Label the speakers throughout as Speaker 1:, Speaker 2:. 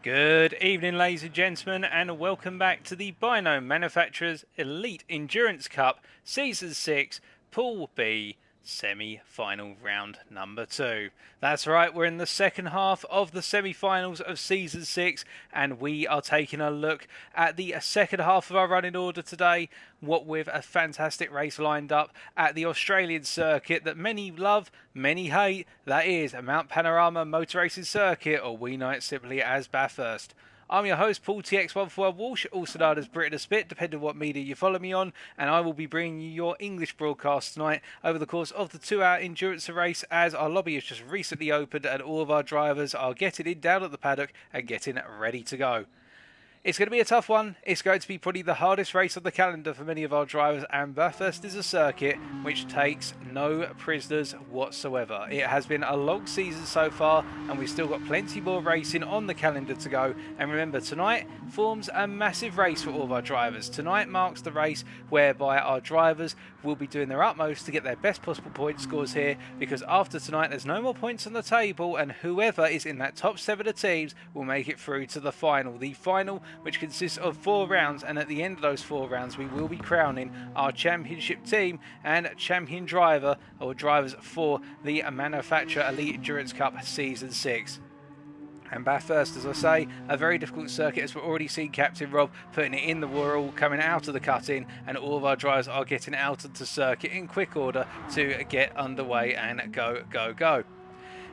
Speaker 1: Good evening, ladies and gentlemen, and welcome back to the Binome Manufacturers Elite Endurance Cup Season 6 Pool B semi-final round number 2. That's right, we're in the second half of the semi-finals of Season 6, and we are taking a look at the second half of our running order today, what with a fantastic race lined up at the Australian circuit that many love, many hate. That is a Mount Panorama Motor Racing Circuit, or we know it simply as Bathurst. I'm your host, Paul TX141 Walsh, also known as Britain a Spit, depending on what media you follow me on, and I will be bringing you your English broadcast tonight over the course of the 2-hour endurance race, as our lobby has just recently opened and all of our drivers are getting in down at the paddock and getting ready to go. It's going to be a tough one. It's going to be probably the hardest race on the calendar for many of our drivers, and Bathurst is a circuit which takes no prisoners whatsoever. It has been a long season so far, and we've still got plenty more racing on the calendar to go. And remember, tonight forms a massive race for all of our drivers. Tonight marks the race whereby our drivers will be doing their utmost to get their best possible point scores here, because after tonight there's no more points on the table, and whoever is in that top 7 of teams will make it through to the final. The final, which consists of 4 rounds, and at the end of those 4 rounds we will be crowning our championship team and champion driver, or drivers, for the Manufacturer Elite Endurance Cup Season 6. And Bathurst, as I say, a very difficult circuit, as we've already seen Captain Rob putting it in the whirl, coming out of the cut-in, and all of our drivers are getting out of the circuit in quick order to get underway and go, go, go.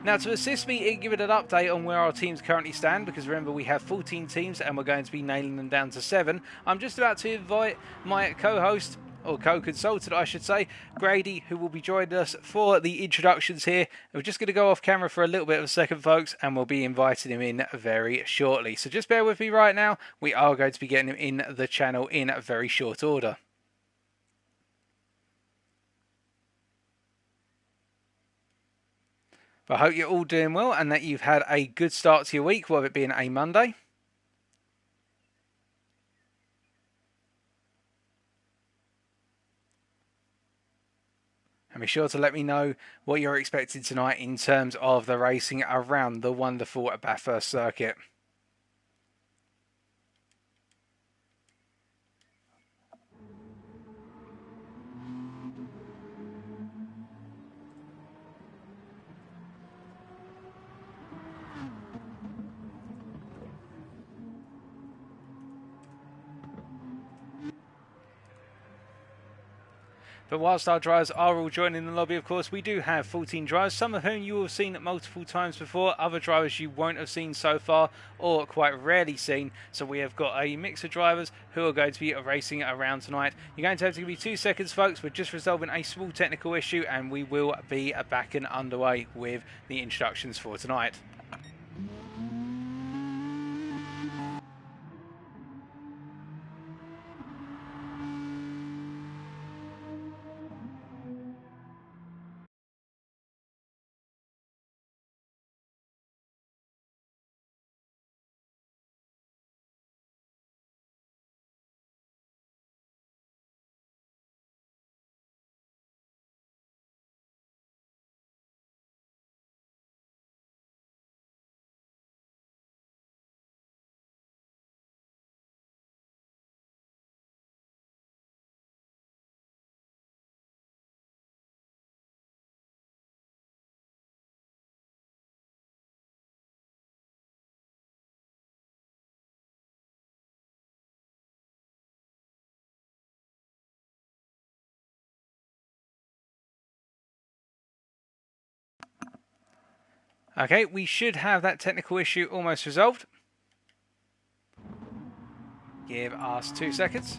Speaker 1: Now, to assist me in giving an update on where our teams currently stand, because remember we have 14 teams and we're going to be nailing them down to 7, I'm just about to invite my co-host, or co-consultant I should say, Grady, who will be joining us for the introductions here. We're just going to go off camera for a little bit of a second, folks, and we'll be inviting him in very shortly. So just bear with me right now. We are going to be getting him in the channel in very short order. But I hope you're all doing well and that you've had a good start to your week, whether it being a Monday. And be sure to let me know what you're expecting tonight in terms of the racing around the wonderful Bathurst circuit. But whilst our drivers are all joining the lobby, of course, we do have 14 drivers, some of whom you will have seen multiple times before, other drivers you won't have seen so far, or quite rarely seen. So we have got a mix of drivers who are going to be racing around tonight. You're going to have to give me 2 seconds, folks. We're just resolving a small technical issue, and we will be back and underway with the introductions for tonight. Okay, we should have that technical issue almost resolved. Give us 2 seconds.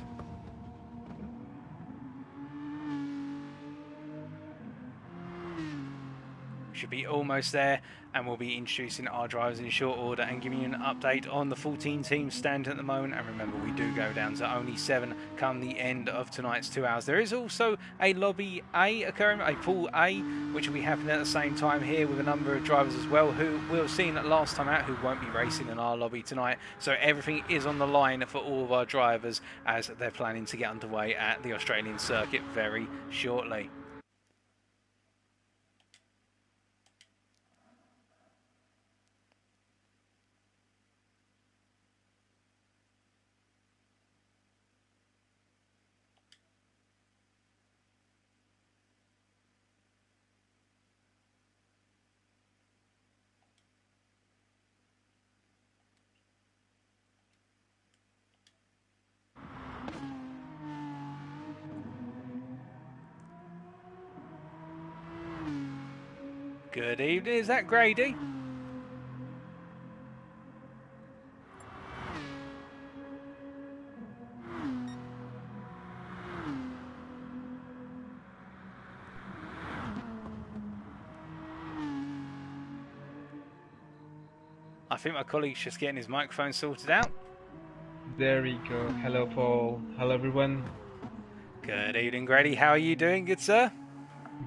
Speaker 1: Should be almost there, and we'll be introducing our drivers in short order and giving you an update on the 14 teams standing at the moment. And remember, we do go down to only 7 come the end of tonight's 2 hours. There is also a lobby A occurring, a pool A, which will be happening at the same time here with a number of drivers as well who we've seen last time out who won't be racing in our lobby tonight. So everything is on the line for all of our drivers as they're planning to get underway at the Australian circuit very shortly. Good evening. Is that Grady? I think my colleague's just getting his microphone sorted out.
Speaker 2: There we go. Hello, Paul. Hello, everyone.
Speaker 1: Good evening, Grady. How are you doing, good sir?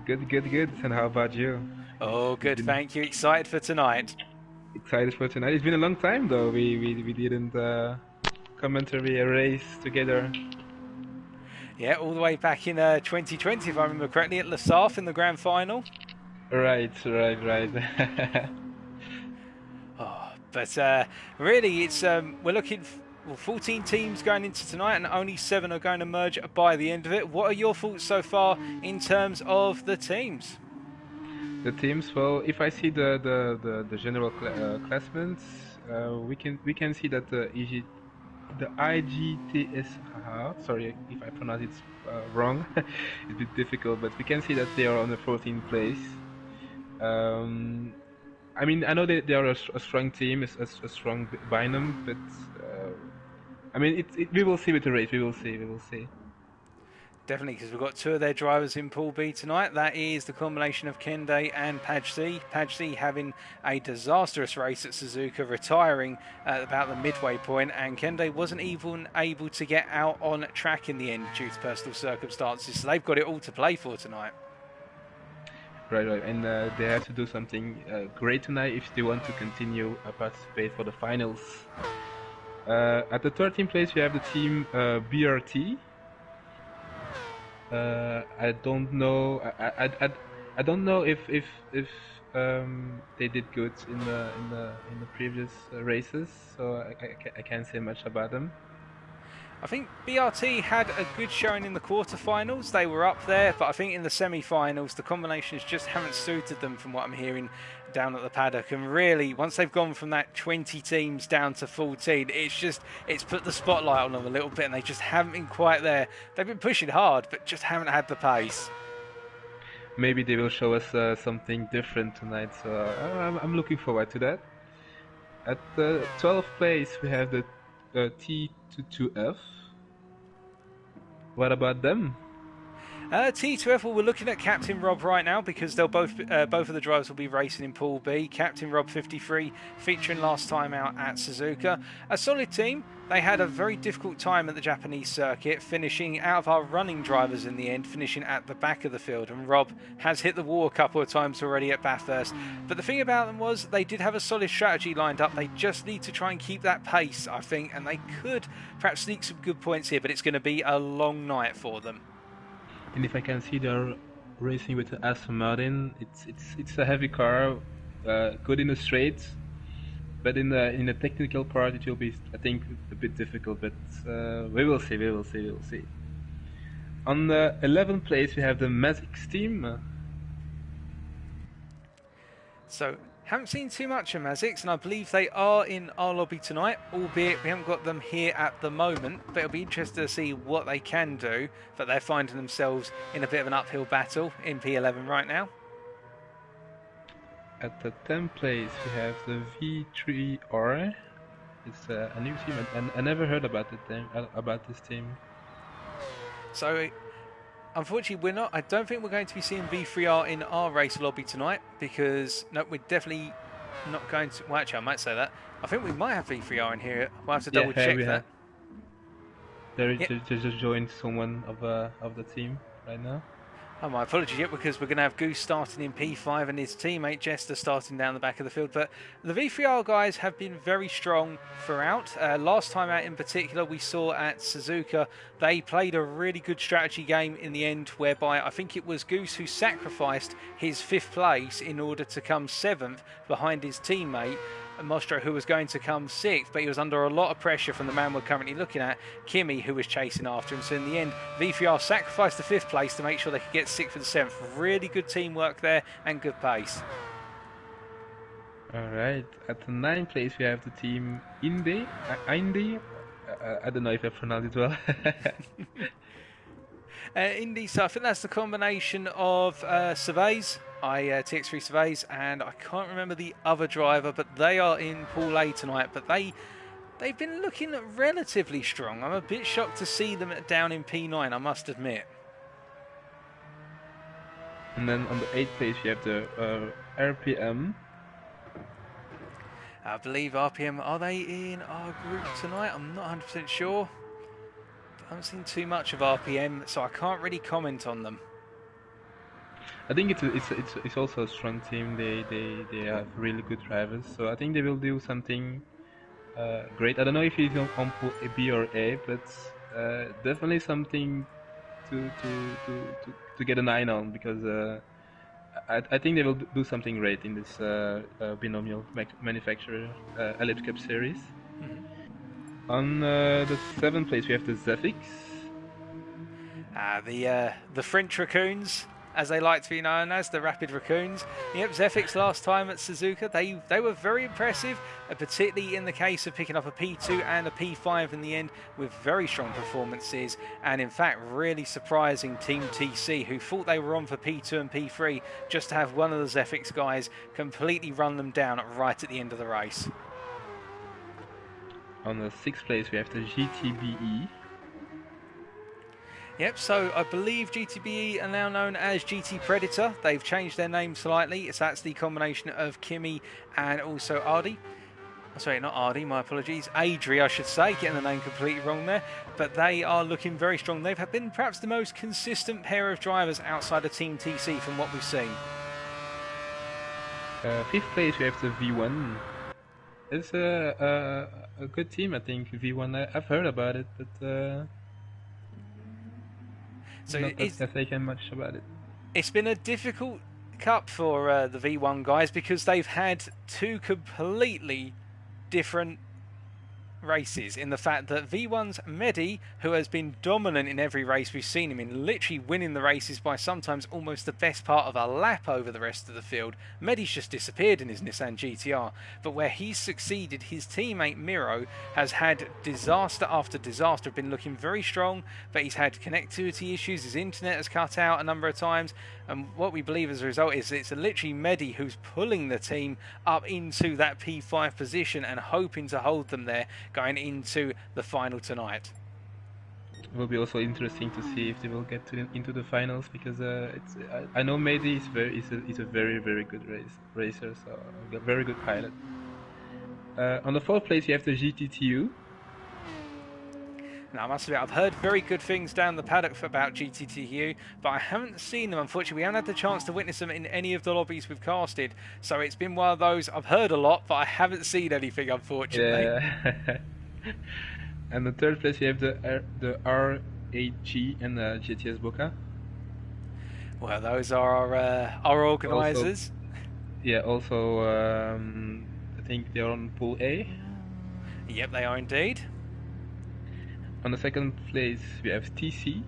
Speaker 2: Good, good, good. And how about you?
Speaker 1: Oh, good, thank you. Excited for tonight?
Speaker 2: Excited for tonight. It's been a long time, though. We didn't commentary a race together.
Speaker 1: Yeah, all the way back in 2020, if I remember correctly, at Le Saf in the grand final.
Speaker 2: Right.
Speaker 1: But really, it's we're looking. 14 teams going into tonight, and only 7 are going to merge by the end of it. What are your thoughts so far in terms of the teams?
Speaker 2: The teams. Well, if I see the general classments, we can see that the IGTS. Sorry if I pronounce it wrong. It's a bit difficult, but we can see that they are on the 14th place. I mean, I know they are a strong team, a strong Binome, but I mean, we will see with the race. We will see.
Speaker 1: Definitely, because we've got 2 of their drivers in Pool B tonight. That is the combination of Kende and Pajc. Pajc having a disastrous race at Suzuka, retiring at about the midway point, and Kende wasn't even able to get out on track in the end due to personal circumstances. So they've got it all to play for tonight.
Speaker 2: Right, and they have to do something great tonight if they want to continue participate for the finals. At the 13th place, we have the team BRT. I don't know. I don't know if they did good in the previous races, so I can't say much about them.
Speaker 1: I think BRT had a good showing in the quarterfinals. They were up there, but I think in the semi-finals, the combinations just haven't suited them from what I'm hearing down at the paddock. And really, once they've gone from that 20 teams down to 14, it's put the spotlight on them a little bit, and they just haven't been quite there. They've been pushing hard, but just haven't had the pace.
Speaker 2: Maybe they will show us something different tonight, so I'm looking forward to that. At the 12th place, we have the T22F. What about them?
Speaker 1: T2F, well, we're looking at Captain Rob right now because they'll both of the drivers will be racing in Pool B. Captain Rob 53, featuring last time out at Suzuka. A solid team. They had a very difficult time at the Japanese circuit, finishing out of our running drivers in the end, finishing at the back of the field. And Rob has hit the wall a couple of times already at Bathurst. But the thing about them was they did have a solid strategy lined up. They just need to try and keep that pace, I think, and they could perhaps sneak some good points here, but it's going to be a long night for them.
Speaker 2: And if I can see they're racing with the Aston Martin, it's a heavy car, good in the straight, but in the technical part it will be, I think, a bit difficult. But we will see. On the 11th place we have the Mazix team.
Speaker 1: So, haven't seen too much of Mazix, and I believe they are in our lobby tonight, albeit we haven't got them here at the moment, but it'll be interesting to see what they can do, but they're finding themselves in a bit of an uphill battle in P11 right now.
Speaker 2: At the 10th place we have the V3R. It's a new team, and I never heard about this team.
Speaker 1: So, unfortunately, I don't think we're going to be seeing V3R in our race lobby tonight because no, we're definitely not going to. Well, actually, I might say that. I think we might have V3R in here. We'll have to double check that.
Speaker 2: They just joined someone of the team right now.
Speaker 1: Oh, my apologies, because we're going to have Goose starting in P5 and his teammate Jester starting down the back of the field. But the V3R guys have been very strong throughout. Last time out in particular, we saw at Suzuka, they played a really good strategy game in the end, whereby I think it was Goose who sacrificed his 5th place in order to come 7th behind his teammate, Mostro, who was going to come 6th, but he was under a lot of pressure from the man we're currently looking at, Kimi, who was chasing after him. So in the end, V3R sacrificed the 5th place to make sure they could get 6th for the 7th. Really good teamwork there and good pace.
Speaker 2: Alright, at the 9th place we have the team Indy. I don't know if I pronounced it well.
Speaker 1: Indy, so I think that's the combination of Surveys, TX3 Surveys, and I can't remember the other driver, but they are in Pool A tonight. But they've been looking relatively strong. I'm a bit shocked to see them down in P9, I must admit.
Speaker 2: And then on the 8th place, you have the RPM.
Speaker 1: I believe RPM, are they in our group tonight? I'm not 100% sure. I haven't seen too much of RPM, so I can't really comment on them.
Speaker 2: I think it's also a strong team. They have really good drivers, so I think they will do something great. I don't know if he's on pool B or A, but definitely something to get an eye on, because I think they will do something great in this binomial manufacturer Elite Cup series. Mm-hmm. On the 7th place, we have the Zephyx.
Speaker 1: The French Raccoons, as they like to be known as, the Rapid Raccoons. Yep, Zephyx last time at Suzuka, they were very impressive, particularly in the case of picking up a P2 and a P5 in the end with very strong performances, and in fact really surprising Team TC, who thought they were on for P2 and P3, just to have one of the Zephyx guys completely run them down right at the end of the race.
Speaker 2: On the 6th place we have the GTBE.
Speaker 1: Yep, so I believe GTBE are now known as GT Predator. They've changed their name slightly. So that's the combination of Kimi and also Ardi. Sorry, not Ardi, my apologies. Adri, I should say, getting the name completely wrong there. But they are looking very strong. They've been perhaps the most consistent pair of drivers outside of Team TC from what we've seen.
Speaker 2: 5th place we have the V1. It's a good team, I think, V1. I've heard about it, but... So not thinking much about it.
Speaker 1: It's been a difficult cup for the V1 guys because they've had two completely different races, in the fact that V1's Mehdi, who has been dominant in every race we've seen him in, literally winning the races by sometimes almost the best part of a lap over the rest of the field. Mehdi's just disappeared in his Nissan GTR, but where he's succeeded, his teammate Miro has had disaster after disaster, been looking very strong, but he's had connectivity issues, his internet has cut out a number of times, and what we believe as a result is it's literally Mehdi who's pulling the team up into that P5 position and hoping to hold them there going into the final tonight.
Speaker 2: It will be also interesting to see if they will get into the finals, because I know Mehdi is a very good racer, so a very good pilot. On the 4th place you have the GTTU.
Speaker 1: Now, I must admit, I've heard very good things down the paddock about GTTU, but I haven't seen them, unfortunately. We haven't had the chance to witness them in any of the lobbies we've casted, so it's been one of those, I've heard a lot, but I haven't seen anything, unfortunately.
Speaker 2: Yeah. And the 3rd place, you have the RAG and the GTS-BOCA.
Speaker 1: Well, those are our organisers.
Speaker 2: Also, I think they're on Pool A.
Speaker 1: Yep, they are indeed.
Speaker 2: On the 2nd place, we have TC.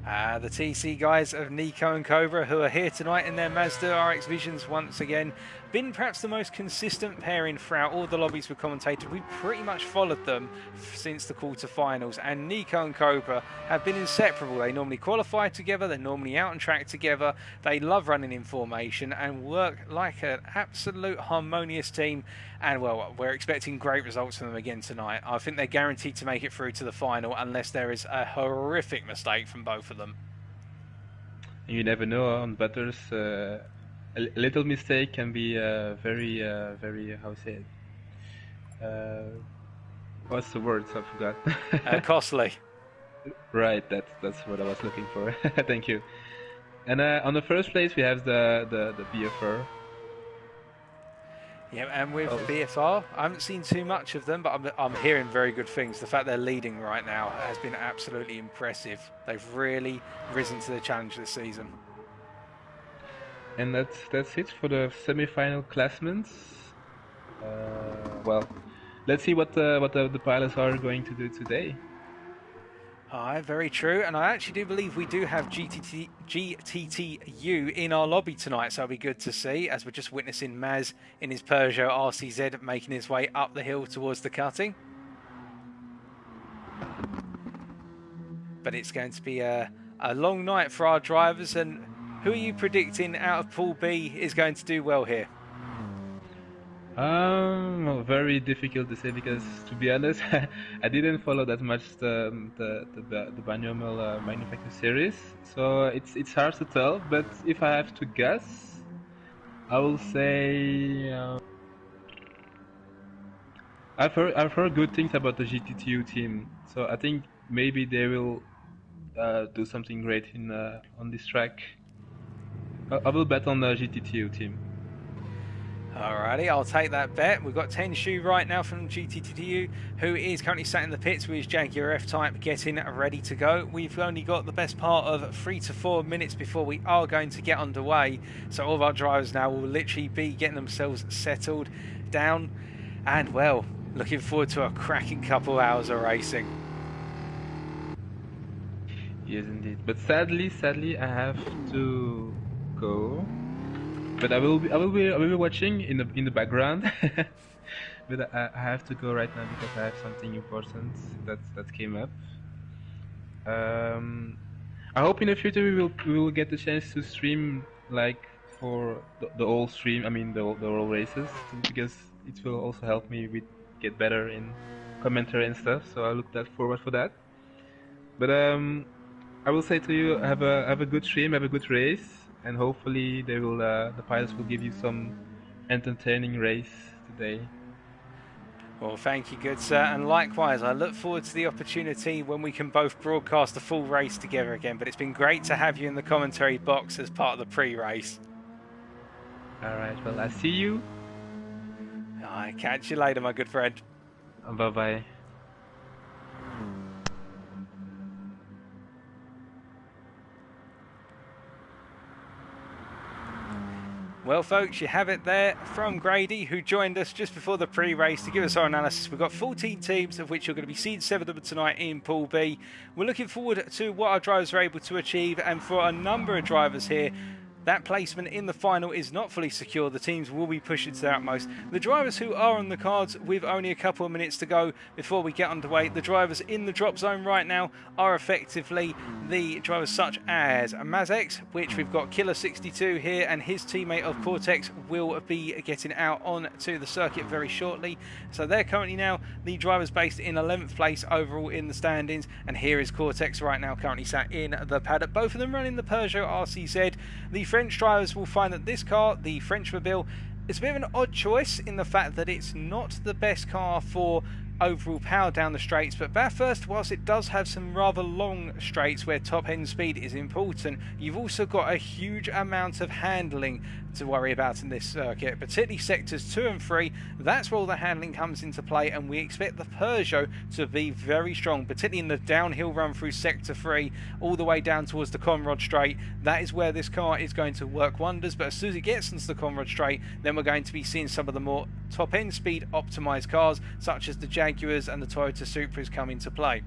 Speaker 1: The TC guys of Nico and Cobra, who are here tonight in their Mazda RX Visions once again. Been perhaps the most consistent pairing throughout all the lobbies we've commentated. We've pretty much followed them since the quarterfinals, and Nico and Cobra have been inseparable. They normally qualify together, they're normally out on track together, they love running in formation and work like an absolute harmonious team, and well, we're expecting great results from them again tonight. I think they're guaranteed to make it through to the final unless there is a horrific mistake from both of them.
Speaker 2: You never know on Butters. A little mistake can be very, how to say it? What's the word? I forgot.
Speaker 1: Costly.
Speaker 2: Right, that's what I was looking for. Thank you. And on the 1st place we have the BFR.
Speaker 1: Yeah, and with BFR, I haven't seen too much of them, but I'm hearing very good things. The fact they're leading right now has been absolutely impressive. They've really risen to the challenge this season.
Speaker 2: And that's it for the semi-final classements. Well, let's see what the pilots are going to do today.
Speaker 1: Aye, very true. And I actually do believe we do have GTTU in our lobby tonight, so it'll be good to see, as we're just witnessing Maz in his Peugeot RCZ making his way up the hill towards the cutting. but it's going to be a long night for our drivers. And who are you predicting out of Pool B is going to do well here?
Speaker 2: Very difficult to say because, to be honest, I didn't follow that much the Binome manufacturer series, so it's hard to tell. But if I have to guess, I will say I've heard good things about the GTTU team, so I think maybe they will do something great in on this track. I will bet on the GTTU team.
Speaker 1: Alrighty, I'll take that bet. We've got Tenshu right now from GTTU, who is currently sat in the pits with his Jaguar F-Type getting ready to go. We've only got the best part of 3 to 4 minutes before we are going to get underway. So all of our drivers now will literally be getting themselves settled down. And, well, looking forward to a cracking couple hours of racing.
Speaker 2: Yes, indeed. But sadly, I have to go. But I will be watching in the background. But I have to go right now because I have something important that came up. I hope in the future we will get the chance to stream like for the whole stream. I mean the whole races, because it will also help me get better in commentary and stuff. So I look forward for that. But I will say to you, have a good stream, have a good race. And hopefully the pilots will give you some entertaining race today.
Speaker 1: Well, thank you, good sir. And likewise, I look forward to the opportunity when we can both broadcast the full race together again. But it's been great to have you in the commentary box as part of the pre-race.
Speaker 2: Alright, well, I see you.
Speaker 1: I catch you later, my good friend.
Speaker 2: Bye-bye.
Speaker 1: Well, folks, you have it there from Grady, who joined us just before the pre-race to give us our analysis. We've got 14 teams, of which you're going to be seeing 7 of them tonight in Pool B. We're looking forward to what our drivers are able to achieve, and for a number of drivers here, that placement in the final is not fully secure. The teams will be pushing to their utmost. The drivers who are on the cards with only a couple of minutes to go before we get underway, the drivers in the drop zone right now are effectively the drivers such as Mazex, which we've got Killer 62 here, and his teammate of Cortex will be getting out onto the circuit very shortly. So they're currently now the drivers based in 11th place overall in the standings, and here is Cortex right now currently sat in the paddock. Both of them running the Peugeot RCZ. The French drivers will find that this car, the French Mobile, is a bit of an odd choice in the fact that it's not the best car for overall power down the straights, but Bathurst, whilst it does have some rather long straights where top end speed is important, you've also got a huge amount of handling to worry about in this circuit, particularly sectors 2 and 3. That's where all the handling comes into play, and we expect the Peugeot to be very strong, particularly in the downhill run through sector 3 all the way down towards the Conrod Straight. That is where this car is going to work wonders, but as soon as it gets into the Conrod Straight, then we're going to be seeing some of the more top end speed optimized cars such as the Jaguars and the Toyota Supras come into play.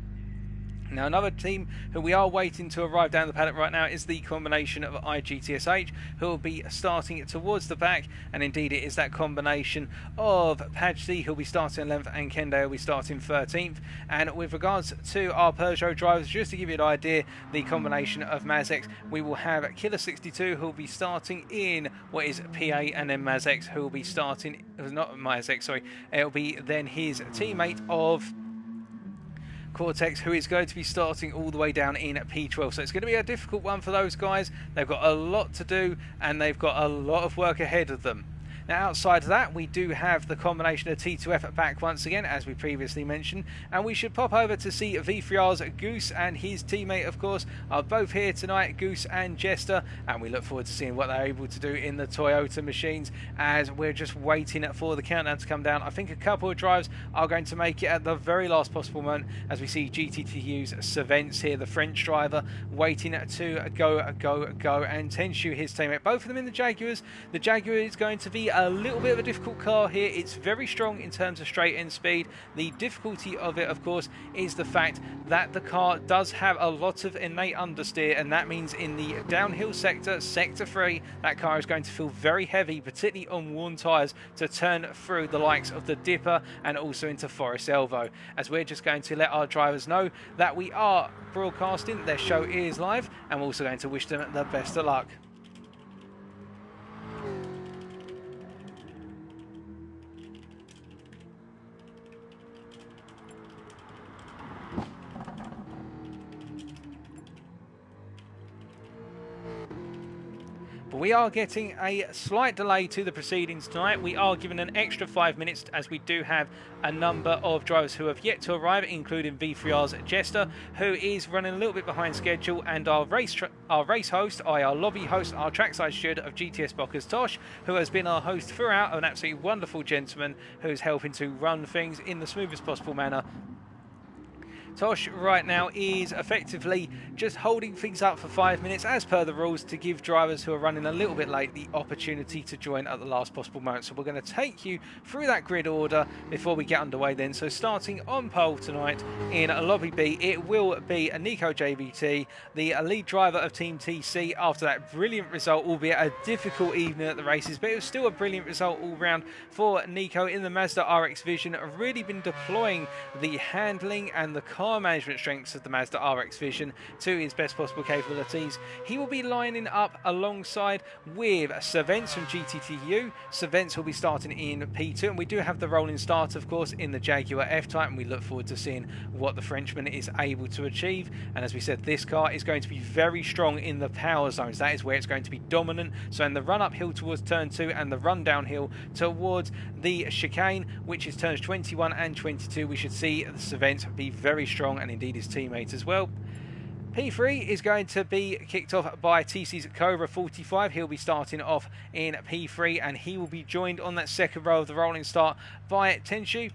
Speaker 1: Now, another team who we are waiting to arrive down the paddock right now is the combination of IGTSH, who will be starting towards the back, and indeed it is that combination of Padgey, who will be starting 11th, and Kendo will be starting 13th. And with regards to our Peugeot drivers, just to give you an idea, the combination of Mazex, we will have Killer 62, who will be starting in what is PA, and then Mazex, who will be starting, not Mazex, sorry, it will be then his teammate of Cortex, who is going to be starting all the way down in P12. So it's going to be a difficult one for those guys. They've got a lot to do, and they've got a lot of work ahead of them. Now, outside of that, we do have the combination of T2F back once again, as we previously mentioned, and we should pop over to see V3R's Goose and his teammate, of course, are both here tonight, Goose and Jester, and we look forward to seeing what they're able to do in the Toyota machines as we're just waiting for the countdown to come down. I think a couple of drives are going to make it at the very last possible moment, as we see GTTU's Savents here, the French driver, waiting to go, and Tenshu, his teammate, both of them in the Jaguars. The Jaguar is going to be a a little bit of a difficult car here. It's very strong in terms of straight end speed. The difficulty of it, of course, is the fact that the car does have a lot of innate understeer, and that means in the downhill sector, sector 3, that car is going to feel very heavy, particularly on worn tyres, to turn through the likes of the Dipper and also into Forest Elbow. As we're just going to let our drivers know that we are broadcasting, their show is live, and we're also going to wish them the best of luck. But we are getting a slight delay to the proceedings tonight. We are given an extra 5 minutes as we do have a number of drivers who have yet to arrive, including V3R's Jester, who is running a little bit behind schedule, and our race host, our lobby host, our trackside steward of GTS-BOCA's Tosh, who has been our host throughout, an absolutely wonderful gentleman who's helping to run things in the smoothest possible manner. Tosh right now is effectively just holding things up for 5 minutes as per the rules to give drivers who are running a little bit late the opportunity to join at the last possible moment. So we're going to take you through that grid order before we get underway then. So starting on pole tonight in Lobby B, it will be Nico JVT, the lead driver of Team TC, after that brilliant result, albeit a difficult evening at the races, but it was still a brilliant result all round for Nico in the Mazda RX Vision. Really been deploying the handling and the car management strengths of the Mazda RX Vision to his best possible capabilities. He will be lining up alongside with Sir Vence from GTTU. Sir Vence will be starting in P2, and we do have the rolling start, of course, in the Jaguar F-Type, and we look forward to seeing what the Frenchman is able to achieve. And as we said, this car is going to be very strong in the power zones. That is where it's going to be dominant. So in the run uphill towards turn 2 and the run downhill towards the chicane, which is turns 21 and 22, we should see Sir Vence be very strong, and indeed his teammate as well. P3 is going to be kicked off by TC's Cobra 45. He'll be starting off in P3, and he will be joined on that second row of the rolling start by Tenshu.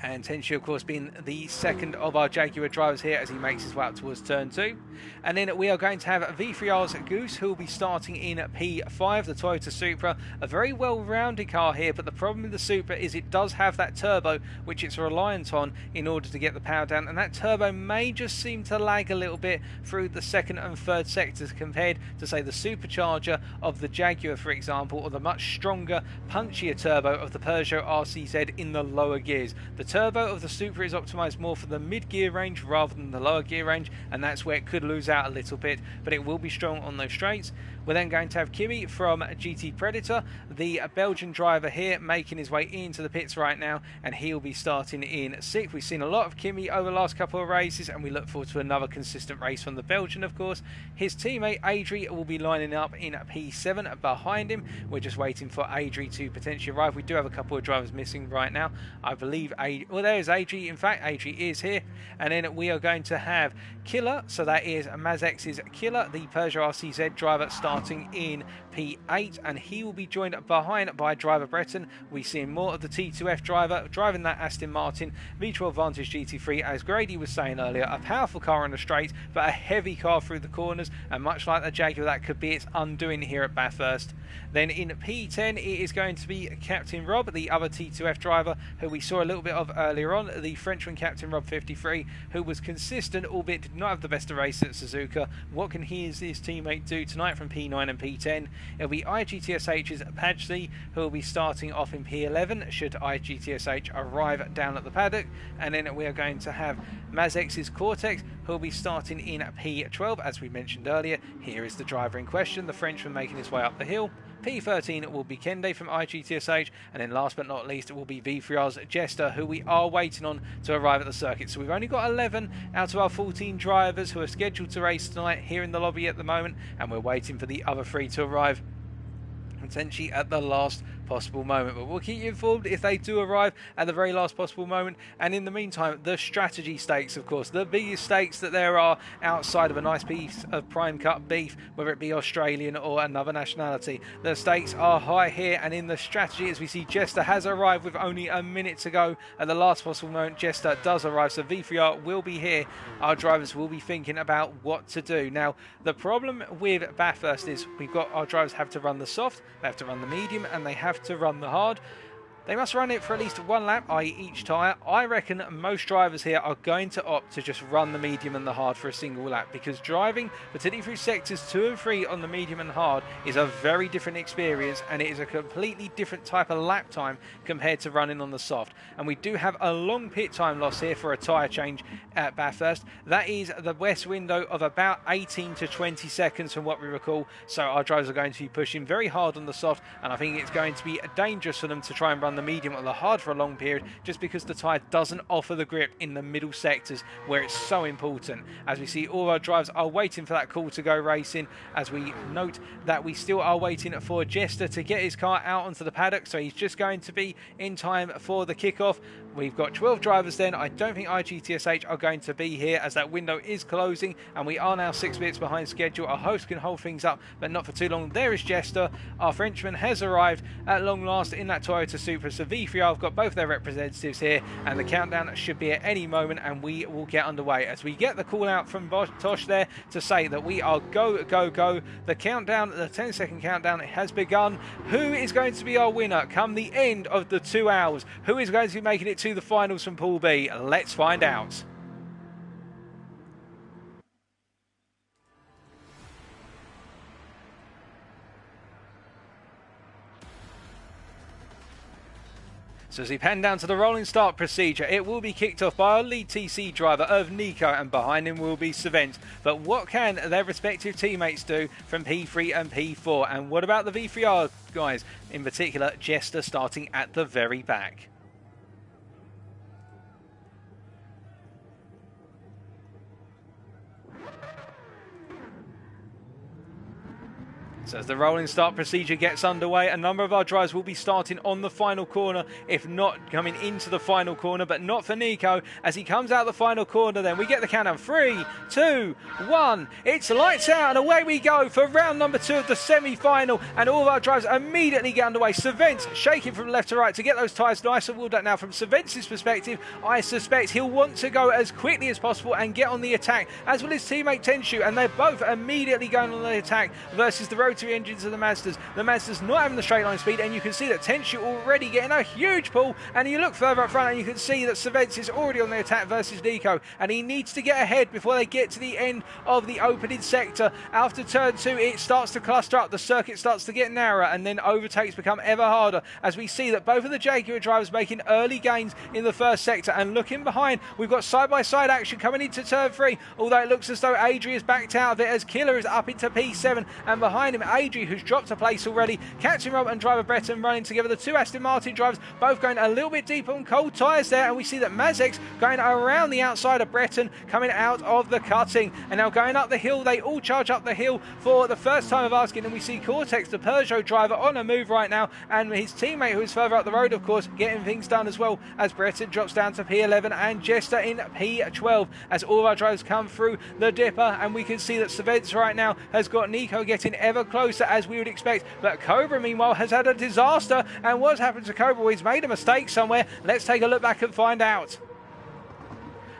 Speaker 1: And Tenshu, of course, being the second of our Jaguar drivers here as he makes his way up towards turn 2. And then we are going to have V3R's Goose, who will be starting in P5, the Toyota Supra. A very well-rounded car here, but the problem with the Supra is it does have that turbo, which it's reliant on in order to get the power down. And that turbo may just seem to lag a little bit through the second and third sectors compared to, say, the supercharger of the Jaguar, for example, or the much stronger, punchier turbo of the Peugeot RCZ in the lower gears. The turbo of the Supra is optimised more for the mid-gear range rather than the lower gear range, and that's where it could lose out a little bit, but it will be strong on those straights. We're then going to have Kimi from GT Predator, the Belgian driver here, making his way into the pits right now, and he'll be starting in 6th. We've seen a lot of Kimi over the last couple of races, and we look forward to another consistent race from the Belgian, of course. His teammate Adri will be lining up in P7 behind him. We're just waiting for Adri to potentially arrive. We do have a couple of drivers missing right now. I believe well, there's Adri. In fact, Adri is here. And then we are going to have Killer, so that is Mazex's Killer, the Peugeot RCZ driver, starting in P8, and he will be joined behind by driver Breton. We see more of the T2F driver driving that Aston Martin V12 Vantage GT3. As Grady was saying earlier, a powerful car on the straight, but a heavy car through the corners, and much like the Jaguar, that could be its undoing here at Bathurst. Then in P10, it is going to be Captain Rob, the other T2F driver, who we saw a little bit of earlier on, the Frenchman Captain Rob 53, who was consistent, albeit did not have the best of race at Suzuka. What can he and his teammate do tonight from P9 and P10? It'll be iGTSH's Padgley, who will be starting off in P11 should iGTSH arrive down at the paddock. And then we are going to have Mazex's Cortex, who will be starting in P12, as we mentioned earlier. Here is the driver in question, the Frenchman making his way up the hill. P13 will be Kende from iGTSH, and then last but not least it will be V3R's Jester, who we are waiting on to arrive at the circuit. So we've only got 11 out of our 14 drivers who are scheduled to race tonight here in the lobby at the moment, and we're waiting for the other 3 to arrive potentially at the last possible moment. But we'll keep you informed if they do arrive at the very last possible moment. And in the meantime, the strategy stakes, of course, the biggest stakes that there are outside of a nice piece of prime cut beef, whether it be Australian or another nationality. The stakes are high here, and in the strategy, as we see, Jester has arrived with only a minute to go. At the last possible moment, Jester does arrive, so V3R will be here. Our drivers will be thinking about what to do. Now, the problem with Bathurst is we've got our drivers have to run the soft, they have to run the medium, and they have to run the hard. They must run it for at least one lap, i.e. each tyre. I reckon most drivers here are going to opt to just run the medium and the hard for a single lap, because driving, particularly through sectors 2 and 3 on the medium and hard, is a very different experience, and it is a completely different type of lap time compared to running on the soft. And we do have a long pit time loss here for a tyre change at Bathurst. That is the west window of about 18 to 20 seconds from what we recall. So our drivers are going to be pushing very hard on the soft, and I think it's going to be dangerous for them to try and run the medium or the hard for a long period, just because the tyre doesn't offer the grip in the middle sectors where it's so important. As we see, all our drivers are waiting for that call to go racing, as we note that we still are waiting for Jester to get his car out onto the paddock, so he's just going to be in time for the kickoff. We've got 12 drivers then. I don't think IGTSH are going to be here, as that window is closing and we are now 6 minutes behind schedule. Our host can hold things up, but not for too long. There is Jester. Our Frenchman has arrived at long last in that Toyota Supra. So V3R have got both their representatives here, and the countdown should be at any moment, and we will get underway as we get the call out from Tosh there to say that we are go, go, go. The countdown, the 10-second countdown has begun. Who is going to be our winner come the end of the 2 hours? Who is going to be making it to the finals from Pool B? Let's find out. So as we pan down to the rolling start procedure, it will be kicked off by our lead TC driver of Nico, and behind him will be Savent. But what can their respective teammates do from P3 and P4? And what about the V3R guys, in particular Jester starting at the very back? So as the rolling start procedure gets underway, a number of our drivers will be starting on the final corner, if not coming into the final corner, but not for Nico. As he comes out the final corner, then we get the countdown. 3, 2, 1. It's lights out, and away we go for round number 2 of the semi-final. And all of our drivers immediately get underway. Savent shaking from left to right to get those tyres nice and wheeled out. Now, from Savent's perspective, I suspect he'll want to go as quickly as possible and get on the attack, as will his teammate Tenshu, and they're both immediately going on the attack versus the rotary engines of the Mazdas. The Mazdas not having the straight line speed, and you can see that Tenshu already getting a huge pull, and you look further up front and you can see that Savents is already on the attack versus Nico, and he needs to get ahead before they get to the end of the opening sector. After turn 2, it starts to cluster up, the circuit starts to get narrower, and then overtakes become ever harder, as we see that both of the Jaguar drivers making early gains in the first sector. And looking behind, we've got side-by-side action coming into turn 3, although it looks as though Adri has backed out of it, as Killer is up into P7, and behind him Adri, who's dropped a place already. Captain Rob and driver Breton running together. The two Aston Martin drivers both going a little bit deeper on cold tyres there, and we see that Mazek's going around the outside of Breton, coming out of the cutting, and now going up the hill. They all charge up the hill for the first time of asking, and we see Cortex, the Peugeot driver, on a move right now, and his teammate, who is further up the road, of course, getting things done as well, as Breton drops down to P11 and Jester in P12, as all of our drivers come through the dipper. And we can see that Savents right now has got Nico getting ever closer, as we would expect. But Cobra, meanwhile, has had a disaster. And what's happened to Cobra? Well, he's made a mistake somewhere. Let's take a look back and find out.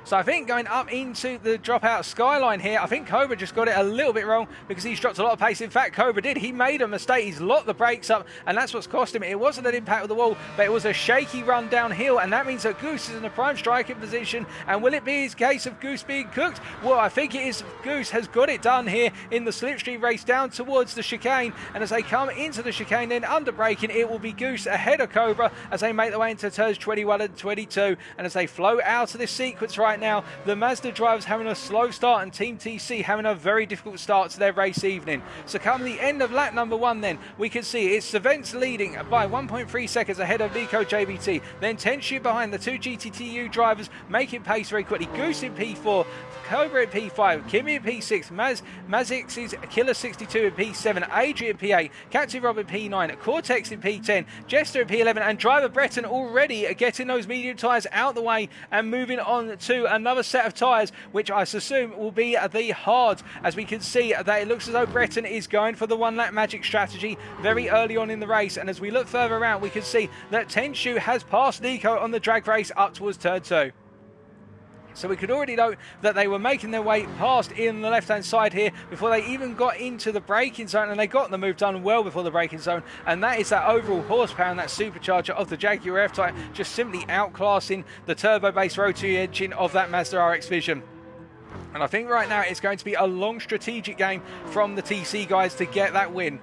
Speaker 1: So I think going up into the dropout skyline here, I think Cobra just got it a little bit wrong, because he's dropped a lot of pace. In fact, Cobra did. He made a mistake. He's locked the brakes up, and that's what's cost him. It wasn't an impact with the wall, but it was a shaky run downhill, and that means that Goose is in a prime striking position. And will it be his case of Goose being cooked? Well, I think it is. Goose has got it done here in the slipstream race down towards the chicane, and as they come into the chicane, then under braking, it will be Goose ahead of Cobra as they make their way into turns 21 and 22. And as they flow out of this sequence right right now the Mazda drivers having a slow start and Team TC having a very difficult start to their race evening. So come the end of lap number 1 then, we can see it's Savents leading by 1.3 seconds ahead of Nico JBT. Then Tenshu behind the 2 GTTU drivers making pace very quickly. Goose in P4, Cobra in P5, Kimi in P6, Mazix is Killer 62 in P7, Adrian P8, Captain Rob in P9, Cortex in P10, Jester in P11, and driver Breton already getting those medium tyres out the way and moving on to another set of tyres, which I assume will be the hards, as we can see that it looks as though Breton is going for the one lap magic strategy very early on in the race. And as we look further around, we can see that Tenshu has passed Nico on the drag race up towards turn 2. So we could already know that they were making their way past in the left-hand side here before they even got into the braking zone, and they got the move done well before the braking zone, and that is that overall horsepower and that supercharger of the Jaguar F-Type just simply outclassing the turbo-based rotary engine of that Mazda RX Vision. And I think right now it's going to be a long strategic game from the TC guys to get that win.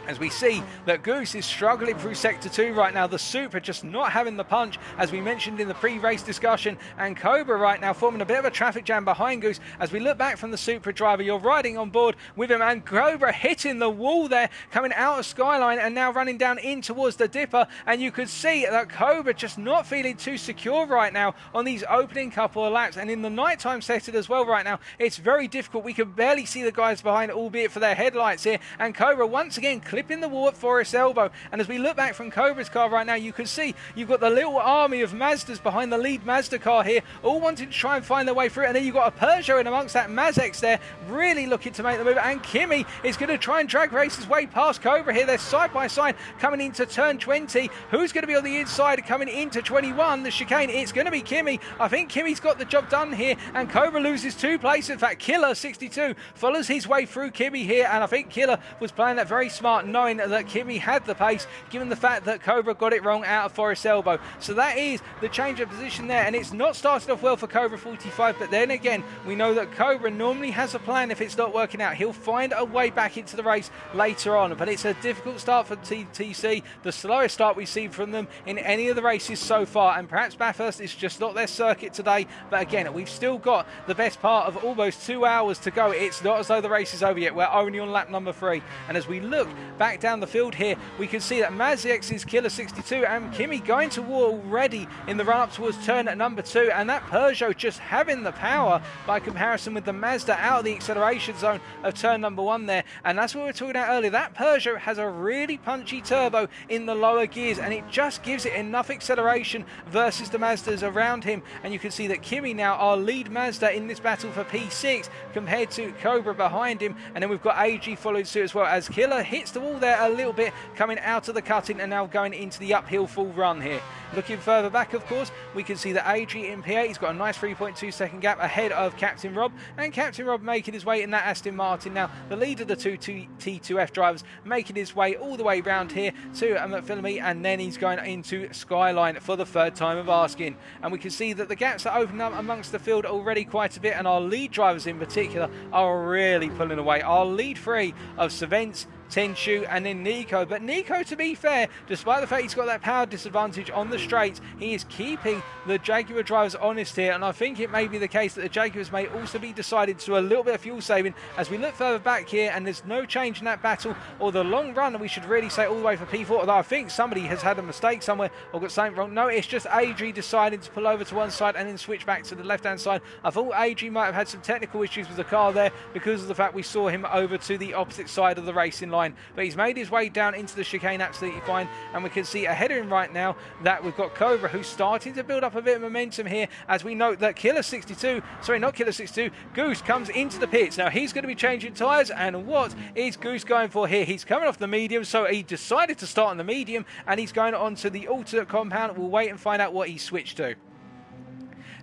Speaker 1: As we see that Goose is struggling through Sector 2 right now. The Super just not having the punch, as we mentioned in the pre-race discussion. And Cobra right now forming a bit of a traffic jam behind Goose. As we look back from the Super driver, you're riding on board with him. And Cobra hitting the wall there, coming out of Skyline and now running down in towards the Dipper. And you could see that Cobra just not feeling too secure right now on these opening couple of laps. And in the nighttime setting as well right now, it's very difficult. We can barely see the guys behind, albeit for their headlights here. And Cobra once again clipping the wall at Forest Elbow. And as we look back from Cobra's car right now, you can see you've got the little army of Mazdas behind the lead Mazda car here, all wanting to try and find their way through. And then you've got a Peugeot in amongst that Mazex there, really looking to make the move. And Kimi is going to try and drag race his way past Cobra here. They're side by side coming into turn 20. Who's going to be on the inside coming into 21? The chicane, it's going to be Kimi. I think Kimi's got the job done here, and Cobra loses 2 places. In fact, Killer 62 follows his way through Kimi here, and I think Killer was playing that very smart, knowing that Kimi had the pace, given the fact that Cobra got it wrong out of Forest Elbow. So that is the change of position there, and it's not started off well for Cobra 45, but then again, we know that Cobra normally has a plan. If it's not working out, he'll find a way back into the race later on, but it's a difficult start for TC, the slowest start we've seen from them in any of the races so far, and perhaps Bathurst is just not their circuit today. But again, we've still got the best part of almost 2 hours to go. It's not as though the race is over yet. We're only on lap number 3, and as we look back down the field here, we can see that Mazix is Killer 62 and Kimi going to war already in the run up towards turn number 2, and that Peugeot just having the power by comparison with the Mazda out of the acceleration zone of turn number 1 there. And that's what we were talking about earlier. That Peugeot has a really punchy turbo in the lower gears, and it just gives it enough acceleration versus the Mazdas around him. And you can see that Kimi now our lead Mazda in this battle for P6 compared to Cobra behind him, and then we've got AG following suit as well, as Killer hits the wall there a little bit coming out of the cutting and now going into the uphill full run here. Looking further back, of course, we can see that AG in P8, he's got a nice 3.2 second gap ahead of Captain Rob, and Captain Rob making his way in that Aston Martin. Now the lead of the 2 T2F drivers making his way all the way round here to McPhillamy, and then he's going into Skyline for the 3rd time of asking. And we can see that the gaps are opening up amongst the field already quite a bit, and our lead drivers in particular are really pulling away. Our lead 3 of Savents, Tenshu and then Nico. But Nico, to be fair, despite the fact he's got that power disadvantage on the straights, he is keeping the Jaguar drivers honest here, and I think it may be the case that the Jaguars may also be decided to do a little bit of fuel saving as we look further back here, and there's no change in that battle or the long run, we should really say, all the way for P4, although I think somebody has had a mistake somewhere or got something wrong. No, it's just AG deciding to pull over to one side and then switch back to the left-hand side. I thought AG might have had some technical issues with the car there because of the fact we saw him over to the opposite side of the racing line, but he's made his way down into the chicane absolutely fine, and we can see ahead of him right now that we've got Cobra, who's starting to build up a bit of momentum here, as we note that Killer 62, sorry, not Killer 62, Goose comes into the pits. Now he's going to be changing tyres, and what is Goose going for here? He's coming off the medium, so he decided to start on the medium, and he's going on to the alternate compound. We'll wait and find out what he switched to.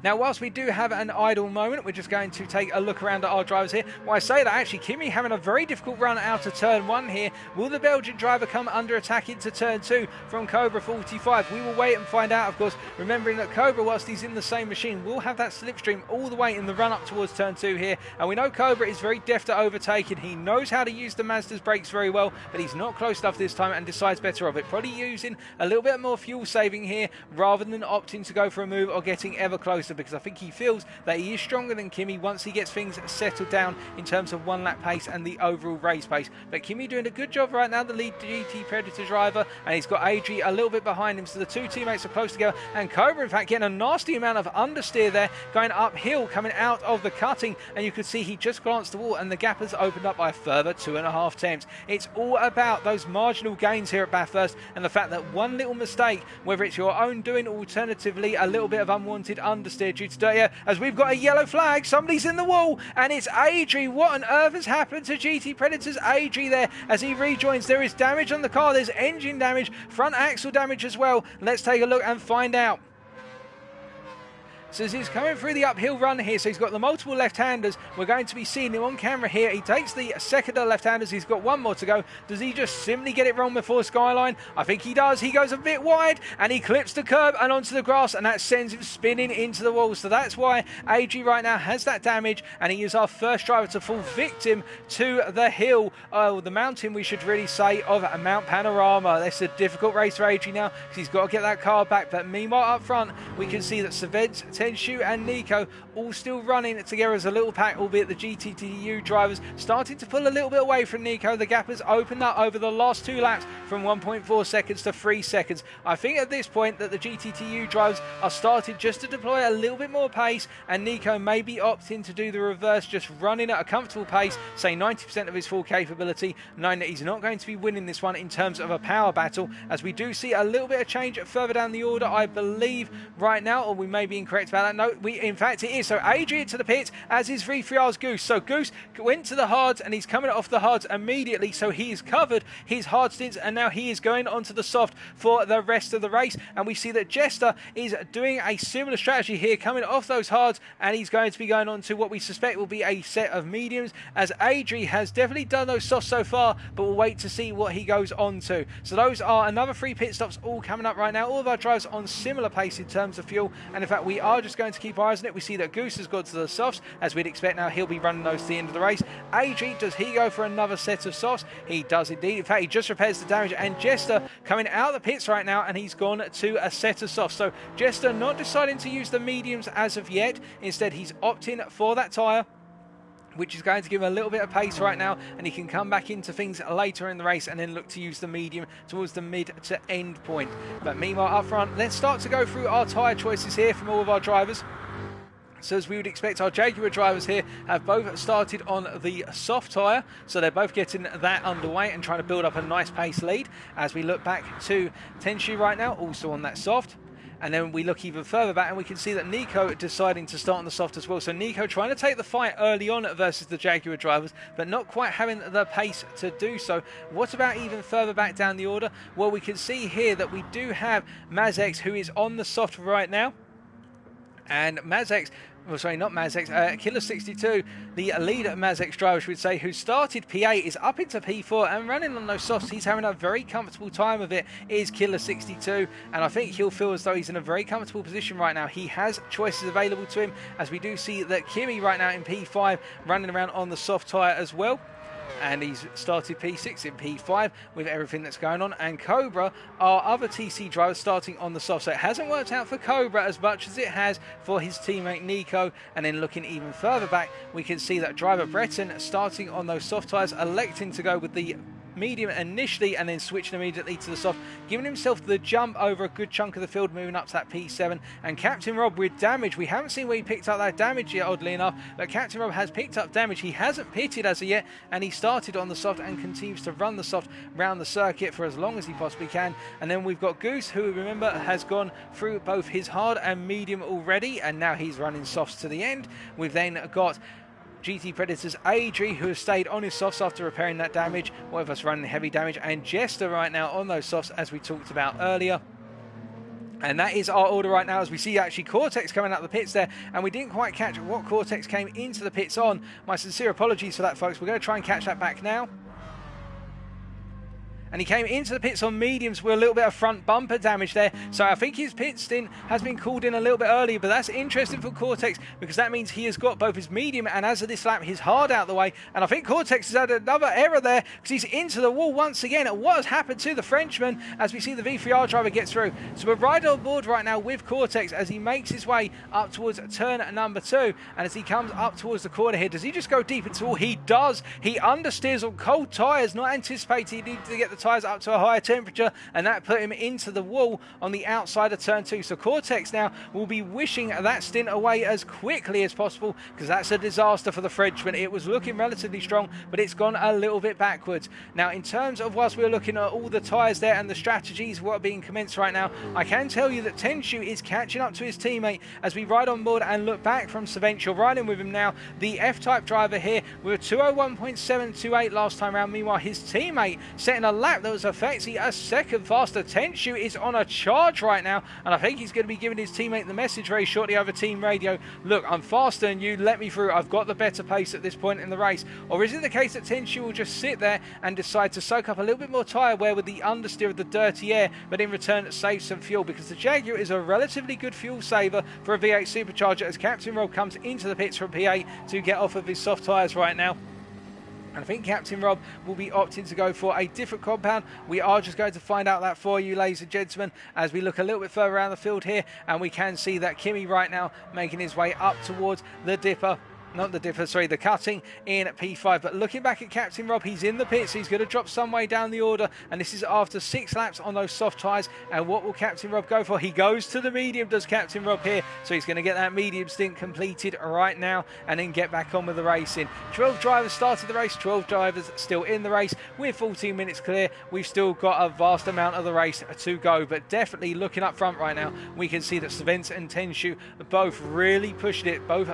Speaker 1: Now, whilst we do have an idle moment, we're just going to take a look around at our drivers here. Well, I say that actually Kimi having a very difficult run out of turn 1 here. Will the Belgian driver come under attack into turn 2 from Cobra 45? We will wait and find out, of course, remembering that Cobra, whilst he's in the same machine, will have that slipstream all the way in the run up towards turn 2 here. And we know Cobra is very deft at overtaking. He knows how to use the Mazda's brakes very well, but he's not close enough this time and decides better of it. Probably using a little bit more fuel saving here rather than opting to go for a move or getting ever closer. Jester, because I think he feels that he is stronger than Kimi once he gets things settled down in terms of one lap pace and the overall race pace. But Kimi doing a good job right now, the lead GT Predator driver, and he's got AG a little bit behind him, so the two teammates are close together, and Cobra in fact getting a nasty amount of understeer there, going uphill, coming out of the cutting, and you could see he just glanced the wall and the gap has opened up by a further 2.5 tenths. It's all about those marginal gains here at Bathurst, and the fact that one little mistake, whether it's your own doing, alternatively a little bit of unwanted understeer due to dirt here, as we've got a yellow flag, somebody's in the wall, and it's AG. What on earth has happened to GT Predator's AG there as he rejoins? There is damage on the car, there's engine damage, front axle damage as well. Let's take a look and find out. So as he's coming through the uphill run here, so he's got the multiple left-handers. We're going to be seeing him on camera here. He takes the second of the left-handers. He's got one more to go. Does he just simply get it wrong before Skyline? I think he does. He goes a bit wide, and he clips the curb and onto the grass, and that sends him spinning into the wall. So that's why AG right now has that damage, and he is our first driver to fall victim to the hill, the mountain, we should really say, of Mount Panorama. That's a difficult race for AG now, because he's got to get that car back. But meanwhile, up front, we can see that Saved, Tenshu and Nico all still running together as a little pack, albeit the GTTU drivers starting to pull a little bit away from Nico. The gap has opened up over the last 2 laps from 1.4 seconds to 3 seconds. I think at this point that the GTTU drivers are starting just to deploy a little bit more pace, and Nico may be opting to do the reverse, just running at a comfortable pace, say 90% of his full capability, knowing that he's not going to be winning this one in terms of a power battle, as we do see a little bit of change further down the order, I believe, right now, or we may be incorrect about that. No, in fact it is. So Adrian to the pits, as is 3-3R's Goose. So Goose went to the hards and he's coming off the hards immediately, so he has covered his hard stints and now he is going onto the soft for the rest of the race. And we see that Jester is doing a similar strategy here, coming off those hards, and he's going to be going on to what we suspect will be a set of mediums, as Adri has definitely done those softs so far, but we'll wait to see what he goes on to. So those are another 3 pit stops all coming up right now. All of our drives on similar pace in terms of fuel, and in fact we are just going to keep eyes on it. We see that Goose has gone to the softs, as we'd expect now. He'll be running those to the end of the race. AG, does he go for another set of softs? He does indeed. In fact, he just repairs the damage, and Jester coming out of the pits right now, and he's gone to a set of softs. So Jester not deciding to use the mediums as of yet. Instead, he's opting for that tyre, which is going to give him a little bit of pace right now, and he can come back into things later in the race and then look to use the medium towards the mid to end point. But meanwhile, up front, let's start to go through our tyre choices here from all of our drivers. So as we would expect, our Jaguar drivers here have both started on the soft tyre, so they're both getting that underway and trying to build up a nice pace lead. As we look back to Tenshu right now, also on that soft. And then we look even further back and we can see that Nico deciding to start on the soft as well. So Nico trying to take the fight early on versus the Jaguar drivers, but not quite having the pace to do so. What about even further back down the order? Well, we can see here that we do have Mazex, who is on the soft right now. And Mazex, well, sorry, not Mazex, Killer 62, the lead Mazex driver, should say, who started P8, is up into P4 and running on those softs. He's having a very comfortable time of it, is Killer 62, and I think he'll feel as though he's in a very comfortable position right now. He has choices available to him, as we do see that Kimi right now in P5 running around on the soft tyre as well. And he's started P6 in P5 with everything that's going on. And Cobra, our other TC driver, starting on the soft. So it hasn't worked out for Cobra as much as it has for his teammate Nico. And then looking even further back, we can see that driver Breton starting on those soft tyres, electing to go with the medium initially and then switching immediately to the soft, giving himself the jump over a good chunk of the field, moving up to that P7. And Captain Rob with damage, we haven't seen where he picked up that damage yet, oddly enough, but Captain Rob has picked up damage. He hasn't pitted as of yet, and he started on the soft and continues to run the soft round the circuit for as long as he possibly can. And then we've got Goose, who, remember, has gone through both his hard and medium already, and now he's running softs to the end. We've then got GT Predators Adri, who has stayed on his softs after repairing that damage, one of us running heavy damage, and Jester right now on those softs, as we talked about earlier. And that is our order right now, as we see actually Cortex coming out of the pits there, and we didn't quite catch what Cortex came into the pits on. My sincere apologies for that, folks. We're going to try and catch that back now. and he came into the pits on mediums with a little bit of front bumper damage there. So I think his pit stint has been called in a little bit earlier, but that's interesting for Cortex because that means he has got both his medium and, as of this lap, his hard out the way. And I think Cortex has had another error there because he's into the wall once again. What has happened to the Frenchman as we see the V3R driver get through? So we're right on board right now with Cortex as he makes his way up towards turn number 2, and as he comes up towards the corner here, does he just go deep into the wall? He does. He understeers on cold tyres, not anticipating he needed to get the tyres up to a higher temperature, and that put him into the wall on the outside of turn 2. So Cortex now will be wishing that stint away as quickly as possible because that's a disaster for the Frenchman. It was looking relatively strong, but it's gone a little bit backwards. Now, in terms of whilst we're looking at all the tyres there and the strategies what are being commenced right now, I can tell you that Tenshu is catching up to his teammate as we ride on board and look back from Saventia. Riding with him now, the F-Type driver here with a 201.728 last time round. Meanwhile, his teammate setting a lap that was effectively a second faster. Tenshu is on a charge right now, and I think he's going to be giving his teammate the message very shortly over team radio. Look, I'm faster than you, let me through. I've got the better pace at this point in the race. Or is it the case that Tenshu will just sit there and decide to soak up a little bit more tyre wear with the understeer of the dirty air, but in return save some fuel? Because the Jaguar is a relatively good fuel saver for a V8 supercharger as Captain Rob comes into the pits from P8 to get off of his soft tyres right now. And I think Captain Rob will be opting to go for a different compound. We are just going to find out that for you, ladies and gentlemen, as we look a little bit further around the field here, and we can see that Kimi right now making his way up towards the dipper. Not the dipper, sorry, the cutting in P5. But looking back at Captain Rob, he's in the pits. He's going to drop some way down the order. And this is after 6 laps on those soft tyres. And what will Captain Rob go for? He goes to the medium, does Captain Rob here. So he's going to get that medium stint completed right now and then get back on with the racing. 12 drivers started the race. 12 drivers still in the race. We're 14 minutes clear. We've still got a vast amount of the race to go. But definitely looking up front right now, we can see that Svens and Tenshu are both really pushing it. Both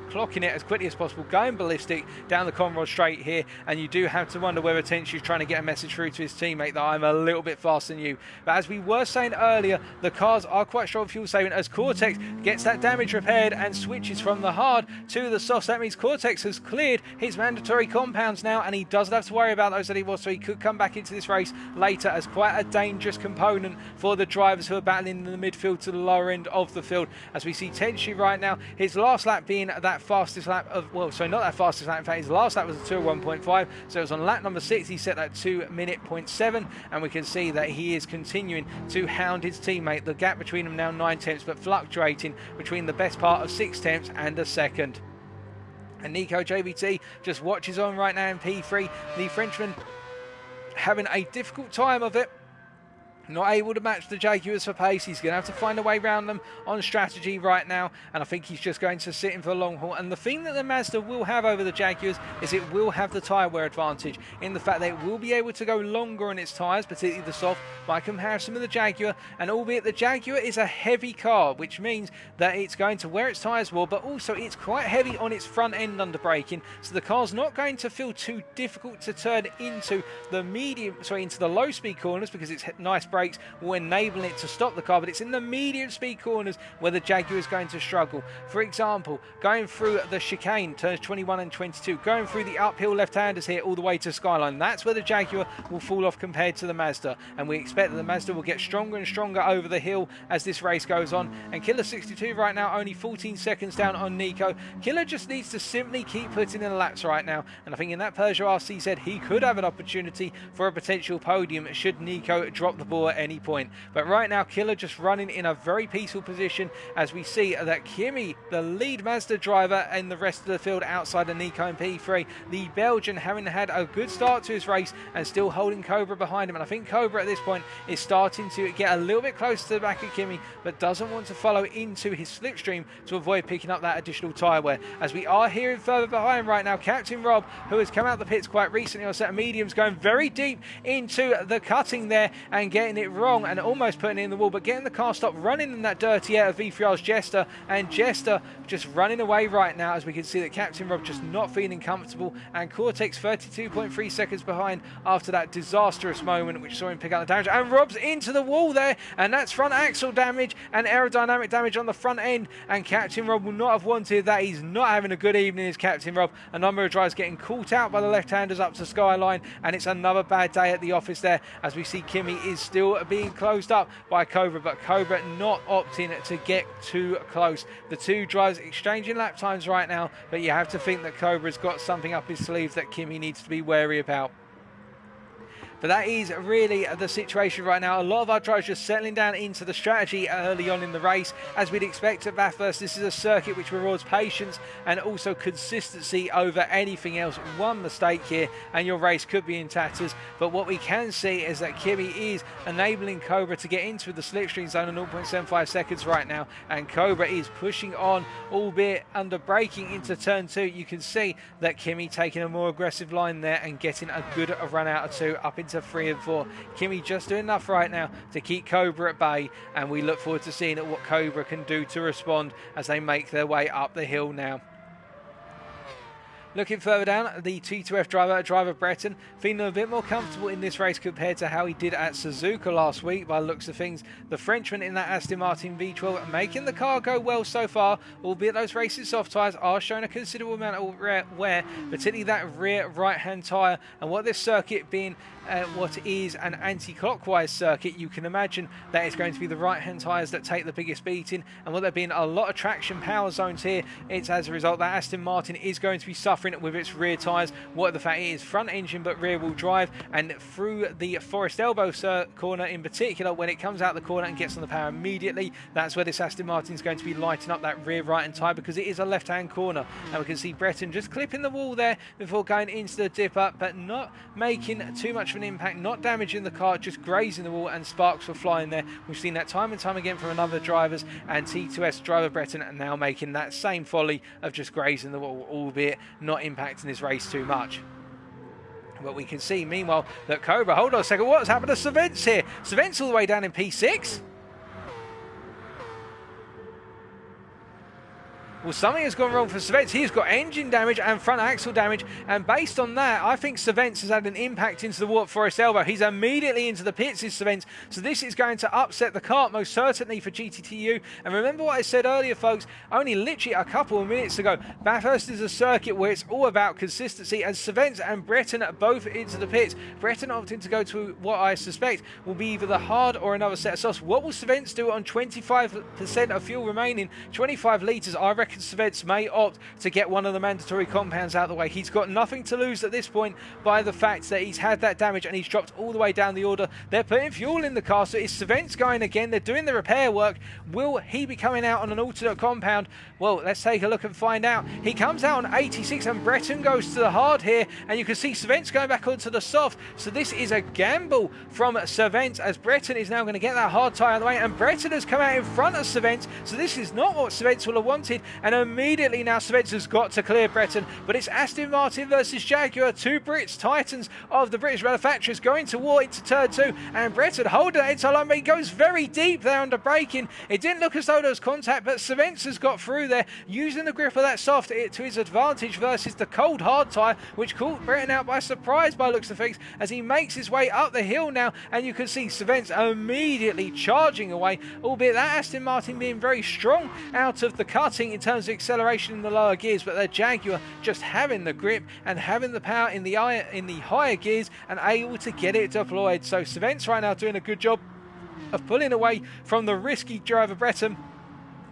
Speaker 1: clocking it as quickly as possible, going ballistic down the Conrod straight here, and you do have to wonder whether Tenshu's trying to get a message through to his teammate that I'm a little bit faster than you. But as we were saying earlier, the cars are quite strong fuel saving as Cortex gets that damage repaired and switches from the hard to the soft. That means Cortex has cleared his mandatory compounds now, and he doesn't have to worry about those anymore, so he could come back into this race later as quite a dangerous component for the drivers who are battling in the midfield to the lower end of the field. As we see Tenshu right now, his last lap being that fastest lap of, well, so not that fastest lap, in fact his last lap was a 2:01.5, so it was on lap number 6 he set that 2:07, and we can see that he is continuing to hound his teammate. The gap between them now 9 tenths, but fluctuating between the best part of 6 tenths and a second. And Nico JVT just watches on right now in P3. The Frenchman having a difficult time of it, not able to match the Jaguars for pace. He's going to have to find a way around them on strategy right now, and I think he's just going to sit in for a long haul. And the thing that the Mazda will have over the Jaguars is it will have the tyre wear advantage in the fact that it will be able to go longer on its tyres, particularly the soft, by comparison with the Jaguar. And albeit the Jaguar is a heavy car, which means that it's going to wear its tyres more, but also it's quite heavy on its front end under braking, so the car's not going to feel too difficult to turn into the into the low speed corners, because it's nice brakes will enable it to stop the car, but it's in the medium speed corners where the Jaguar is going to struggle. For example, going through the chicane, turns 21 and 22, going through the uphill left-handers here all the way to Skyline, that's where the Jaguar will fall off compared to the Mazda, and we expect that the Mazda will get stronger and stronger over the hill as this race goes on. And Killer 62 right now only 14 seconds down on Nico. Killer just needs to simply keep putting in the laps right now, and I think in that Peugeot RCZ he could have an opportunity for a potential podium should Nico drop the ball at any point. But right now Killer just running in a very peaceful position as we see that Kimi, the lead Mazda driver, and the rest of the field outside of Nico and P3, the Belgian having had a good start to his race and still holding Cobra behind him. And I think Cobra at this point is starting to get a little bit close to the back of Kimi, but doesn't want to follow into his slipstream to avoid picking up that additional tyre wear. As we are hearing further behind right now, Captain Rob, who has come out the pits quite recently on a set of mediums, going very deep into the cutting there and getting getting it wrong and almost putting it in the wall, but getting the car stopped, running in that dirty air of V3R's Jester, and Jester just running away right now, as we can see that Captain Rob just not feeling comfortable, and Cortex 32.3 seconds behind after that disastrous moment which saw him pick up the damage, and Rob's into the wall there, and that's front axle damage and aerodynamic damage on the front end, and Captain Rob will not have wanted that. He's not having a good evening, is Captain Rob. A number of drivers getting caught out by the left-handers up to Skyline, and it's another bad day at the office there, as we see Kimi is still being closed up by Cobra, but Cobra not opting to get too close. The two drivers exchanging lap times right now, but you have to think that Cobra's got something up his sleeve that Kimi needs to be wary about. But that is really the situation right now. A lot of our drivers just settling down into the strategy early on in the race. As we'd expect at Bathurst, this is a circuit which rewards patience and also consistency over anything else. One mistake here and your race could be in tatters. But what we can see is that Kimi is enabling Cobra to get into the slipstream zone at 0.75 seconds right now. And Cobra is pushing on, albeit under braking into turn 2. You can see that Kimi taking a more aggressive line there and getting a good run out of 2 up into 3 and 4. Kimi just doing enough right now to keep Cobra at bay, and we look forward to seeing what Cobra can do to respond as they make their way up the hill now. Looking further down, the T2F driver Breton, feeling a bit more comfortable in this race compared to how he did at Suzuka last week by the looks of things. The Frenchman in that Aston Martin V12 making the car go well so far, albeit those racing soft tyres are showing a considerable amount of wear, particularly that rear right-hand tyre. And what this circuit being what is an anti-clockwise circuit, you can imagine that it's going to be the right-hand tyres that take the biggest beating, and with there being a lot of traction power zones here, it's as a result that Aston Martin is going to be suffering with its rear tyres. What the fact is, front engine but rear wheel drive, and through the Forest Elbow corner in particular, when it comes out the corner and gets on the power immediately, that's where this Aston Martin is going to be lighting up that rear right-hand tyre, because it is a left-hand corner. And we can see Breton just clipping the wall there before going into the dip up, but not making too much of an impact, not damaging the car, just grazing the wall, and sparks were flying there. We've seen that time and time again from other drivers, and T2S driver Breton are now making that same folly of just grazing the wall, albeit not impacting his race too much. But we can see meanwhile that Cobra, hold on a second, what's happened to Savents here? Savents all the way down in P6? Well, something has gone wrong for Savents. He's got engine damage and front axle damage, and based on that, I think Savents has had an impact into the wall at Forest Elbow. He's immediately into the pits, is Savents, so this is going to upset the cart most certainly for GTTU. And remember what I said earlier, folks, only literally a couple of minutes ago, Bathurst is a circuit where it's all about consistency, and Savents and Breton are both into the pits. Breton opting to go to what I suspect will be either the hard or another set of softs. What will Savents do on 25% of fuel remaining? 25 litres, I reckon Savents may opt to get one of the mandatory compounds out of the way. He's got nothing to lose at this point by the fact that he's had that damage and he's dropped all the way down the order. They're putting fuel in the car, so is Savents going again? They're doing the repair work. Will he be coming out on an alternate compound? Well, let's take a look and find out. He comes out on 86 and Breton goes to the hard here, and you can see Savents going back onto the soft. So this is a gamble from Savents, as Breton is now going to get that hard tyre out of the way, and Breton has come out in front of Savents, so this is not what Savents will have wanted. And immediately now Savents has got to clear Breton, but it's Aston Martin versus Jaguar, two Brits, titans of the British manufacturers, going to war into turn 2, and Breton holding it into line, but he goes very deep there under braking. It didn't look as though there was contact, but Savents has got through there, using the grip of that soft to his advantage versus the cold hard tyre, which caught Breton out by surprise by looks of things as he makes his way up the hill now, and you can see Savents immediately charging away, albeit that Aston Martin being very strong out of the cutting in terms of acceleration in the lower gears, but the Jaguar just having the grip and having the power in the higher gears and able to get it deployed. So Savents right now doing a good job of pulling away from the risky driver Breton.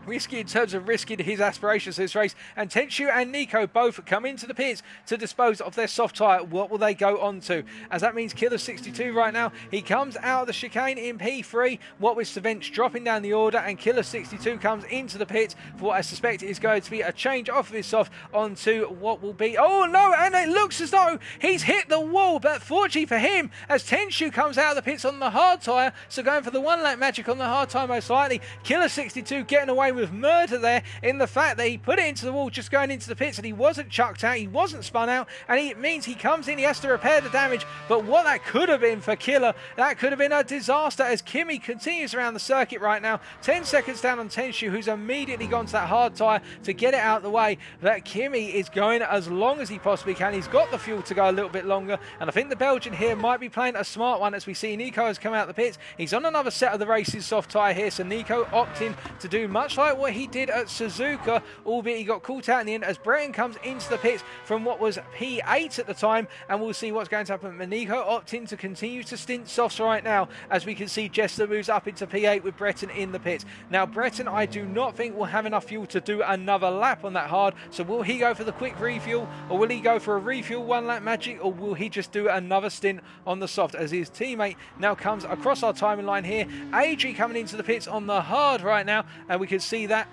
Speaker 1: Risky in terms of risking his aspirations this race, and Tenshu and Nico both come into the pits to dispose of their soft tyre. What will they go on to? As that means Killer 62 right now, he comes out of the chicane in P3, what with Savents dropping down the order, and Killer 62 comes into the pits for what I suspect is going to be a change off of his soft onto what will be, oh no, and it looks as though he's hit the wall, but fortunately for him, as Tenshu comes out of the pits on the hard tyre, so going for the one lap magic on the hard tyre most likely, Killer 62 getting away again with murder there in the fact that he put it into the wall just going into the pits, and he wasn't chucked out, he wasn't spun out, and it means he comes in, he has to repair the damage. But what that could have been for Killer, that could have been a disaster, as Kimi continues around the circuit right now. 10 seconds down on Tenshu, who's immediately gone to that hard tyre to get it out of the way. But Kimi is going as long as he possibly can. He's got the fuel to go a little bit longer, and I think the Belgian here might be playing a smart one, as we see Nico has come out of the pits. He's on another set of the race's soft tyre here, so Nico opting to do much like what he did at Suzuka, albeit he got caught out in the end as Breton comes into the pits from what was P8 at the time, and we'll see what's going to happen. But Nico opting to continue to stint softs right now, as we can see Jester moves up into P8 with Breton in the pits. Now Breton, I do not think will have enough fuel to do another lap on that hard, so will he go for the quick refuel, or will he go for a refuel one lap magic, or will he just do another stint on the soft, as his teammate now comes across our timing line here. Adri coming into the pits on the hard right now, and we can see that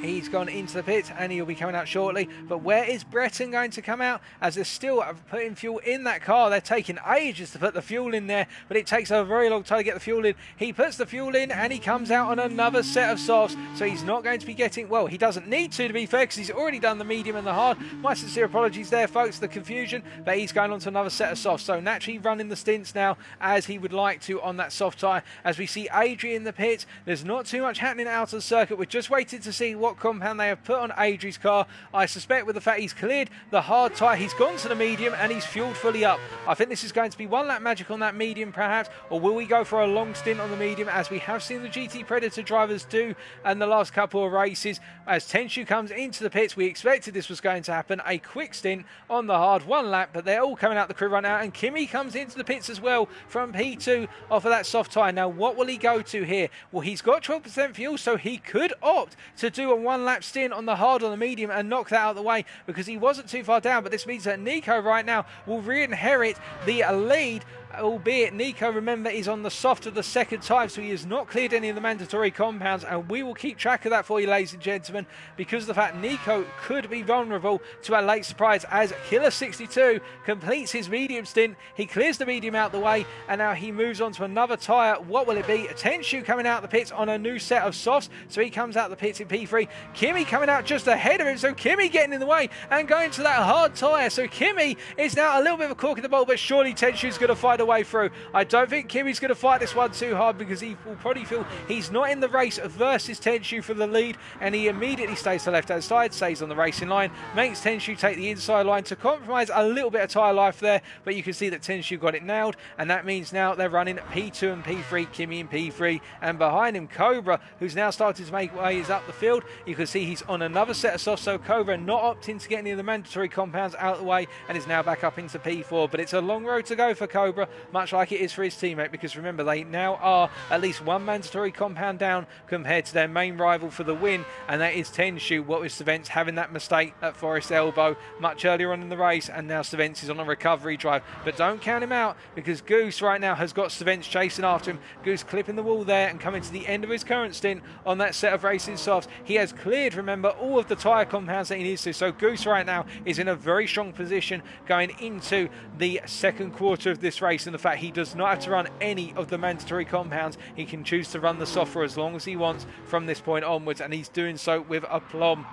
Speaker 1: he's gone into the pits and he'll be coming out shortly. But where is Breton going to come out, as they're still putting fuel in that car? They're taking ages to put the fuel in there, but it takes a very long time to get the fuel in. He puts the fuel in and he comes out on another set of softs, so he's not going to be getting, well, he doesn't need to be fair, because he's already done the medium and the hard. My sincere apologies there, folks, the confusion, but he's going on to another set of softs, so naturally running the stints now as he would like to on that soft tyre. As we see Adri in the pits, there's not too much happening out of the circuit. We're just waiting to see what compound they have put on Adri's car. I suspect with the fact he's cleared the hard tyre, he's gone to the medium and he's fueled fully up. I think this is going to be one lap magic on that medium perhaps, or will we go for a long stint on the medium, as we have seen the GT Predator drivers do in the last couple of races. As Tenshu comes into the pits, we expected this was going to happen, a quick stint on the hard, one lap, but they're all coming out the crew run out, and Kimi comes into the pits as well from P2 off of that soft tyre. Now what will he go to here? Well, he's got 12% fuel, so he could opt to do a one lap stint on the hard on the medium and knock that out of the way, because he wasn't too far down. But this means that Nico right now will re-inherit the lead, albeit Nico, remember, is on the soft of the second time, so he has not cleared any of the mandatory compounds, and we will keep track of that for you, ladies and gentlemen, because of the fact Nico could be vulnerable to a late surprise, as Killer 62 completes his medium stint. He clears the medium out the way, and now he moves on to another tyre. What will it be? Tenshu coming out the pits on a new set of softs, so he comes out the pits in P3. Kimi coming out just ahead of him, so Kimi getting in the way and going to that hard tyre, so Kimi is now a little bit of a cork in the bowl, but surely Tenshu's going to fight a way through. I don't think Kimi's going to fight this one too hard, because he will probably feel he's not in the race versus Tenshu for the lead, and he immediately stays to the left hand side, stays on the racing line, makes Tenshu take the inside line to compromise a little bit of tyre life there. But you can see that Tenshu got it nailed, and that means now they're running P2 and P3, Kimi in P3, and behind him Cobra, who's now started to make ways up the field. You can see he's on another set of softs, so Cobra not opting to get any of the mandatory compounds out of the way, and is now back up into P4. But it's a long road to go for Cobra, much like it is for his teammate, because remember, they now are at least one mandatory compound down compared to their main rival for the win, and that is Tenshu. What with Svens having that mistake at Forest Elbow much earlier on in the race, and now Svens is on a recovery drive. But don't count him out, because Goose right now has got Svens chasing after him. Goose clipping the wall there and coming to the end of his current stint on that set of racing softs. He has cleared, remember, all of the tyre compounds that he needs to, so Goose right now is in a very strong position going into the second quarter of this race, and the fact he does not have to run any of the mandatory compounds. He can choose to run the soft for as long as he wants from this point onwards, and he's doing so with aplomb.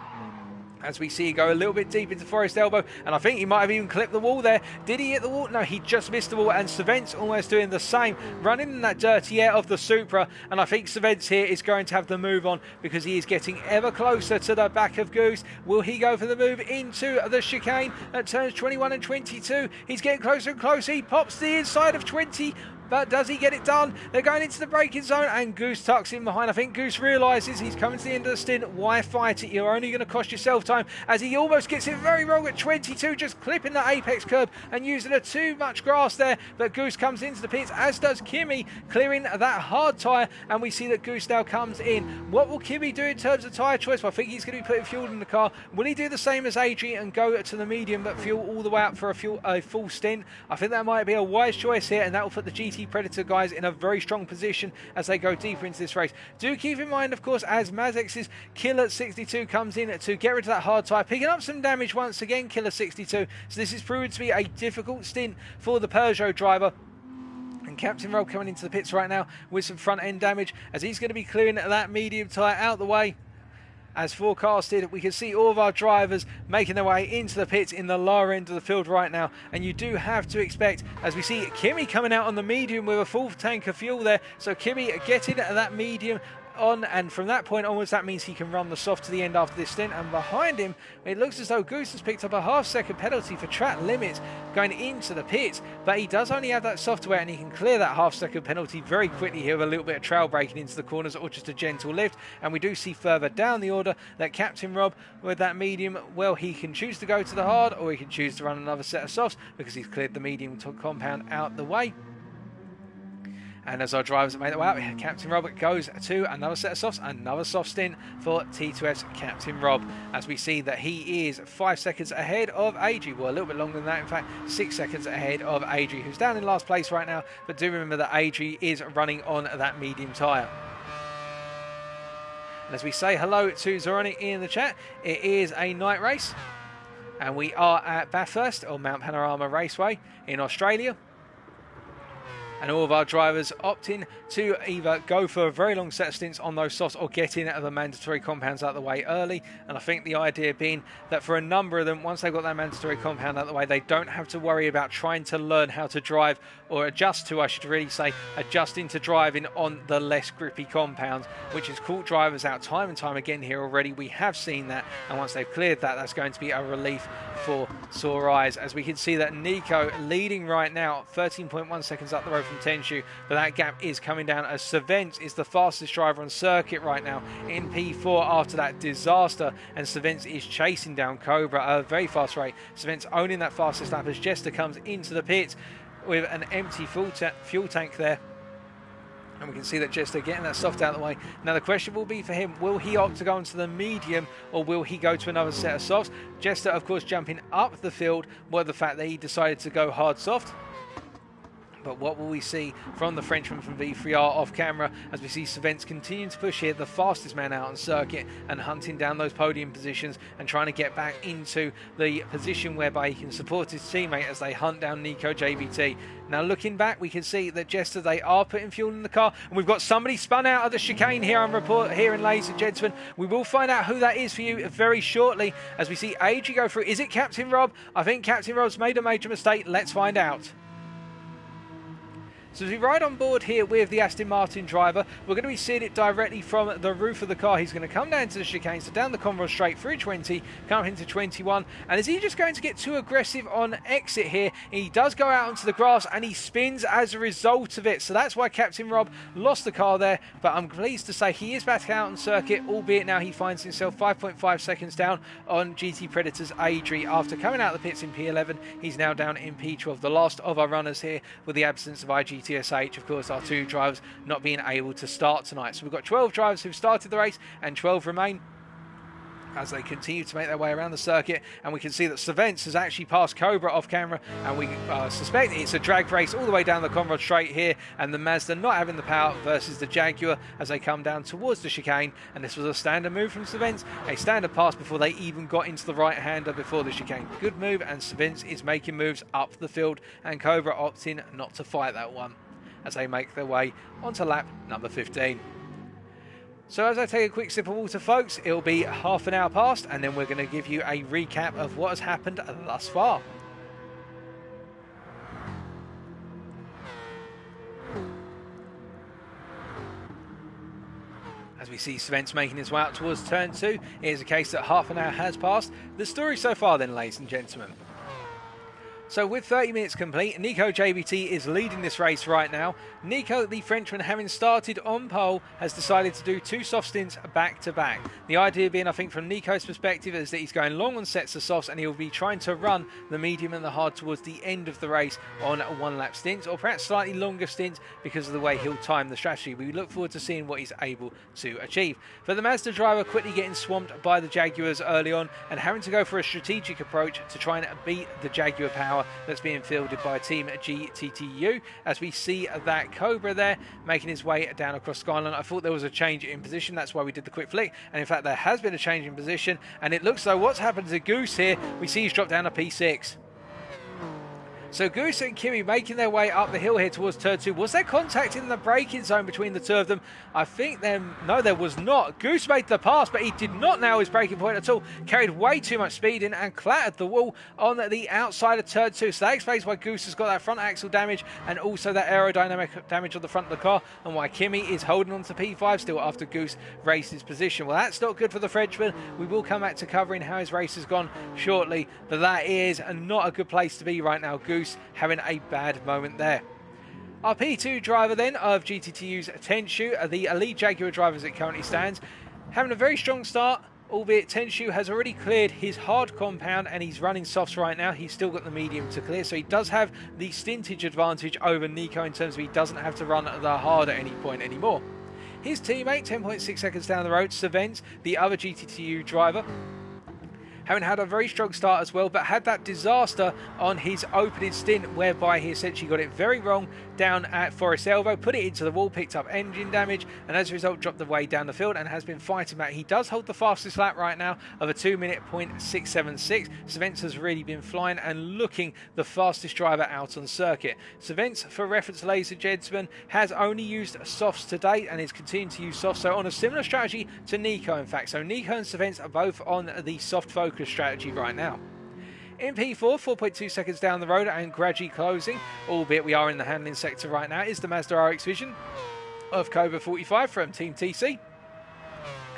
Speaker 1: As we see, go a little bit deep into Forest Elbow, and I think he might have even clipped the wall there. Did he hit the wall? No, he just missed the wall, and Svens almost doing the same, running in that dirty air of the Supra. And I think Svens here is going to have the move on, because he is getting ever closer to the back of Goose. Will he go for the move into the chicane at turns 21 and 22? He's getting closer and closer. He pops the inside of 20. But does he get it done? They're going into the braking zone, and Goose tucks in behind. I think Goose realises he's coming to the end of the stint. Why fight it? You're only going to cost yourself time, as he almost gets it very wrong at 22, just clipping the apex curb and using a too much grass there. But Goose comes into the pits, as does Kimi, clearing that hard tyre, and we see that Goose now comes in. What will Kimi do in terms of tyre choice? Well, I think he's going to be putting fuel in the car. Will he do the same as Adrian and go to the medium but fuel all the way up for a full stint? I think that might be a wise choice here, and that will put the GT Predator guys in a very strong position as they go deeper into this race. Do keep in mind, of course, as Mazex's Killer 62 comes in to get rid of that hard tyre, picking up some damage once again, Killer 62. So this is proven to be a difficult stint for the Peugeot driver. And Captain Rob coming into the pits right now with some front end damage as he's going to be clearing that medium tyre out the way. As forecasted, we can see all of our drivers making their way into the pits in the lower end of the field right now. And you do have to expect, as we see Kimi coming out on the medium with a full tank of fuel there. So Kimi getting that medium on, and from that point onwards, that means he can run the soft to the end after this stint. And behind him, it looks as though Goose has picked up a half-second penalty for track limits going into the pits, but he does only have that software, and he can clear that half-second penalty very quickly here with a little bit of trail braking into the corners or just a gentle lift. And we do see further down the order that Captain Rob with that medium, well, he can choose to go to the hard, or he can choose to run another set of softs because he's cleared the medium compound out the way. And as our drivers make their way out, Captain Rob goes to another set of softs, another soft stint for T2F's Captain Rob, as we see that he is 5 seconds ahead of Adri. Well, a little bit longer than that, in fact, 6 seconds ahead of Adri, who's down in last place right now. But do remember that Adri is running on that medium tyre. And as we say hello to Zoroni in the chat, it is a night race, and we are at Bathurst, or Mount Panorama Raceway in Australia. And all of our drivers opting to either go for a very long set of stints on those softs or get in the mandatory compounds out of the way early. And I think the idea being that for a number of them, once they've got that mandatory compound out of the way, they don't have to worry about trying to learn how to drive, or adjust to, I should really say, adjusting to driving on the less grippy compounds, which has caught drivers out time and time again here already. We have seen that, and once they've cleared that, that's going to be a relief for sore eyes. As we can see that Nico leading right now, 13.1 seconds up the road from Tenshu, but that gap is coming down as Savence is the fastest driver on circuit right now in P4 after that disaster, and Savence is chasing down Cobra at a very fast rate. Savence owning that fastest lap as Jester comes into the pits with an empty fuel tank there. And we can see that Jester getting that soft out of the way. Now the question will be for him, will he opt to go into the medium, or will he go to another set of softs? Jester, of course, jumping up the field, well, the fact that he decided to go hard soft. But what will we see from the Frenchman from V3R off camera as we see Savence continuing to push here, the fastest man out on circuit, and hunting down those podium positions and trying to get back into the position whereby he can support his teammate as they hunt down Nico JBT. Now looking back, we can see that Jester, they are putting fuel in the car, and we've got somebody spun out of the chicane here on report here, and ladies and gentlemen, we will find out who that is for you very shortly as we see AG go through. Is it Captain Rob? I think Captain Rob's made a major mistake. Let's find out. So as we ride on board here with the Aston Martin driver, we're going to be seeing it directly from the roof of the car. He's going to come down to the chicane, so down the Conroy straight through 20, come up into 21. And is he just going to get too aggressive on exit here? He does go out onto the grass and he spins as a result of it. So that's why Captain Rob lost the car there. But I'm pleased to say he is back out on circuit, albeit now he finds himself 5.5 seconds down on GT Predator's Adri. After coming out of the pits in P11, he's now down in P12. The last of our runners here with the absence of GTS-H, of course, our two drivers not being able to start tonight. So we've got 12 drivers who've started the race and 12 remain as they continue to make their way around the circuit. And we can see that Savence has actually passed Cobra off camera, and we suspect it's a drag race all the way down the Conrod straight here, and the Mazda not having the power versus the Jaguar as they come down towards the chicane. And this was a standard move from Savence, a standard pass before they even got into the right-hander before the chicane. Good move, and Savence is making moves up the field, and Cobra opting not to fight that one as they make their way onto lap number 15. So as I take a quick sip of water, folks, it'll be half an hour past, and then we're going to give you a recap of what has happened thus far. As we see Savence making his way out towards turn 2, it is a case that half an hour has passed. The story so far then, ladies and gentlemen. So with 30 minutes complete, Nico JBT is leading this race right now. Nico, the Frenchman, having started on pole, has decided to do two soft stints back to back. The idea being, I think from Nico's perspective, is that he's going long on sets of softs and he'll be trying to run the medium and the hard towards the end of the race on one lap stints, or perhaps slightly longer stints because of the way he'll time the strategy. We look forward to seeing what he's able to achieve. But the Mazda driver quickly getting swamped by the Jaguars early on and having to go for a strategic approach to try and beat the Jaguar power that's being fielded by Team GTTU, as we see that Cobra there making his way down across Skyline. I thought there was a change in position, that's why we did the quick flick, and in fact there has been a change in position, and it looks like what's happened to Goose here, we see he's dropped down to P6. So Goose and Kimi making their way up the hill here towards turn 2. Was there contact in the braking zone between the two of them? I think no, there was not. Goose made the pass, but he did not nail his braking point at all. Carried way too much speed in and clattered the wall on the outside of turn 2. So that explains why Goose has got that front axle damage and also that aerodynamic damage on the front of the car, and why Kimi is holding on to P5 still after Goose raced his position. Well, that's not good for the Frenchman. We will come back to covering how his race has gone shortly, but that is not a good place to be right now. Goose having a bad moment there. Our P2 driver then of GTTU's Tenshu, the Elite Jaguar driver as it currently stands, having a very strong start, albeit Tenshu has already cleared his hard compound and he's running softs right now. He's still got the medium to clear, so he does have the stintage advantage over Nico in terms of he doesn't have to run the hard at any point anymore. His teammate, 10.6 seconds down the road, Savens, the other GTTU driver, having had a very strong start as well, but had that disaster on his opening stint whereby he essentially got it very wrong down at Forest Elbow, put it into the wall, picked up engine damage, and as a result dropped the way down the field and has been fighting back. He does hold the fastest lap right now of a 2:06.76. Savens has really been flying and looking the fastest driver out on circuit. Savens, for reference, ladies and gentlemen, has only used softs to date and is continuing to use softs, so on a similar strategy to Nico in fact. So Nico and Savens are both on the soft focus strategy right now. In P4, 4.2 seconds down the road and gradually closing, albeit we are in the handling sector right now, is the Mazda RX Vision of Cobra 45 from Team TC.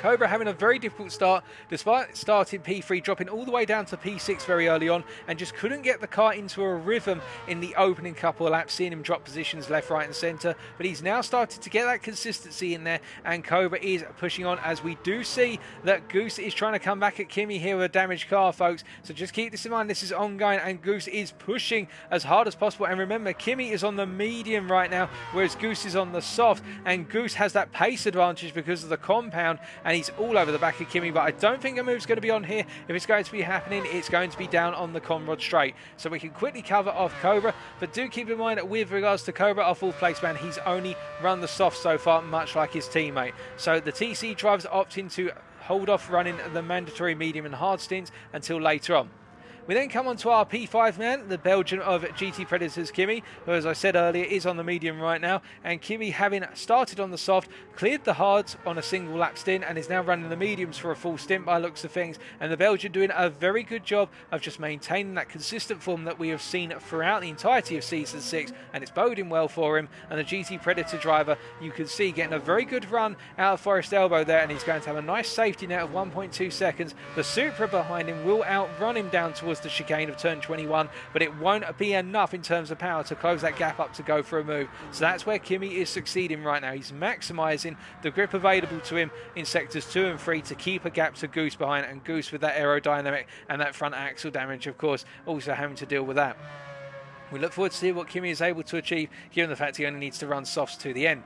Speaker 1: Cobra having a very difficult start, despite starting P3, dropping all the way down to P6 very early on, and just couldn't get the car into a rhythm in the opening couple of laps, seeing him drop positions left, right and centre. But he's now started to get that consistency in there, and Cobra is pushing on, as we do see that Goose is trying to come back at Kimi here with a damaged car, folks. So just keep this in mind, this is ongoing, and Goose is pushing as hard as possible. And remember, Kimi is on the medium right now, whereas Goose is on the soft, and Goose has that pace advantage because of the compound, and he's all over the back of Kimi, but I don't think a move's going to be on here. If it's going to be happening, it's going to be down on the Conrod straight. So we can quickly cover off Cobra, but do keep in mind that with regards to Cobra, our fourth place man, he's only run the soft so far, much like his teammate. So the TC drivers opting to hold off running the mandatory medium and hard stints until later on. We then come on to our P5 man, the Belgian of GT Predators, Kimi, who, as I said earlier, is on the medium right now. And Kimi, having started on the soft, cleared the hards on a single lap stint and is now running the mediums for a full stint by looks of things. And the Belgian doing a very good job of just maintaining that consistent form that we have seen throughout the entirety of Season 6, and it's boding well for him. And the GT Predator driver, you can see, getting a very good run out of Forest Elbow there, and he's going to have a nice safety net of 1.2 seconds. The Supra behind him will outrun him down towards the chicane of turn 21, but it won't be enough in terms of power to close that gap up to go for a move. So that's where Kimi is succeeding right now. He's maximising the grip available to him in sectors 2 and 3 to keep a gap to Goose behind, and Goose with that aerodynamic and that front axle damage, of course, also having to deal with that. We look forward to see what Kimi is able to achieve, given the fact he only needs to run softs to the end.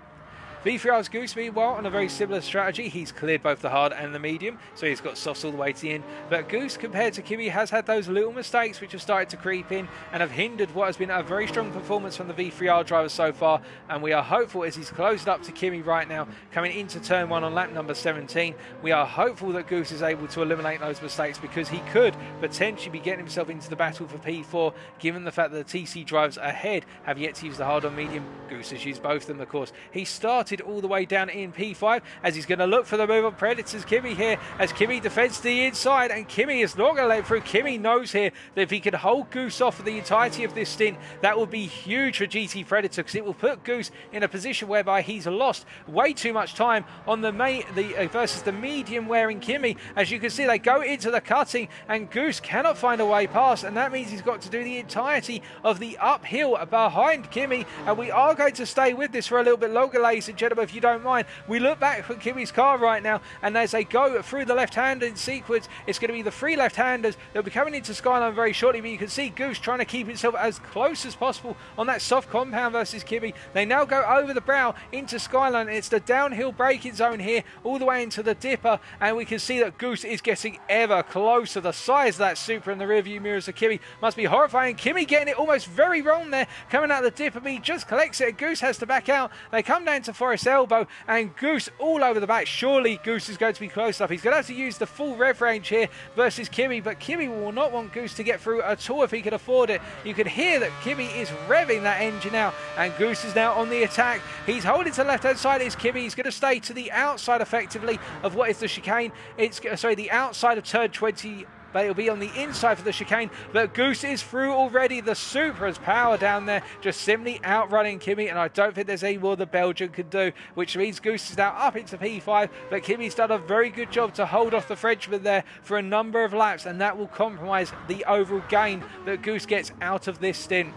Speaker 1: V3R's Goose, meanwhile, on a very similar strategy. He's cleared both the hard and the medium, so he's got softs all the way to the end. But Goose, compared to Kimi, has had those little mistakes which have started to creep in and have hindered what has been a very strong performance from the V3R driver so far. And we are hopeful, as he's closed up to Kimi right now, coming into turn 1 on lap number 17, we are hopeful that Goose is able to eliminate those mistakes, because he could potentially be getting himself into the battle for P4, given the fact that the TC drivers ahead have yet to use the hard on medium. Goose has used both of them, of course. He started all the way down in P5 as he's going to look for the move on Predators. Kimi here, as Kimi defends to the inside, and Kimi is not going to let it through. Kimi knows here that if he can hold Goose off for the entirety of this stint, that would be huge for GT Predator, because it will put Goose in a position whereby he's lost way too much time on versus the medium wearing Kimi. As you can see, they go into the cutting and Goose cannot find a way past, and that means he's got to do the entirety of the uphill behind Kimi. And we are going to stay with this for a little bit longer, ladies and gentlemen, if you don't mind. We look back at Kimi's car right now, and as they go through the left-hander sequence, it's going to be the 3 left-handers. They'll be coming into Skyline very shortly, but you can see Goose trying to keep himself as close as possible on that soft compound versus Kimi. They now go over the brow into Skyline. It's the downhill braking zone here, all the way into the dipper, and we can see that Goose is getting ever closer. The size of that Supra in the rearview mirrors of Kimi must be horrifying. Kimi getting it almost very wrong there, coming out of the dipper, but he just collects it. Goose has to back out. They come down to Forest Elbow, and Goose all over the back. Surely Goose is going to be close enough. He's going to have to use the full rev range here versus Kimmy, but Kimmy will not want Goose to get through at all if he can afford it. You can hear that Kimmy is revving that engine out, and Goose is now on the attack. He's holding to the left hand side. It's Kimmy. He's going to stay to the outside effectively of what is the chicane. It's the outside of turn 20. But it'll be on the inside for the chicane. But Goose is through already. The Supra's power down there, just simply outrunning Kimmy. And I don't think there's any more the Belgian can do, which means Goose is now up into P5. But Kimmy's done a very good job to hold off the Frenchman there for a number of laps. And that will compromise the overall gain that Goose gets out of this stint.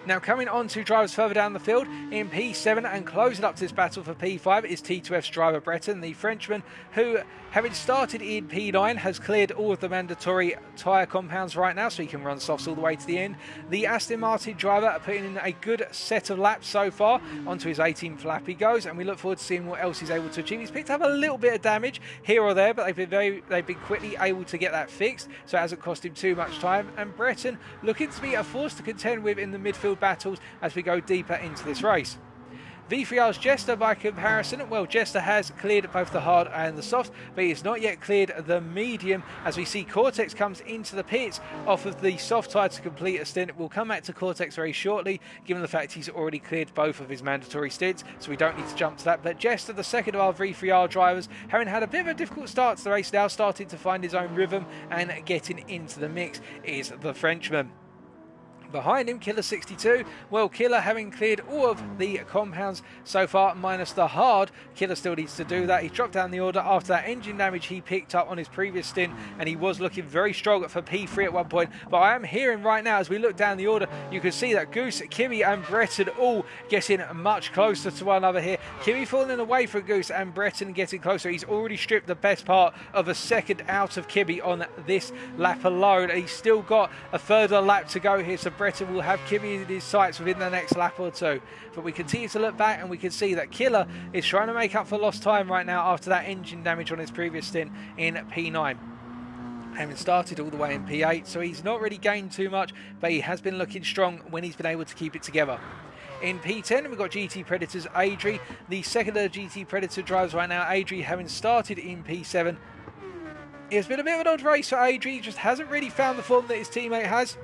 Speaker 1: Now coming on to drivers further down the field in P7 and closing up to this battle for P5 is T2F's driver Breton, the Frenchman, who, having started in P9, has cleared all of the mandatory tyre compounds right now, so he can run softs all the way to the end. The Aston Martin driver putting in a good set of laps so far. Onto his 18th lap he goes, and we look forward to seeing what else he's able to achieve. He's picked up a little bit of damage here or there, but they've been quickly able to get that fixed, so it hasn't cost him too much time. And Breton looking to be a force to contend with in the midfield battles as we go deeper into this race. V3R's Jester, by comparison, well, Jester has cleared both the hard and the soft, but he has not yet cleared the medium, as we see Cortex comes into the pits off of the soft tyre to complete a stint. We'll come back to Cortex very shortly, given the fact he's already cleared both of his mandatory stints, so we don't need to jump to that. But Jester, the second of our V3R drivers, having had a bit of a difficult start to the race, now starting to find his own rhythm and getting into the mix, is the Frenchman. Behind him, Killer 62. Well, Killer having cleared all of the compounds so far, minus the hard. Killer still needs to do that. He dropped down the order after that engine damage he picked up on his previous stint, and he was looking very strong for P3 at one point. But I am hearing right now, as we look down the order, you can see that Goose, Kimmy and Breton all getting much closer to one another here. Kimmy falling away from Goose and Breton getting closer. He's already stripped the best part of a second out of Kimmy on this lap alone. He's still got a further lap to go here, so Breton will have Kimmy in his sights within the next lap or two. But we continue to look back, and we can see that Killer is trying to make up for lost time right now after that engine damage on his previous stint in P9. Having started all the way in P8, so he's not really gained too much, but he has been looking strong when he's been able to keep it together. In P10, we've got GT Predators Adri, the second of the GT Predator drivers right now. Adri having started in P7. It's been a bit of an odd race for Adri, he just hasn't really found the form that his teammate has.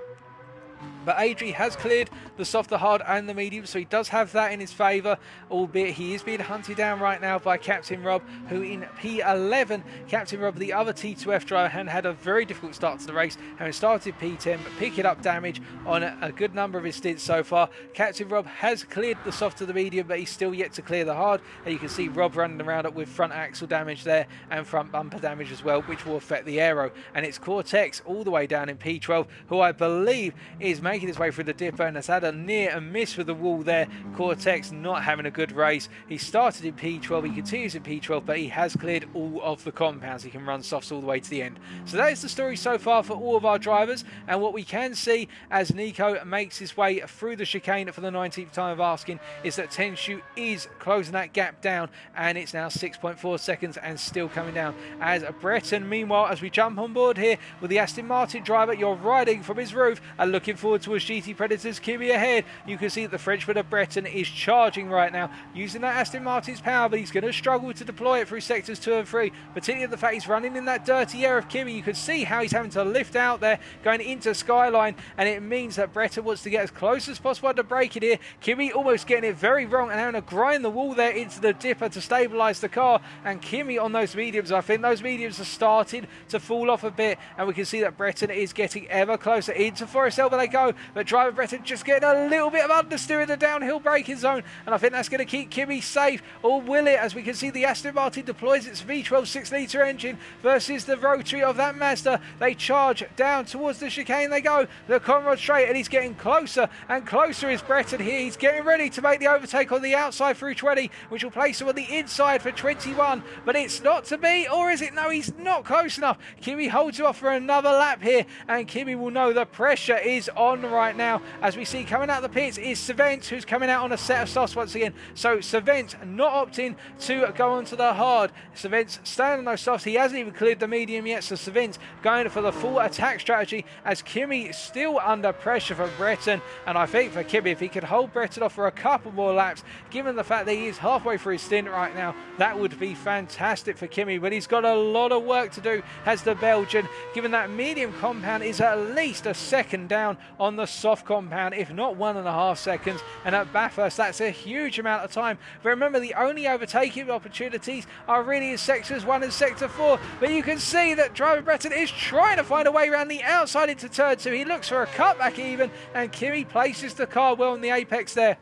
Speaker 1: But Adri has cleared the soft, the hard and the medium, so he does have that in his favour, albeit he is being hunted down right now by Captain Rob, who in P11, Captain Rob, the other T2F driver, had a very difficult start to the race, having started P10 but picking up damage on a good number of his stints so far. Captain Rob has cleared the soft to the medium, but he's still yet to clear the hard, and you can see Rob running around with front axle damage there and front bumper damage as well, which will affect the aero. And it's Cortex all the way down in P12, who I believe is making his way through the dipper and has had a near and miss with the wall there. Cortex not having a good race. He started in P12, he continues in P12, but he has cleared all of the compounds. He can run softs all the way to the end. So that is the story so far for all of our drivers, and what we can see as Nico makes his way through the chicane for the 19th time of asking is that Tenshu is closing that gap down, and it's now 6.4 seconds and still coming down. As Breton, meanwhile, as we jump on board here with the Aston Martin driver, you're riding from his roof and looking forward towards GT Predators. Kimmy ahead. You can see that the Frenchman of Breton is charging right now, using that Aston Martin's power, but he's going to struggle to deploy it through sectors 2 and 3, particularly the fact he's running in that dirty air of Kimmy. You can see how he's having to lift out there, going into Skyline, and it means that Breton wants to get as close as possible to break it here. Kimmy almost getting it very wrong and having to grind the wall there into the dipper to stabilise the car, and Kimmy on those mediums, I think those mediums are starting to fall off a bit, and we can see that Breton is getting ever closer into Forest Elbow they go, but driver Breton just getting a little bit of understeer in the downhill braking zone, and I think that's going to keep Kimmy safe, or will it, as we can see the Aston Martin deploys its V12 6-litre engine versus the rotary of that Mazda. They charge down towards the chicane they go, the Conrad straight, and he's getting closer and closer is Breton here. He's getting ready to make the overtake on the outside through 20, which will place him on the inside for 21, but it's not to be, or is it? No, he's not close enough. Kimmy holds off for another lap here, and Kimmy will know the pressure is on on right now. As we see coming out of the pits is Savent, who's coming out on a set of softs once again. So Savent not opting to go onto the hard. Savent's staying on those softs. He hasn't even cleared the medium yet, so Savent going for the full attack strategy as Kimi still under pressure from Breton. And I think for Kimi, if he could hold Breton off for a couple more laps, given the fact that he is halfway through his stint right now, that would be fantastic for Kimi. But he's got a lot of work to do as the Belgian, given that medium compound is at least a second down on the soft compound, if not 1.5 seconds. And at Bathurst, that's a huge amount of time. But remember, the only overtaking opportunities are really in sectors 1 and sector 4. But you can see that driver Breton is trying to find a way around the outside into turn 2. He looks for a cutback even, and Kimi places the car well on the apex there.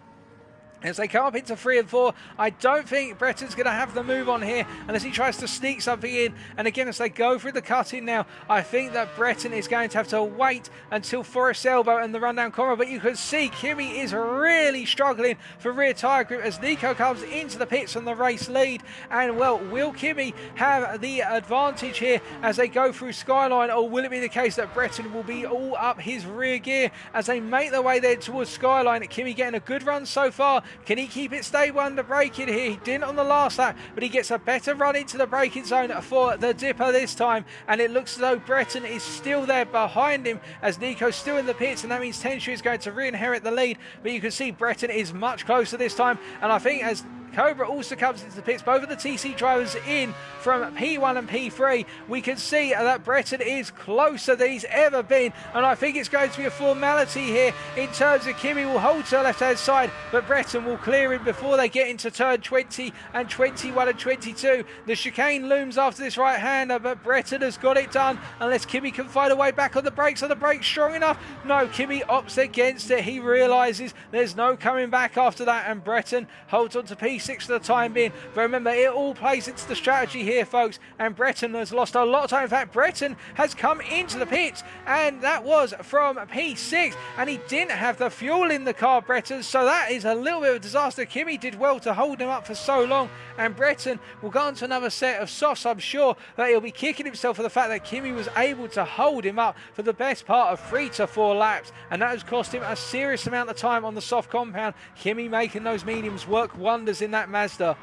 Speaker 1: As they come up into 3 and 4, I don't think Breton's going to have the move on here unless he tries to sneak something in. And again, as they go through the cut-in now, I think that Breton is going to have to wait until Forest Elbow and the rundown corner. But you can see Kimi is really struggling for rear tyre grip as Nico comes into the pits on the race lead. And, well, will Kimi have the advantage here as they go through Skyline, or will it be the case that Breton will be all up his rear gear as they make their way there towards Skyline? Kimi getting a good run so far. Can he keep it stable under braking here? He didn't on the last lap, but he gets a better run into the braking zone for the dipper this time. And it looks as though Breton is still there behind him as Nico's still in the pits, and that means Tenshu is going to re-inherit the lead. But you can see Breton is much closer this time. And I think as Cobra also comes into the pits, both of the TC drivers in from P1 and P3, we can see that Breton is closer than he's ever been, and I think it's going to be a formality here in terms of Kimi will hold to the left hand side, but Breton will clear him before they get into turn 20 and 21 and 22. The chicane looms after this right hander, but Breton has got it done unless Kimi can find a way back on the brakes. Are the brakes strong enough? No, Kimi opts against it. He realises there's no coming back after that, and Breton holds on to P6 for the time being. But remember, it all plays into the strategy here, folks, and Breton has lost a lot of time. In fact, Breton has come into the pits, and that was from P6, and he didn't have the fuel in the car, Breton, so that is a little bit of a disaster. Kimi did well to hold him up for so long, and Breton will go on to another set of softs. I'm sure that he'll be kicking himself for the fact that Kimi was able to hold him up for the best part of 3 to 4 laps, and that has cost him a serious amount of time on the soft compound. Kimi making those mediums work wonders in that Mazda.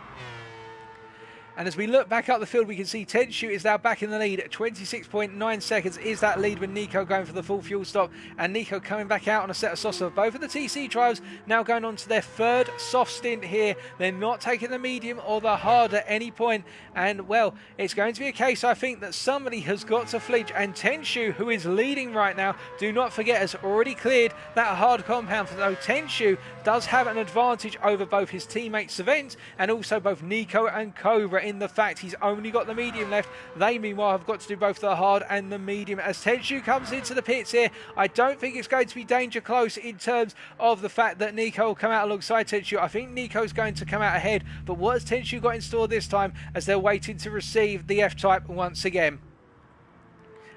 Speaker 1: And as we look back up the field, we can see Tenshu is now back in the lead. 26.9 seconds is that lead with Nico going for the full fuel stop. And Nico coming back out on a set of softs. So both of the TC drivers now going on to their 3rd soft stint here. They're not taking the medium or the hard at any point. And, well, it's going to be a case, I think, that somebody has got to flinch. And Tenshu, who is leading right now, do not forget, has already cleared that hard compound. So Tenshu does have an advantage over both his teammates Savent and also both Nico and Cobra, in the fact he's only got the medium left. They meanwhile have got to do both the hard and the medium. As Tenshu comes into the pits here, I don't think it's going to be danger close in terms of the fact that Nico will come out alongside Tenshu. I think Nico's going to come out ahead, but what has Tenshu got in store this time as they're waiting to receive the F-Type once again?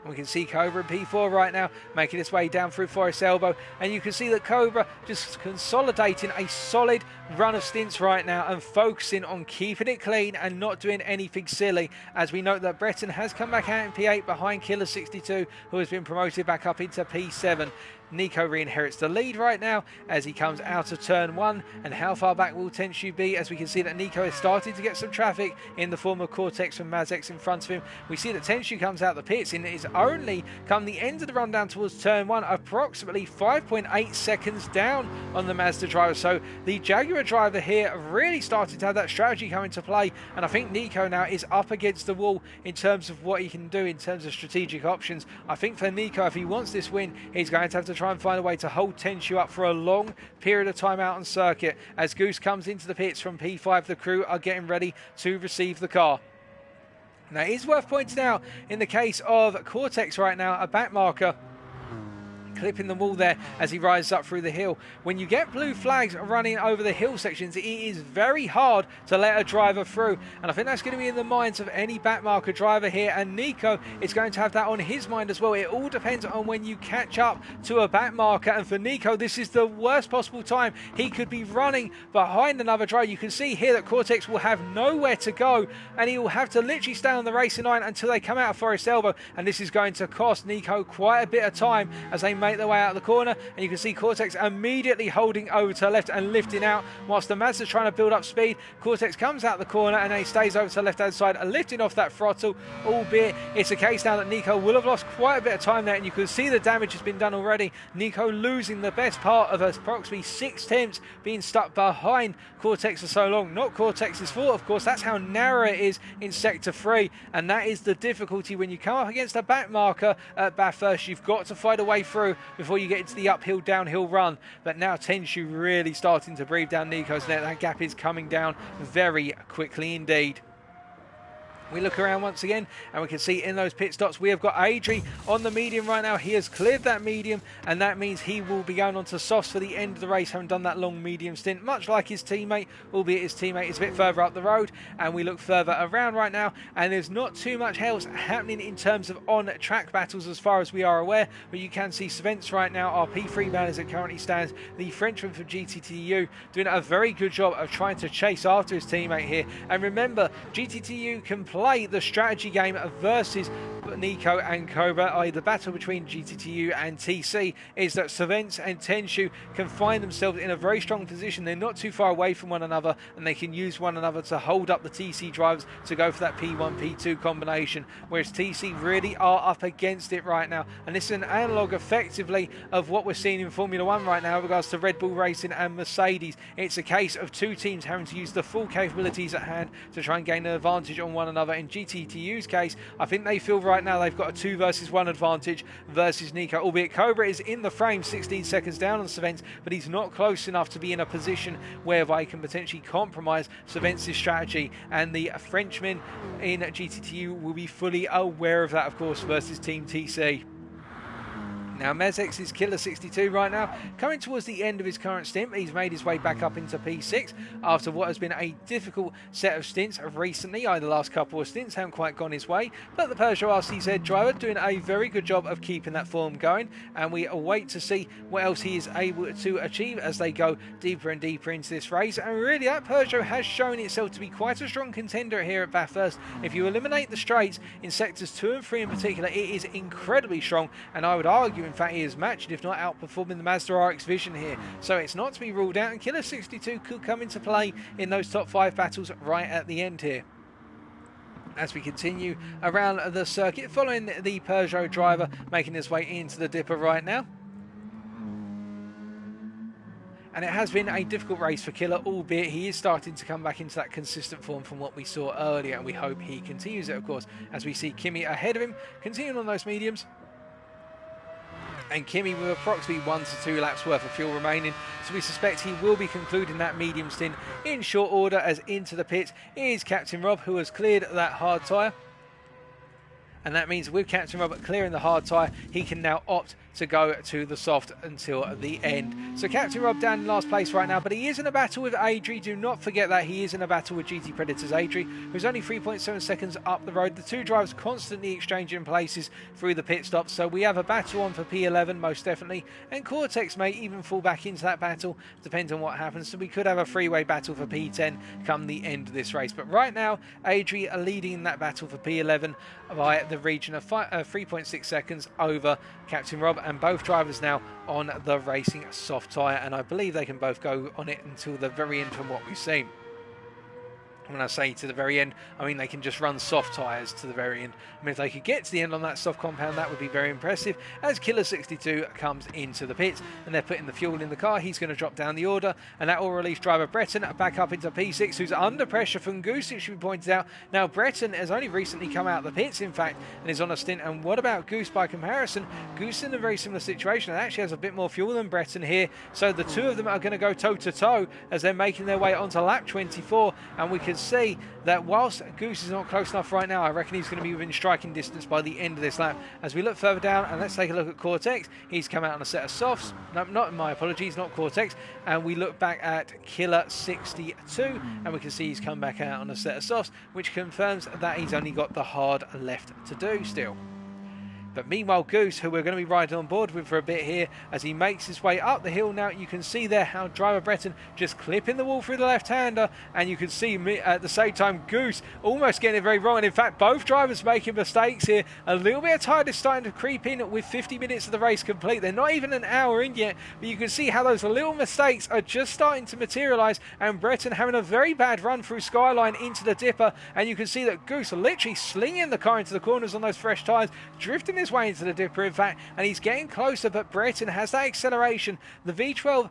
Speaker 1: And we can see Cobra in P4 right now, making its way down through Forest Elbow. And you can see that Cobra just consolidating a solid run of stints right now and focusing on keeping it clean and not doing anything silly. As we note that Breton has come back out in P8 behind Killer 62, who has been promoted back up into P7. Nico re-inherits the lead right now as he comes out of turn 1. And how far back will Tenshu be? As we can see that Nico is starting to get some traffic in the form of Cortex and Mazex in front of him. We see that Tenshu comes out the pits and is only come the end of the run down towards turn 1, approximately 5.8 seconds down on the Mazda driver. So the Jaguar driver here really started to have that strategy come into play, and I think Nico now is up against the wall in terms of what he can do in terms of strategic options. I think for Nico, if he wants this win, he's going to have to try and find a way to hold Tenshu up for a long period of time out on circuit. As Goose comes into the pits from P5, the crew are getting ready to receive the car. Now, it is worth pointing out, in the case of Cortex right now, a back marker clipping the wall there as he rises up through the hill. When you get blue flags running over the hill sections, it is very hard to let a driver through, and I think that's going to be in the minds of any backmarker driver here, and Nico is going to have that on his mind as well. It all depends on when you catch up to a backmarker, and for Nico, this is the worst possible time. He could be running behind another driver. You can see here that Cortex will have nowhere to go, and he will have to literally stay on the racing line until they come out of Forest Elbow, and this is going to cost Nico quite a bit of time as they make make their way out of the corner, and you can see Cortex immediately holding over to the left and lifting out, whilst the Mazda's trying to build up speed. Cortex comes out the corner and he stays over to the left-hand side, lifting off that throttle, albeit it's a case now that Nico will have lost quite a bit of time there, and you can see the damage has been done already. Nico losing the best part of approximately 6 attempts, being stuck behind Cortex for so long. Not Cortex's fault, of course. That's how narrow it is in Sector 3, and that is the difficulty when you come up against a back marker at Bathurst. You've got to fight a way through before you get into the uphill, downhill run. But now Tenshu really starting to breathe down Nico's neck. That gap is coming down very quickly indeed. We look around once again and we can see in those pit stops we have got Adri on the medium right now. He has cleared that medium, and that means he will be going on to softs for the end of the race, having done that long medium stint, much like his teammate, albeit his teammate is a bit further up the road. And we look further around right now, and there's not too much else happening in terms of on-track battles as far as we are aware, but you can see Svens right now, our P3 man as it currently stands, the Frenchman from GTTU, doing a very good job of trying to chase after his teammate here. And remember, GTTU can play the strategy game versus Nico and Cobra, i.e. the battle between GTTU and TC, is that Svens and Tenshu can find themselves in a very strong position. They're not too far away from one another, and they can use one another to hold up the TC drivers to go for that P1, P2 combination, whereas TC really are up against it right now. And this is an analogue effectively of what we're seeing in Formula 1 right now with regards to Red Bull Racing and Mercedes. It's a case of two teams having to use the full capabilities at hand to try and gain an advantage on one another. In GTTU's case, I think they feel right now they've got a 2 versus 1 advantage versus Nico, albeit Cobra is in the frame 16 seconds down on Svens, but he's not close enough to be in a position whereby he can potentially compromise Svens' strategy, and the Frenchman in GTTU will be fully aware of that, of course, versus Team TC. Now Mezex is Killer 62 right now, coming towards the end of his current stint. He's made his way back up into P6 after what has been a difficult set of stints recently. The last couple of stints haven't quite gone his way, but the Peugeot RCZ driver doing a very good job of keeping that form going, and we await to see what else he is able to achieve as they go deeper and deeper into this race. And really, that Peugeot has shown itself to be quite a strong contender here at Bathurst. If you eliminate the straights in sectors 2 and 3 in particular, it is incredibly strong, and I would argue in fact he is matched, if not outperforming, the Mazda RX Vision here. So it's not to be ruled out, and Killer 62 could come into play in those top 5 battles right at the end here. As we continue around the circuit, following the Peugeot driver making his way into the dipper right now. And it has been a difficult race for Killer, albeit he is starting to come back into that consistent form from what we saw earlier, and we hope he continues it, of course, as we see Kimi ahead of him, continuing on those mediums. And Kimi with approximately 1 to 2 laps worth of fuel remaining, so we suspect he will be concluding that medium stint in short order, as into the pits is Captain Rob, who has cleared that hard tyre. And that means with Captain Robert clearing the hard tyre, he can now opt to go to the soft until the end. So Captain Rob down in last place right now, but he is in a battle with Adri. Do not forget that he is in a battle with GT Predators Adri, who's only 3.7 seconds up the road. The two drivers constantly exchanging places through the pit stops, so we have a battle on for P11 most definitely, and Cortex may even fall back into that battle, depends on what happens. So we could have a freeway battle for P10 come the end of this race. But right now, Adri are leading in that battle for P11 by the region of 3.6 seconds over Captain Rob, and both drivers now on the racing soft tyre, and I believe they can both go on it until the very end from what we've seen. When I say to the very end, I mean they can just run soft tyres to the very end. I mean, if they could get to the end on that soft compound, that would be very impressive. As Killer 62 comes into the pits and they're putting the fuel in the car, he's going to drop down the order, and that will release driver Breton back up into P6, who's under pressure from Goose, it should be pointed out. Now, Breton has only recently come out of the pits, in fact, and is on a stint. And what about Goose by comparison? Goose in a very similar situation and actually has a bit more fuel than Breton here. So the two of them are going to go toe-to-toe as they're making their way onto lap 24, and we can see that whilst Goose is not close enough right now, I reckon he's going to be within striking distance by the end of this lap. As we look further down, and let's take a look at Cortex. He's come out on a set of softs. No, not my apologies, not Cortex. And we look back at Killer 62, and we can see he's come back out on a set of softs, which confirms that he's only got the hard left to do still. But meanwhile, Goose, who we're going to be riding on board with for a bit here, as he makes his way up the hill now, you can see there how driver Breton just clipping the wall through the left-hander, and you can see at the same time Goose almost getting it very wrong. And in fact, both drivers making mistakes here. A little bit of tiredness starting to creep in with 50 minutes of the race complete. They're not even an hour in yet, but you can see how those little mistakes are just starting to materialise, and Breton having a very bad run through Skyline into the dipper, and you can see that Goose literally slinging the car into the corners on those fresh tyres, drifting his way into the dipper in fact, and he's getting closer, but Breton has that acceleration. The V12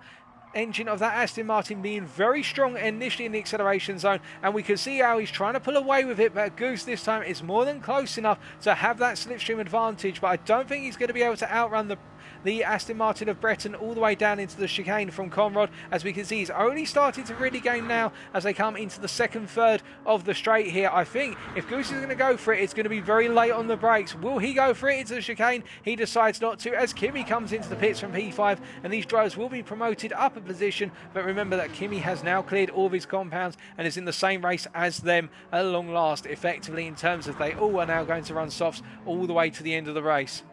Speaker 1: engine of that Aston Martin being very strong initially in the acceleration zone, and we can see how he's trying to pull away with it, but Goose this time is more than close enough to have that slipstream advantage, but I don't think he's going to be able to outrun the Aston Martin of Breton all the way down into the chicane from Conrad. As we can see, he's only starting to really gain now as they come into the second third of the straight here. I think if Goose is going to go for it, it's going to be very late on the brakes. Will he go for it into the chicane? He decides not to, as Kimi comes into the pits from P5, and these drivers will be promoted up a position. But remember that Kimi has now cleared all of his compounds and is in the same race as them at long last, effectively, in terms of they all are now going to run softs all the way to the end of the race.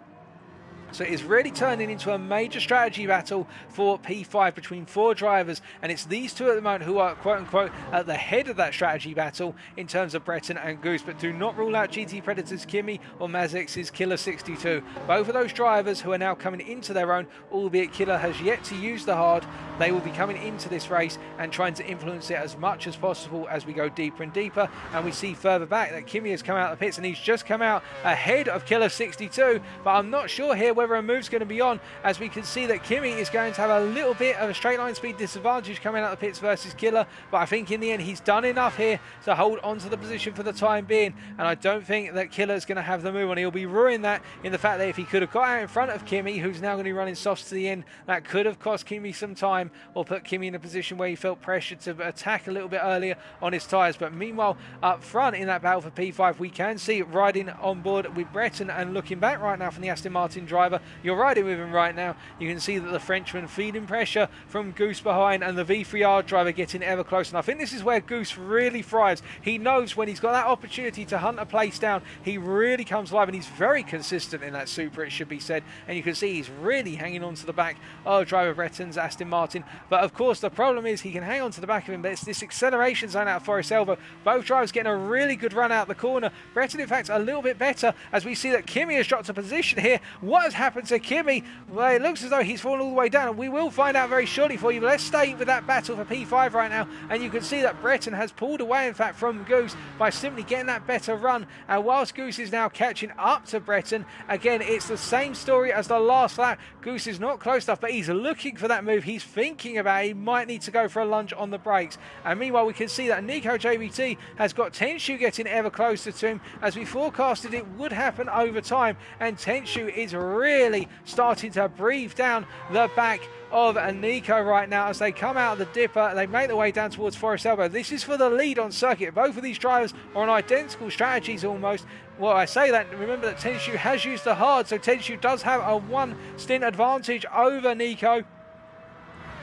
Speaker 1: So it is really turning into a major strategy battle for P5 between 4 drivers, and it's these two at the moment who are quote-unquote at the head of that strategy battle in terms of Breton and Goose, but do not rule out GT Predator's Kimi or Mazex's Killer 62. Both of those drivers who are now coming into their own, albeit Killer has yet to use the hard, they will be coming into this race and trying to influence it as much as possible as we go deeper and deeper. And we see further back that Kimi has come out of the pits, and he's just come out ahead of Killer 62, but I'm not sure here whether a move's going to be on, as we can see that Kimi is going to have a little bit of a straight line speed disadvantage coming out of the pits versus Killer, but I think in the end he's done enough here to hold on to the position for the time being, and I don't think that Killer's going to have the move on. He'll be ruining that in the fact that if he could have got out in front of Kimi, who's now going to be running softs to the end, that could have cost Kimi some time or put Kimi in a position where he felt pressured to attack a little bit earlier on his tyres. But meanwhile, up front in that battle for P5, we can see riding on board with Breton, and looking back right now from the Aston Martin driver, you're riding with him right now. You can see that the Frenchman feeding pressure from Goose behind, and the V3R driver getting ever closer. And I think this is where Goose really thrives. He knows when he's got that opportunity to hunt a place down, he really comes live, and he's very consistent in that Super, it should be said. And you can see he's really hanging on to the back of driver Breton's Aston Martin. But of course, the problem is he can hang on to the back of him, but it's this acceleration zone out of Forest Elbow. Both drivers getting a really good run out the corner. Breton, in fact, a little bit better, as we see that Kimi has dropped a position here. What has happened to Kimi? Well, it looks as though he's fallen all the way down, and we will find out very shortly for you. But let's stay with that battle for P5 right now, and you can see that Breton has pulled away, in fact, from Goose by simply getting that better run. And whilst Goose is now catching up to Breton, again, it's the same story as the last lap. Goose is not close enough, but he's looking for that move. He's thinking about it. He might need to go for a lunge on the brakes. And meanwhile, we can see that Nico JBT has got Tenshu getting ever closer to him, as we forecasted it would happen over time. And Tenshu is really starting to breathe down the back of Nico right now as they come out of the dipper. They make their way down towards Forest Elbow. This is for the lead on circuit. Both of these drivers are on identical strategies almost. Well, I say that, remember that Tenshu has used the hard, so Tenshu does have a one stint advantage over Nico.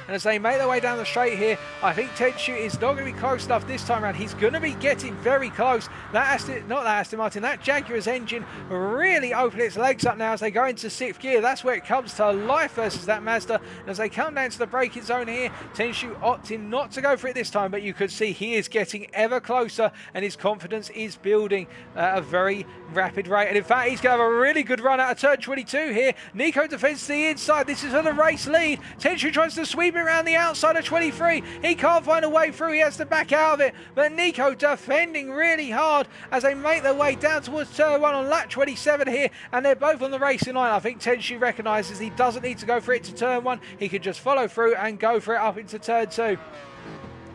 Speaker 1: And as they make their way down the straight here, I think Tenshu is not going to be close enough this time around. He's going to be getting very close. That Aston Martin, that Jaguar's engine really opened its legs up now as they go into 6th gear. That's where it comes to life versus that Mazda. And as they come down to the braking zone here, Tenshu opting not to go for it this time, but you could see he is getting ever closer, and his confidence is building at a very rapid rate. And in fact, he's going to have a really good run out of turn 22 here. Nico defends to the inside. This is for the race lead. Tenshu tries to sweep around the outside of 23. He can't find a way through. He has to back out of it. But Nico defending really hard as they make their way down towards turn 1 on lap 27 here. And they're both on the racing line. I think Tenshu recognises he doesn't need to go for it to turn 1. He could just follow through and go for it up into turn 2.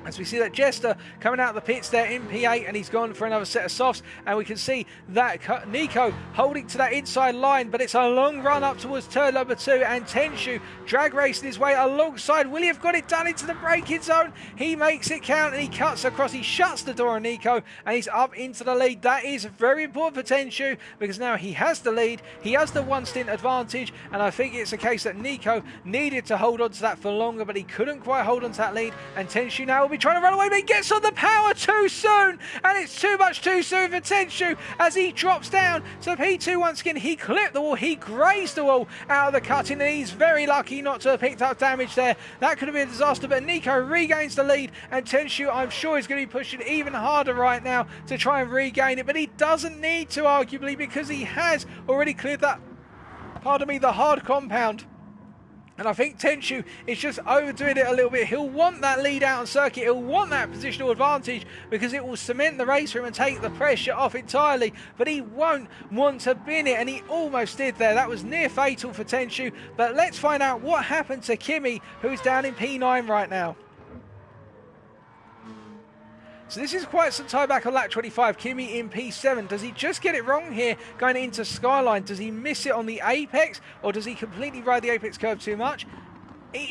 Speaker 1: As we see that Jester coming out of the pits there in P8, and he's gone for another set of softs, and we can see that Nico holding to that inside line, but it's a long run up towards turn number 2, and Tenshu drag racing his way alongside. Will he have got it done into the braking zone? He makes it count, and he cuts across. He shuts the door on Nico, and he's up into the lead. That is very important for Tenshu, because now he has the lead. He has the one stint advantage, and I think it's a case that Nico needed to hold on to that for longer, but he couldn't quite hold on to that lead, and Tenshu now will be trying to run away, but he gets on the power too soon, and it's too much too soon for Tenshu as he drops down. So P2 once again, he clipped the wall, he grazed the wall out of the cutting, and he's very lucky not to have picked up damage there. That could have been a disaster, but Nico regains the lead, and Tenshu, I'm sure, is going to be pushing even harder right now to try and regain it, but he doesn't need to, arguably, because he has already cleared that, the hard compound. And I think Tenshu is just overdoing it a little bit. He'll want that lead out on circuit. He'll want that positional advantage because it will cement the race for him and take the pressure off entirely. But he won't want to bin it, and he almost did there. That was near fatal for Tenshu. But let's find out what happened to Kimi, who's down in P9 right now. So this is quite some time back on lap 25. Kimi in P7. Does he just get it wrong here going into Skyline? Does he miss it on the apex, or does he completely ride the apex curve too much?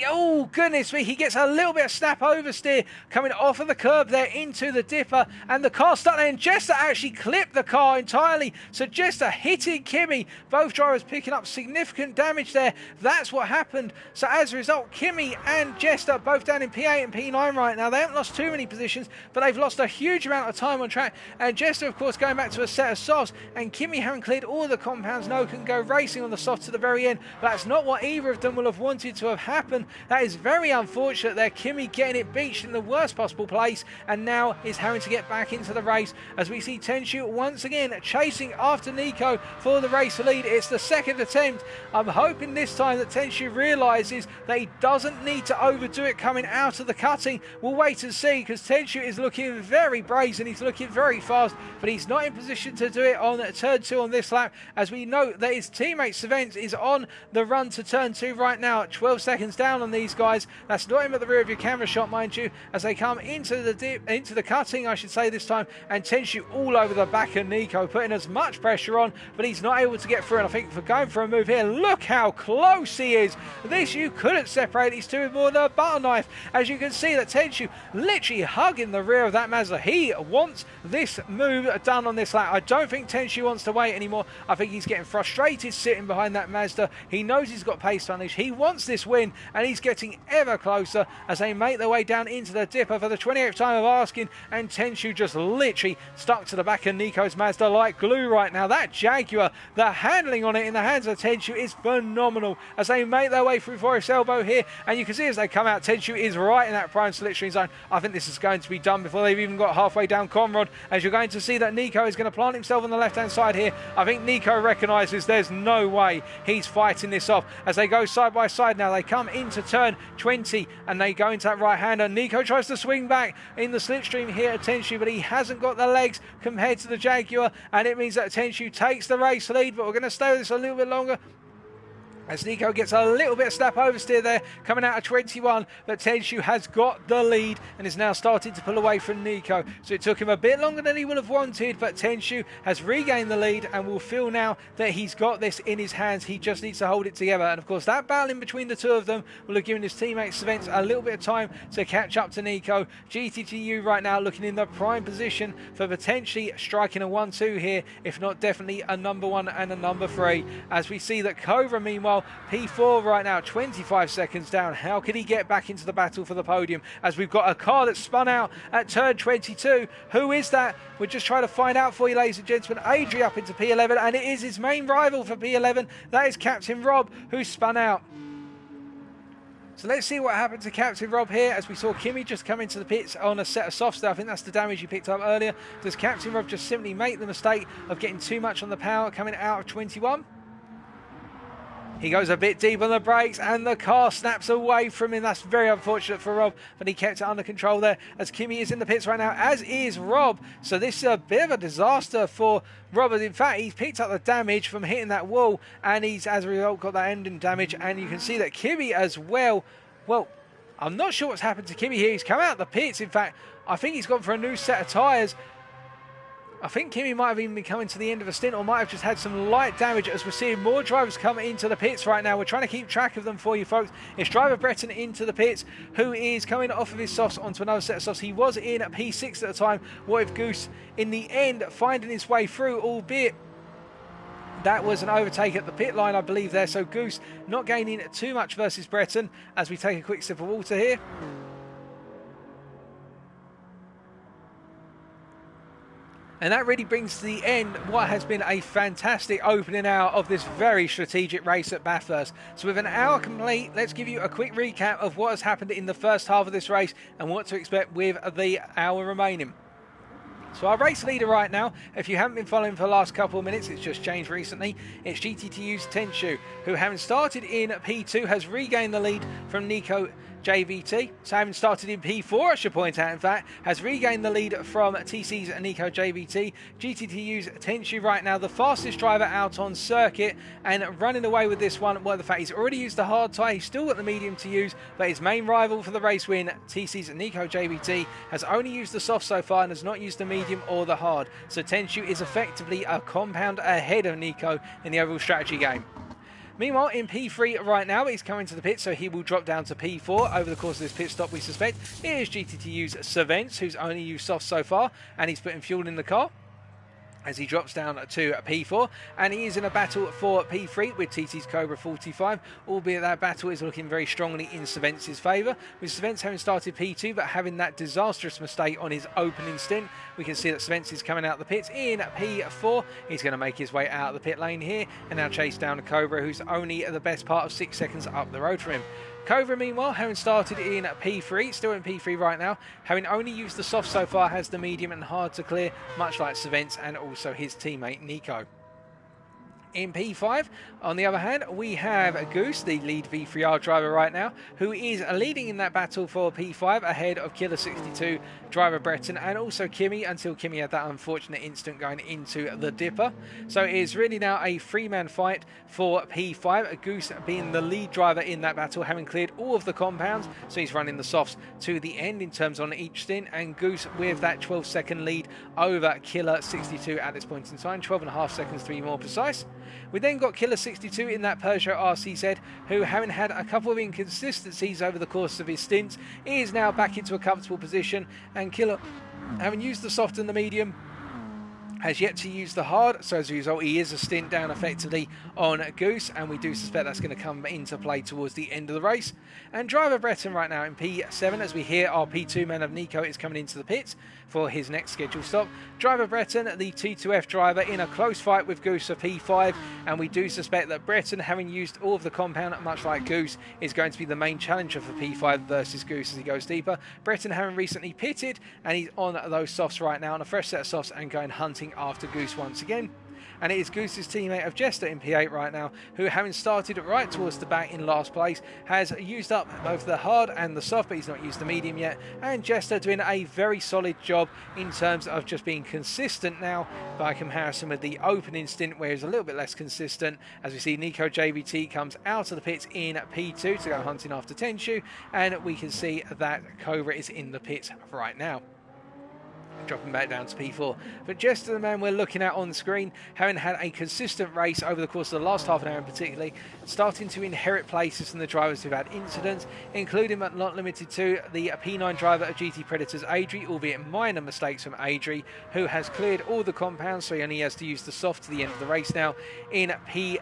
Speaker 1: Oh, goodness me, he gets a little bit of snap oversteer coming off of the curb there into the dipper, and the car stuck there, and Jester actually clipped the car entirely. So Jester hitting Kimi, both drivers picking up significant damage there. That's what happened. So as a result, Kimi and Jester both down in P8 and P9 right now. They haven't lost too many positions, but they've lost a huge amount of time on track. And Jester, of course, going back to a set of softs, and Kimi having cleared all the compounds, no can go racing on the softs to the very end. But that's not what either of them will have wanted to have happened. That is very unfortunate there. Kimi getting it beached in the worst possible place, and now is having to get back into the race as we see Tenshu once again chasing after Nico for the race lead. It's the second attempt. I'm hoping this time that Tenshu realises that he doesn't need to overdo it coming out of the cutting. We'll wait and see, because Tenshu is looking very brazen, he's looking very fast, but he's not in position to do it on turn 2 on this lap, as we know that his teammate Savent is on the run to turn 2 right now, 12 seconds down on these guys. That's not him at the rear of your camera shot, mind you, as they come into the cutting, I should say, this time, and Tenshu all over the back of Nico, putting as much pressure on, but he's not able to get through. And I think for going for a move here, look how close he is. This, you couldn't separate these two with more than a butter knife, as you can see that Tenshu literally hugging the rear of that Mazda. He wants this move done on this lap. I don't think Tenshu wants to wait anymore. I think he's getting frustrated sitting behind that Mazda. He knows he's got pace to unleash. He wants this win, and he's getting ever closer as they make their way down into the dipper for the 28th time of asking, and Tenshu just literally stuck to the back of Nico's Mazda like glue right now. That Jaguar, the handling on it in the hands of Tenshu is phenomenal as they make their way through Forest Elbow here, and you can see as they come out, Tenshu is right in that prime slipstream zone. I think this is going to be done before they've even got halfway down Conrad, as you're going to see that Nico is going to plant himself on the left hand side here. I think Nico recognises there's no way he's fighting this off as they go side by side now. They come into turn 20 and they go into that right hander. Nico tries to swing back in the slipstream here at Tenshu, but he hasn't got the legs compared to the Jaguar, and it means that Tenshu takes the race lead. But we're going to stay with this a little bit longer as Nico gets a little bit of snap oversteer there coming out of 21, but Tenshu has got the lead and is now starting to pull away from Nico. So it took him a bit longer than he would have wanted, but Tenshu has regained the lead and will feel now that he's got this in his hands. He just needs to hold it together, and of course that battle in between the two of them will have given his teammate Savent a little bit of time to catch up to Nico. GTTU right now looking in the prime position for potentially striking a 1-2 here, if not definitely a number 1 and a number 3, as we see that Cobra meanwhile P4 right now, 25 seconds down. How can he get back into the battle for the podium, as we've got a car that's spun out at turn 22? Who is that? We're just trying to find out for you, ladies and gentlemen. Adri up into P11, and it is his main rival for P11. That is Captain Rob, who spun out. So let's see what happened to Captain Rob here, as we saw Kimi just come into the pits on a set of softs. I think that's the damage he picked up earlier. Does Captain Rob just simply make the mistake of getting too much on the power coming out of 21? He goes a bit deep on the brakes and the car snaps away from him. That's very unfortunate for Rob, but he kept it under control there as Kimi is in the pits right now, as is Rob. So this is a bit of a disaster for Rob. In fact, he's picked up the damage from hitting that wall, and he's, as a result, got that engine damage. And you can see that Kimi as well. Well, I'm not sure what's happened to Kimi here. He's come out of the pits. In fact, I think he's gone for a new set of tyres. I think Kimi might have even been coming to the end of a stint, or might have just had some light damage, as we're seeing more drivers come into the pits right now. We're trying to keep track of them for you folks. It's driver Breton into the pits, who is coming off of his softs onto another set of softs. He was in at P6 at the time. What if Goose in the end finding his way through, albeit that was an overtake at the pit line, I believe there. So Goose not gaining too much versus Breton, as we take a quick sip of water here. And that really brings to the end what has been a fantastic opening hour of this very strategic race at Bathurst. So with an hour complete, let's give you a quick recap of what has happened in the first half of this race and what to expect with the hour remaining. So our race leader right now, if you haven't been following for the last couple of minutes, it's just changed recently, it's GTTU's Tenshu, who having started in P2 has regained the lead from Nico JVT. So having started in P4, I should point out in fact, has regained the lead from TC's Nico JVT. GTTU's Tenshu right now, the fastest driver out on circuit, and running away with this one. Well, the fact he's already used the hard tyre, he's still got the medium to use, but his main rival for the race win, TC's Nico JVT, has only used the soft so far and has not used the medium or the hard. So Tenshu is effectively a compound ahead of Nico in the overall strategy game. Meanwhile, in P3 right now, he's coming to the pit, so he will drop down to P4 over the course of this pit stop, we suspect. Here's GTTU's Savence, who's only used soft so far, and he's putting fuel in the car as he drops down to P4, and he is in a battle for P3 with TT's Cobra 45, albeit that battle is looking very strongly in Savence's favour, with Savence having started P2 but having that disastrous mistake on his opening stint. We can see that Savence is coming out the pits in P4. He's going to make his way out of the pit lane here and now chase down a Cobra who's only the best part of 6 seconds up the road from him. Cobra, meanwhile, having started in P3, still in P3 right now, having only used the soft so far, has the medium and hard to clear, much like Savence and also his teammate Nico. In P5, on the other hand, we have Goose, the lead V3R driver right now, who is leading in that battle for P5 ahead of Killer 62 driver Breton and also Kimmy, until Kimmy had that unfortunate incident going into the dipper. So it is really now a three-man fight for P5, Goose being the lead driver in that battle, having cleared all of the compounds, so he's running the softs to the end in terms on each stint, and Goose with that 12-second lead over Killer 62 at this point in time, 12.5 seconds to be more precise. We then got Killer 62 in that Peugeot RCZ, who, having had a couple of inconsistencies over the course of his stints, is now back into a comfortable position, and Killer, having used the soft and the medium, has yet to use the hard, so as a result he is a stint down effectively on Goose, and we do suspect that's going to come into play towards the end of the race. And driver Breton right now in P7, as we hear our P2 man of Nico is coming into the pits for his next scheduled stop. Driver Breton, the T2F driver, in a close fight with Goose for P5, and we do suspect that Breton, having used all of the compound much like Goose, is going to be the main challenger for P5 versus Goose as he goes deeper. Breton having recently pitted, and he's on those softs right now, on a fresh set of softs, and going hunting after Goose once again. And it is Goose's teammate of Jester in P8 right now, who, having started right towards the back in last place, has used up both the hard and the soft, but he's not used the medium yet. And Jester doing a very solid job in terms of just being consistent now, by comparison with the opening stint where he's a little bit less consistent, as we see Nico JVT comes out of the pits in P2 to go hunting after Tenshu, and we can see that Cobra is in the pits right now, dropping back down to P4. But Jester, the man we're looking at on the screen, having had a consistent race over the course of the last half an hour in particular, starting to inherit places from the drivers who've had incidents, including but not limited to the P9 driver of GT Predators, Adri, albeit minor mistakes from Adri, who has cleared all the compounds, so he only has to use the soft to the end of the race now in P10.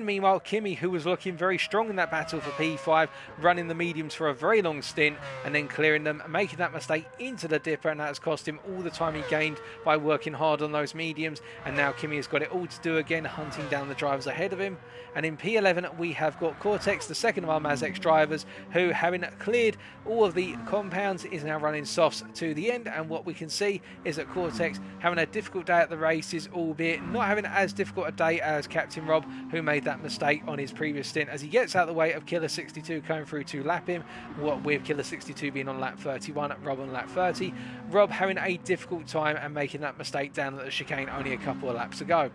Speaker 1: Meanwhile, Kimmy, who was looking very strong in that battle for P5, running the mediums for a very long stint and then clearing them, making that mistake into the dipper, and that has cost him all the time he gained by working hard on those mediums. And now Kimmy has got it all to do again, hunting down the drivers ahead of him. And in P11 we have got Cortex, the second of our Mazex drivers, who, having cleared all of the compounds, is now running softs to the end. And what we can see is that Cortex, having a difficult day at the races, albeit not having as difficult a day as Captain Rob, who made that mistake on his previous stint, as he gets out of the way of Killer 62 coming through to lap him, what with Killer 62 being on lap 31, Rob on lap 30. Rob having a difficult time and making that mistake down at the chicane only a couple of laps ago.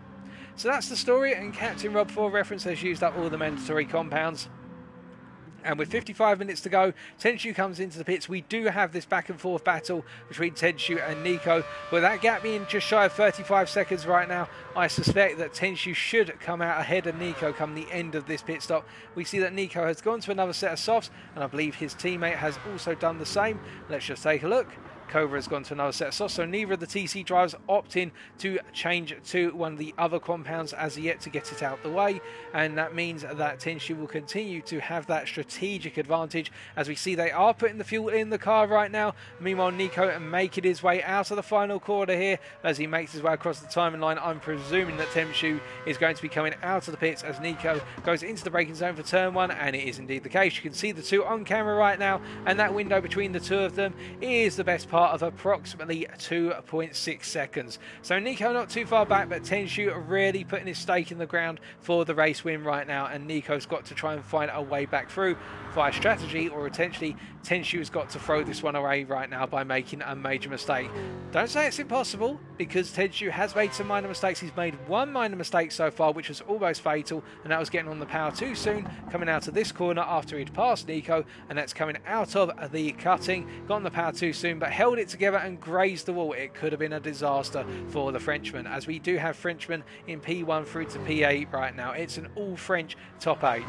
Speaker 1: So that's the story, and Captain Rob, for reference, has used up all the mandatory compounds. And with 55 minutes to go, Tenshu comes into the pits. We do have this back and forth battle between Tenshu and Nico, but that gap being just shy of 35 seconds right now, I suspect that Tenshu should come out ahead of Nico come the end of this pit stop. We see that Nico has gone to another set of softs, and I believe his teammate has also done the same. Let's just take a look. Cobra has gone to another set of softs, so neither of the TC drivers opt in to change to one of the other compounds as yet to get it out the way, and that means that Tenshu will continue to have that strategic advantage. As we see, they are putting the fuel in the car right now. Meanwhile, Nico making his way out of the final quarter here. As he makes his way across the timing line, I'm presuming that Tenshu is going to be coming out of the pits as Nico goes into the braking zone for turn 1, and it is indeed the case. You can see the two on camera right now, and that window between the two of them is the best part of approximately 2.6 seconds. So Nico not too far back, but Tenshu really putting his stake in the ground for the race win right now, and Nico's got to try and find a way back through via strategy, or potentially Tenshu's got to throw this one away right now by making a major mistake. Don't say it's impossible, because Tenshu has made some minor mistakes. He's made one minor mistake so far, which was almost fatal, and that was getting on the power too soon, coming out of this corner after he'd passed Nico, and that's coming out of the cutting, got on the power too soon, but held it together and grazed the wall. It could have been a disaster for the Frenchman, as we do have Frenchmen in P1 through to P8 right now. It's an all-French top 8.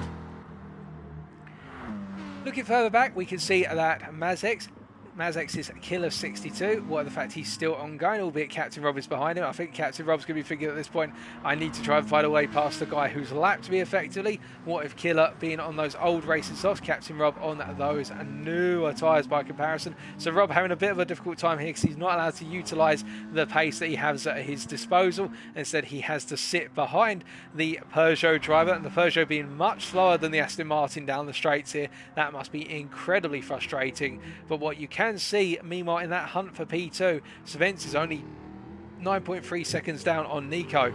Speaker 1: Looking further back, we can see that Mazex's kill of 62. What of the fact he's still ongoing, albeit Captain Rob is behind him. I think Captain Rob's going to be thinking at this point, I need to try and find a way past the guy who's lapped me effectively. What if Killer being on those old racing softs, Captain Rob on those newer tyres by comparison. So Rob having a bit of a difficult time here because he's not allowed to utilise the pace that he has at his disposal. Instead, he has to sit behind the Peugeot driver, and the Peugeot being much slower than the Aston Martin down the straights here. That must be incredibly frustrating. But what you can see, meanwhile, in that hunt for P2, Svens is only 9.3 seconds down on Nico.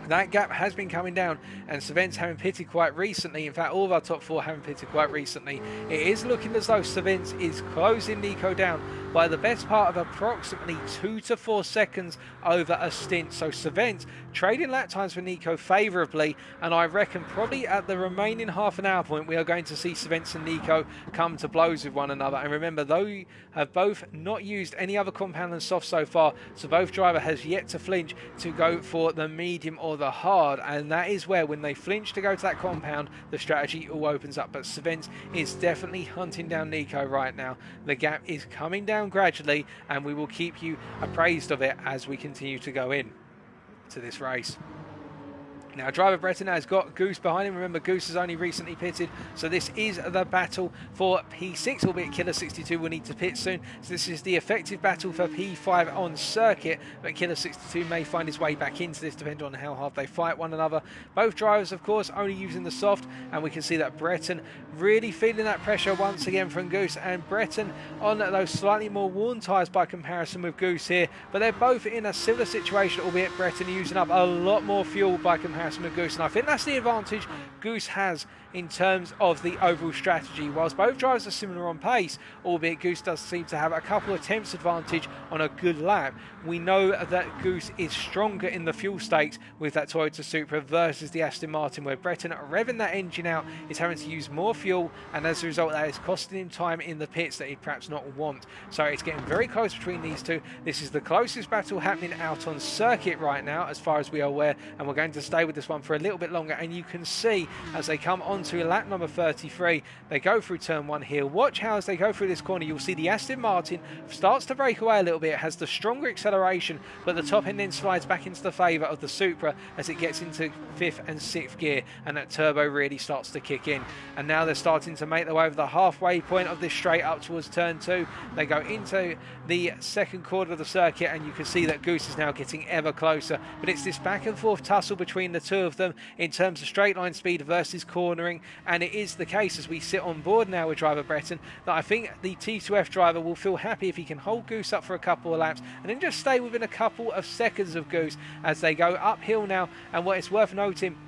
Speaker 1: That gap has been coming down, and Svens having pitted quite recently. In fact, all of our top 4 having pitted quite recently. It is looking as though Svens is closing Nico down by the best part of approximately 2 to 4 seconds over a stint. So Svens trading lap times for Nico favourably, and I reckon probably at the remaining half an hour point we are going to see Svens and Nico come to blows with one another. And remember, though you have both not used any other compound than soft so far, so both driver has yet to flinch to go for the medium or the hard, and that is where, when they flinch to go to that compound, the strategy all opens up. But Svens is definitely hunting down Nico right now. The gap is coming down gradually, and we will keep you appraised of it as we continue to go in to this race. Now, driver Breton has got Goose behind him. Remember, Goose has only recently pitted, so this is the battle for P6, albeit Killer 62 will need to pit soon. So this is the effective battle for P5 on circuit, but Killer 62 may find his way back into this, depending on how hard they fight one another. Both drivers, of course, only using the soft, and we can see that Breton really feeling that pressure once again from Goose, and Breton on those slightly more worn tyres by comparison with Goose here, but they're both in a similar situation, albeit Breton using up a lot more fuel by comparison with Goose, and I think that's the advantage Goose has in terms of the overall strategy. Whilst both drivers are similar on pace, albeit Goose does seem to have a couple of tenths advantage on a good lap, we know that Goose is stronger in the fuel stakes with that Toyota Supra versus the Aston Martin, where Breton revving that engine out is having to use more fuel, and as a result that is costing him time in the pits that he'd perhaps not want. So it's getting very close between these two. This is the closest battle happening out on circuit right now, as far as we are aware, and we're going to stay with this one for a little bit longer. And you can see as they come onto lap number 33, they go through turn 1 here. Watch how as they go through this corner, you'll see the Aston Martin starts to break away a little bit. It has the stronger acceleration, but the top end then slides back into the favour of the Supra as it gets into 5th and 6th gear, and that turbo really starts to kick in. And now they're starting to make their way over the halfway point of this straight up towards turn 2. They go into the second quarter of the circuit, and you can see that Goose is now getting ever closer, but it's this back and forth tussle between the two of them in terms of straight line speed versus cornering. And it is the case, as we sit on board now with driver Breton, that I think the T2F driver will feel happy if he can hold Goose up for a couple of laps and then just stay within a couple of seconds of Goose as they go uphill now. And what it's worth noting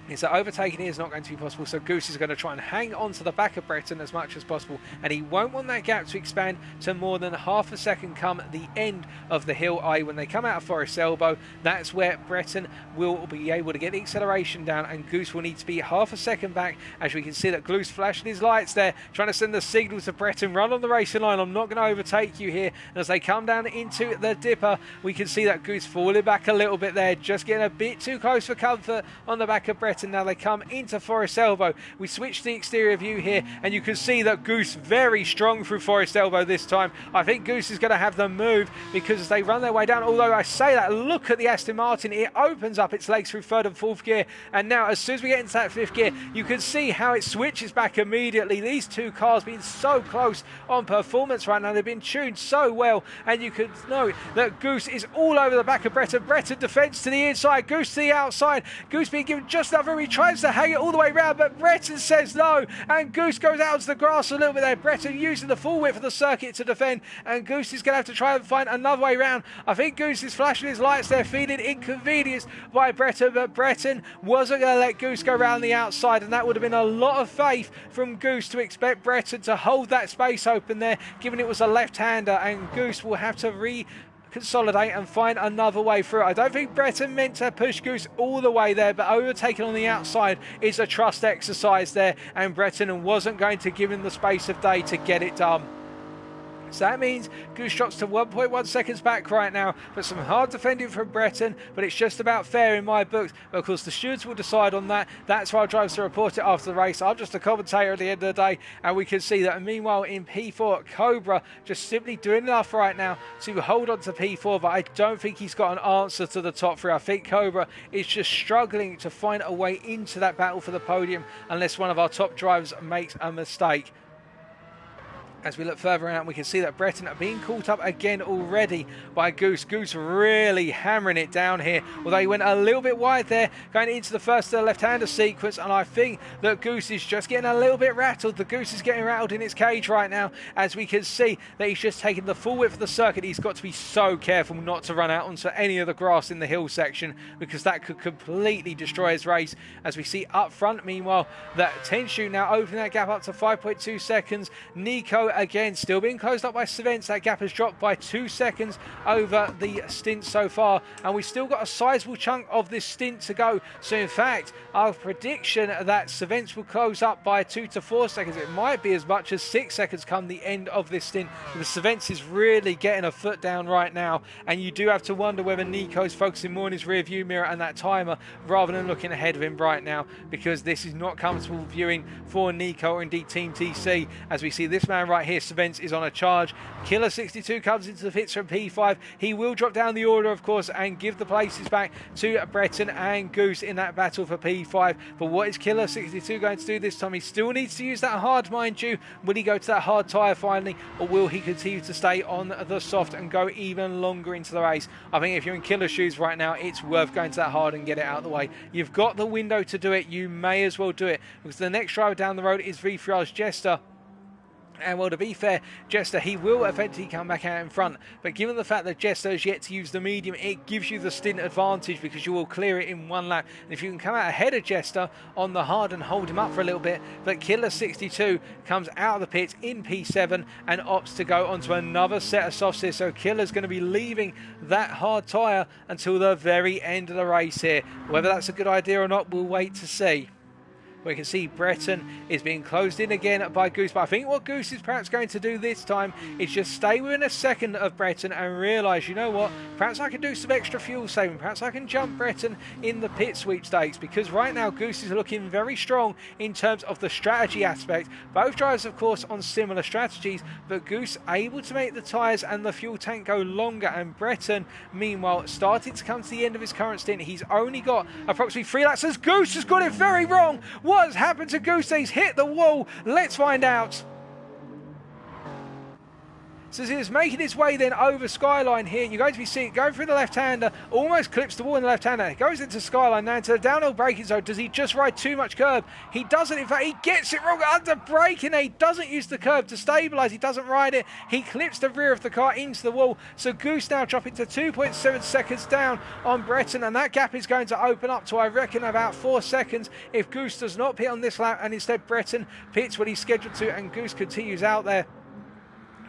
Speaker 1: is that overtaking here is not going to be possible, so Goose is going to try and hang on to the back of Breton as much as possible, and he won't want that gap to expand to more than half a second come the end of the hill, i.e. when they come out of Forest Elbow. That's where Breton will be able to get the acceleration down, and Goose will need to be half a second back, as we can see that Goose flashing his lights there, trying to send the signal to Breton, run on the racing line, I'm not going to overtake you here. And as they come down into the dipper, we can see that Goose falling back a little bit there, just getting a bit too close for comfort on the back of Breton. Breton. Now they come into Forest Elbow. We switch the exterior view here, and you can see that Goose very strong through Forest Elbow this time. I think Goose is going to have the move because as they run their way down, although I say that, look at the Aston Martin. It opens up its legs through third and fourth gear, and now as soon as we get into that fifth gear, you can see how it switches back immediately. These two cars being so close on performance right now. They've been tuned so well, and you can know that Goose is all over the back of Breton. Breton defends to the inside, Goose to the outside. Goose being given just enough room. He tries to hang it all the way around, but Breton says no, and Goose goes out onto the grass a little bit there. Breton using the full width of the circuit to defend, and Goose is going to have to try and find another way around. I think Goose is flashing his lights there, feeling inconvenienced by Breton, but Breton wasn't going to let Goose go around the outside, and that would have been a lot of faith from Goose to expect Breton to hold that space open there, given it was a left-hander, and Goose will have to consolidate and find another way through. I don't think Breton meant to push Goose all the way there, but overtaking on the outside is a trust exercise there, and Breton wasn't going to give him the space of day to get it done. So that means Goose drops to 1.1 seconds back right now, but some hard defending from Breton, but it's just about fair in my books. But of course the stewards will decide on that. That's why I drive to report it after the race. I'm just a commentator at the end of the day, and we can see that meanwhile in P4, Cobra just simply doing enough right now to hold on to P4, but I don't think he's got an answer to the top three. I think Cobra is just struggling to find a way into that battle for the podium unless one of our top drivers makes a mistake. As we look further out, we can see that Breton are being caught up again already by Goose. Goose really hammering it down here, although he went a little bit wide there going into the first left-hander sequence, and I think that Goose is just getting a little bit rattled. The Goose is getting rattled in its cage right now, as we can see that he's just taking the full width of the circuit. He's got to be so careful not to run out onto any of the grass in the hill section, because that could completely destroy his race. As we see up front, meanwhile, that Tenshu now opening that gap up to 5.2 seconds. Nico again still being closed up by Savents. That gap has dropped by 2 seconds over the stint so far, and we've still got a sizable chunk of this stint to go. So in fact, our prediction that Savents will close up by 2 to 4 seconds, it might be as much as 6 seconds come the end of this stint, because Savents is really getting a foot down right now, and you do have to wonder whether Nico's focusing more on his rear view mirror and that timer rather than looking ahead of him right now, because this is not comfortable viewing for Nico or indeed Team TC. As we see this man right here, Savents, is on a charge. Killer 62 comes into the pits from P5. He will drop down the order, of course, and give the places back to Breton and Goose in that battle for P5. But what is Killer 62 going to do this time? He still needs to use that hard, mind you. Will he go to that hard tyre finally, or will he continue to stay on the soft and go even longer into the race? I think if you're in Killer shoes right now, it's worth going to that hard and get it out of the way. You've got the window to do it. You may as well do it, because the next driver down the road is V3R's Jester. And well, to be fair, Jester, he will eventually come back out in front, but given the fact that Jester has yet to use the medium, it gives you the stint advantage because you will clear it in one lap. And if you can come out ahead of Jester on the hard and hold him up for a little bit, but Killer 62 comes out of the pits in P7 and opts to go onto another set of softs here. So Killer's going to be leaving that hard tyre until the very end of the race here. Whether that's a good idea or not, we'll wait to see. We can see Breton is being closed in again by Goose, but I think what Goose is perhaps going to do this time is just stay within a second of Breton and realise, you know what, perhaps I can do some extra fuel saving, perhaps I can jump Breton in the pit sweepstakes, because right now Goose is looking very strong in terms of the strategy aspect. Both drivers, of course, on similar strategies, but Goose able to make the tyres and the fuel tank go longer, and Breton, meanwhile, starting to come to the end of his current stint. He's only got approximately 3 laps as Goose has got it very wrong. What has happened to Goose? He's hit the wall. Let's find out. So as he's making his way then over Skyline here, you're going to be seeing it going through the left-hander, almost clips the wall in the left-hander, goes into Skyline now into the downhill braking zone. Does he just ride too much curb? He doesn't. In fact, he gets it wrong under braking. He doesn't use the curb to stabilise. He doesn't ride it. He clips the rear of the car into the wall. So Goose now dropping to 2.7 seconds down on Breton, and that gap is going to open up to, I reckon, about 4 seconds if Goose does not pit on this lap and instead Breton pits what he's scheduled to, and Goose continues out there.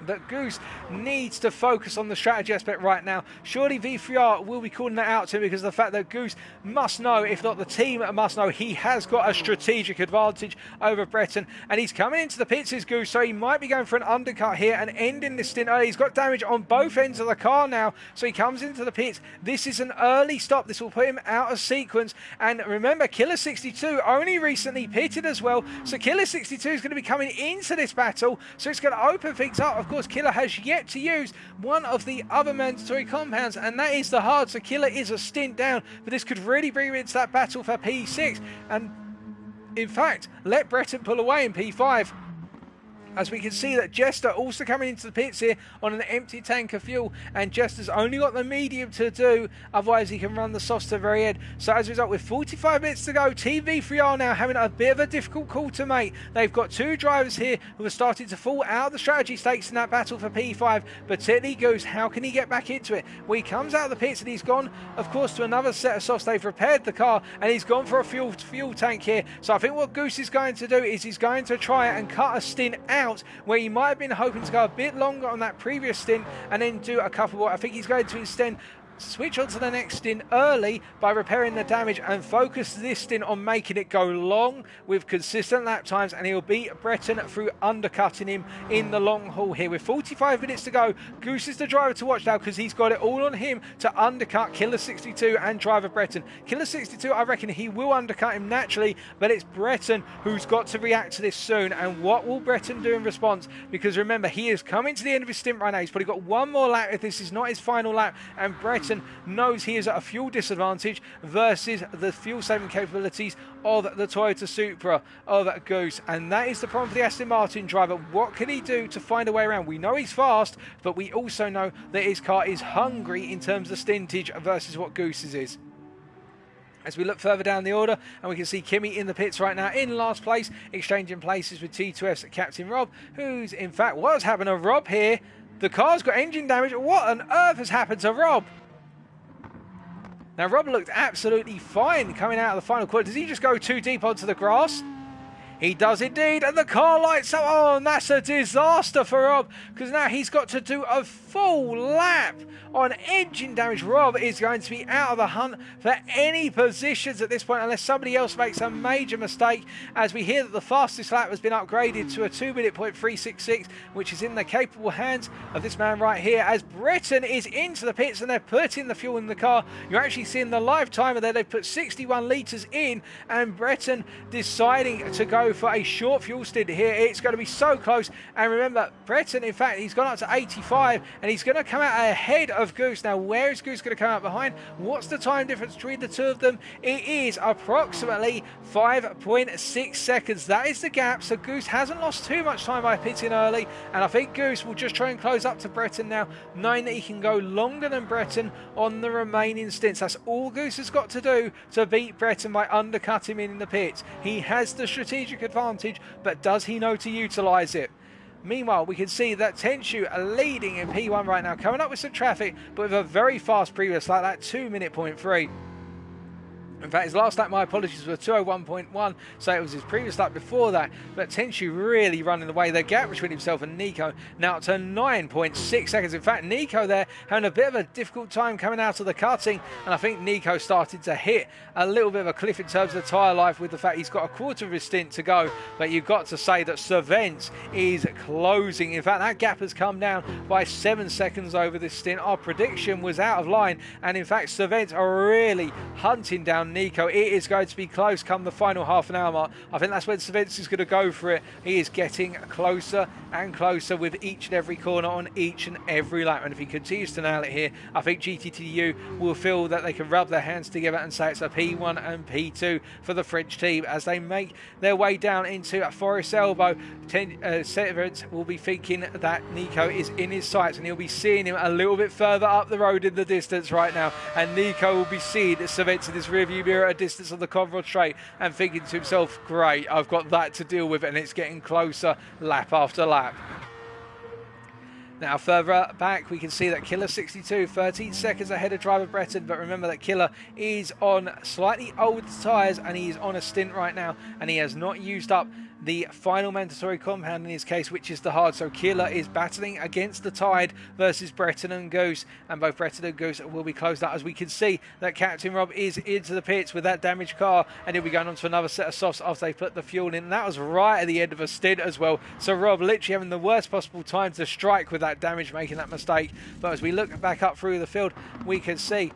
Speaker 1: that Goose needs to focus on the strategy aspect right now. Surely V3R will be calling that out to him because of the fact that Goose must know, if not the team must know, he has got a strategic advantage over Breton, and he's coming into the pits as Goose, so he might be going for an undercut here and ending this stint early. He's got damage on both ends of the car now, so he comes into the pits. This is an early stop. This will put him out of sequence, and remember, Killer 62 only recently pitted as well, so Killer 62 is going to be coming into this battle, so it's going to open things up. Of course, Killer has yet to use one of the other mandatory compounds, and that is the hard, so Killer is a stint down, but this could really bring him into that battle for P6, and in fact, let Breton pull away in P5. As we can see that Jester also coming into the pits here on an empty tank of fuel, and Jester's only got the medium to do, otherwise he can run the softs to the very end. So as a result, with 45 minutes to go, Team V3R now having a bit of a difficult call to make. They've got two drivers here who are starting to fall out of the strategy stakes in that battle for P5, particularly Goose. How can he get back into it? Well, he comes out of the pits and he's gone, of course, to another set of softs. They've repaired the car and he's gone for a fuel tank here. So I think what Goose is going to do is he's going to try and cut a stint out where he might have been hoping to go a bit longer on that previous stint and then do a couple more. I think he's going to instead switch on to the next stint early by repairing the damage and focus this stint on making it go long with consistent lap times, and he'll beat Breton through undercutting him in the long haul here. With 45 minutes to go, Goose is the driver to watch now because he's got it all on him to undercut Killer 62 and driver Breton. Killer 62, I reckon he will undercut him naturally, but it's Breton who's got to react to this soon. And what will Breton do in response? Because remember, he is coming to the end of his stint right now. He's probably got one more lap if this is not his final lap, and Breton knows he is at a fuel disadvantage versus the fuel saving capabilities of the Toyota Supra of Goose, and that is the problem for the Aston Martin driver. What can he do to find a way around? We know he's fast, but we also know that his car is hungry in terms of stintage versus what Goose's is. As we look further down the order, and we can see Kimi in the pits right now in last place, exchanging places with T2F's Captain Rob, who's in fact, what's happened to Rob here? The car's got engine damage. What on earth has happened to Rob? Now, Rob looked absolutely fine coming out of the final quarter. Does he just go too deep onto the grass? He does indeed, and the car lights up. Oh, and that's a disaster for Rob, because now he's got to do a full lap on engine damage. Rob is going to be out of the hunt for any positions at this point, unless somebody else makes a major mistake, as we hear that the fastest lap has been upgraded to a 2-minute.366, which is in the capable hands of this man right here, as Breton is into the pits and they're putting the fuel in the car. You're actually seeing the live timer there. They've put 61 litres in, and Breton deciding to go for a short fuel stint here. It's going to be so close, and remember, Breton, in fact, he's gone up to 85 and he's going to come out ahead of Goose. Now, where is Goose going to come out behind? What's the time difference between the two of them? It is approximately 5.6 seconds. That is the gap, so Goose hasn't lost too much time by pitting early, and I think Goose will just try and close up to Breton now, knowing that he can go longer than Breton on the remaining stints. That's all Goose has got to do to beat Breton, by undercutting him in the pits. He has the strategic advantage, but does he know to utilise it? Meanwhile, we can see that Tenshu are leading in P1 right now, coming up with some traffic, but with a very fast previous lap, that 2-minute.3. In fact, his last lap, my apologies, was 2:01.1, so it was his previous lap before that. But Tenshu really running away. The gap between himself and Nico now to 9.6 seconds. In fact, Nico there having a bit of a difficult time coming out of the cutting, and I think Nico started to hit a little bit of a cliff in terms of the tyre life, with the fact he's got a quarter of his stint to go. But you've got to say that Cervence is closing. In fact, that gap has come down by 7 seconds over this stint. Our prediction was out of line, and in fact, Cervence are really hunting down Nico. It is going to be close come the final half an hour mark. I think that's when Cervence is going to go for it. He is getting closer and closer with each and every corner on each and every lap, and if he continues to nail it here, I think GTTU will feel that they can rub their hands together and say it's a P1 and P2 for the French team as they make their way down into Forest Elbow. Cervence will be thinking that Nico is in his sights, and he'll be seeing him a little bit further up the road in the distance right now, and Nico will be seeing Cervence in his rearview mirror at a distance on the Conrod straight and thinking to himself, great, I've got that to deal with, and it's getting closer lap after lap. Now, further back, we can see that Killer 62, 13 seconds ahead of driver Breton, but remember that Killer is on slightly older tyres and he's on a stint right now, and he has not used up the final mandatory compound in his case, which is the hard. So Killer is battling against the tide versus Breton and Goose, and both Breton and Goose will be closed out, as we can see that Captain Rob is into the pits with that damaged car, and he'll be going on to another set of softs after they put the fuel in. And that was right at the end of a stint as well. So Rob literally having the worst possible time to strike with that damage, making that mistake. But as we look back up through the field, we can see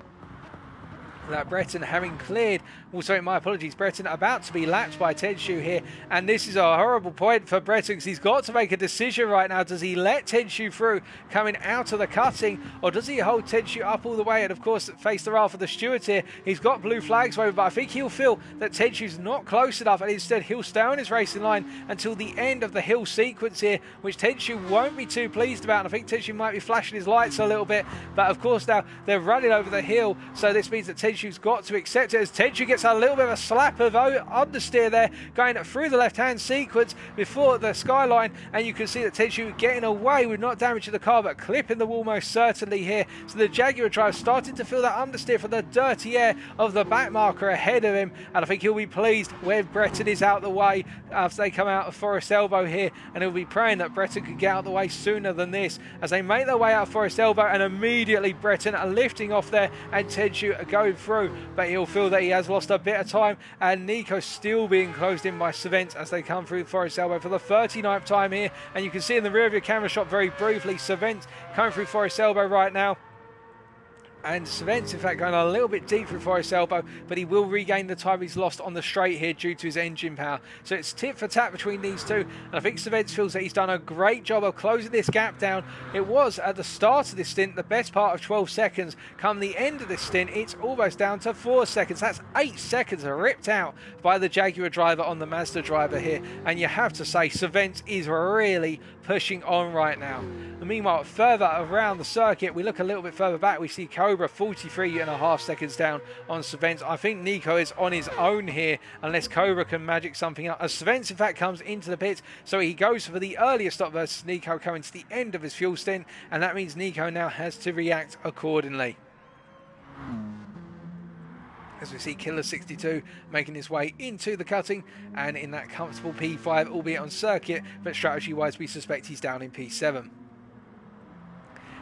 Speaker 1: that Breton having cleared, also my apologies, Breton about to be lapped by Tenshu here, and this is a horrible point for Breton because he's got to make a decision right now. Does he let Tenshu through coming out of the cutting, or does he hold Tenshu up all the way and of course face the wrath of the stewards here? He's got blue flags over, but I think he'll feel that Tenshu's not close enough, and instead he'll stay on his racing line until the end of the hill sequence here, which Tenshu won't be too pleased about. And I think Tenshu might be flashing his lights a little bit, but of course now they're running over the hill, so this means that Tenshu's got to accept it, as Tenshu gets a little bit of a slap of understeer there going through the left-hand sequence before the skyline, and you can see that Tenshu getting away with not damaging the car but clipping the wall most certainly here. So the Jaguar driver starting to feel that understeer from the dirty air of the back marker ahead of him, and I think he'll be pleased when Breton is out the way after they come out of Forest Elbow here, and he'll be praying that Breton could get out of the way sooner than this as they make their way out of Forest Elbow, and immediately Breton are lifting off there and Tenshu are going through, but he'll feel that he has lost a bit of time, and Nico still being closed in by Savent as they come through Forest Elbow for the 39th time here. And you can see in the rear of your camera shot very briefly Savent coming through Forest Elbow right now, and Savent's in fact going a little bit deep through Forest Elbow, but he will regain the time he's lost on the straight here due to his engine power. So it's tit for tat between these two, and I think Savent feels that he's done a great job of closing this gap down. It was at the start of this stint the best part of 12 seconds. Come the end of this stint, it's almost down to 4 seconds. That's 8 seconds ripped out by the Jaguar driver on the Mazda driver here, and you have to say Savent is really pushing on right now. And meanwhile, further around the circuit, we look a little bit further back, we see Cobra 43.5 seconds down on Savent. I think Nico is on his own here unless Cobra can magic something up, as Savent in fact comes into the pits, so he goes for the earlier stop versus Nico coming to the end of his fuel stint, and that means Nico now has to react accordingly. As we see Killer 62 making his way into the cutting and in that comfortable P5, albeit on circuit, but strategy wise we suspect he's down in P7.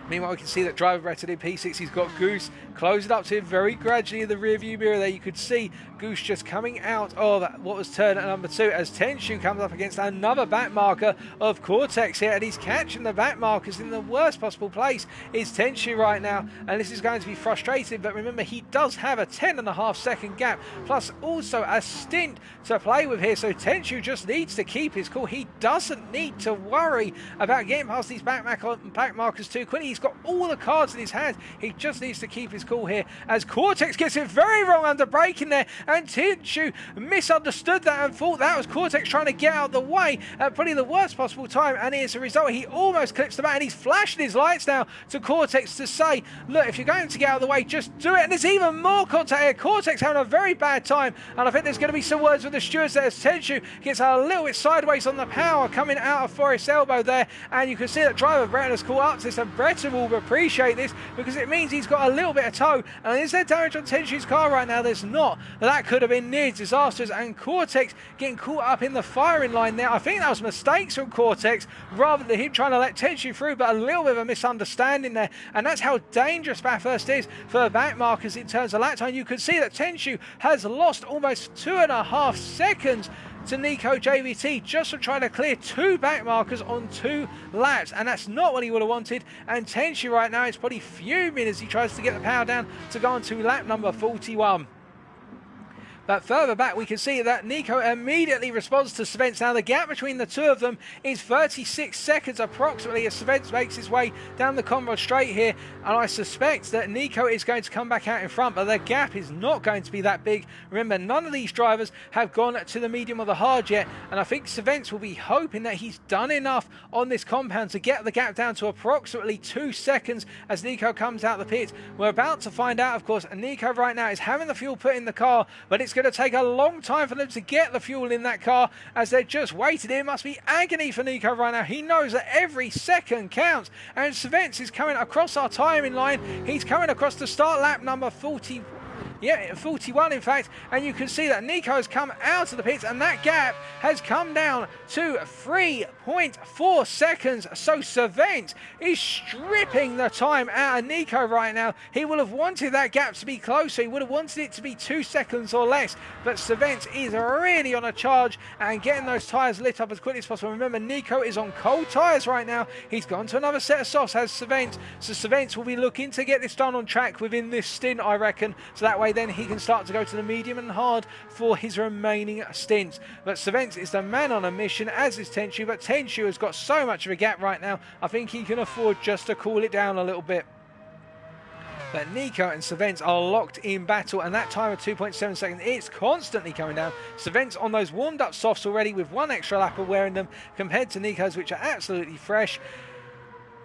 Speaker 1: Meanwhile, we can see that driver Breton in P6, he's got Goose closing up to him very gradually in the rear view mirror there. You could see Goose just coming out of what was turn at number 2 as Tenshu comes up against another back marker of Cortex here, and he's catching the back markers in the worst possible place is Tenshu right now, and this is going to be frustrating, but remember he does have a 10.5 second gap plus also a stint to play with here, so Tenshu just needs to keep his cool. He doesn't need to worry about getting past these back markers too quickly. He's got all the cards in his hand. He just needs to keep his cool here as Cortex gets it very wrong under braking there, and Tenshu misunderstood that and thought that was Cortex trying to get out of the way at probably the worst possible time, and as a result he almost clips the back, and he's flashing his lights now to Cortex to say, look, if you're going to get out of the way, just do it. And there's even more contact here. Cortex having a very bad time, and I think there's going to be some words with the stewards there as Tenshu gets a little bit sideways on the power coming out of Forest Elbow there, and you can see that driver Breton has caught up to this, and Breton will appreciate this because it means he's got a little bit of tow. And is there damage on Tenshu's car right now? There's not. That could have been near disastrous, and Cortex getting caught up in the firing line there. I think that was mistakes from Cortex rather than him trying to let Tenshu through, but a little bit of a misunderstanding there, and that's how dangerous Bathurst is for the back markers in terms of lap time. You can see that Tenshu has lost almost 2.5 seconds to Nico JVT just for trying to clear 2 back markers on 2 laps, and that's not what he would have wanted. And Tenshu right now is probably fuming as he tries to get the power down to go on to lap number 41. But further back, we can see that Nico immediately responds to Svens. Now, the gap between the two of them is 36 seconds approximately as Svens makes his way down the Conrod straight here. And I suspect that Nico is going to come back out in front, but the gap is not going to be that big. Remember, none of these drivers have gone to the medium or the hard yet. And I think Svens will be hoping that he's done enough on this compound to get the gap down to approximately 2 seconds as Nico comes out the pit. We're about to find out, of course, and Nico right now is having the fuel put in the car, but it's going to take a long time for them to get the fuel in that car as they're just waiting. It must be agony for Nico right now. He knows that every second counts, and Svens is coming across our timing line. He's coming across the start lap number 40. Yeah, 41 in fact, and you can see that Nico has come out of the pits and that gap has come down to 3.4 seconds. So Savent is stripping the time out of Nico right now. He would have wanted that gap to be closer. He would have wanted it to be 2 seconds or less, but Savent is really on a charge and getting those tyres lit up as quickly as possible. Remember, Nico is on cold tyres right now. He's gone to another set of softs as Savent, so Savent will be looking to get this done on track within this stint, I reckon, so that way then he can start to go to the medium and hard for his remaining stints. But Savent is the man on a mission, as is Tenshu, but Tenshu has got so much of a gap right now, I think he can afford just to cool it down a little bit. But Nico and Savent are locked in battle, and that time of 2.7 seconds, it's constantly coming down. Savent's on those warmed up softs already with one extra lap of wearing them compared to Nico's, which are absolutely fresh.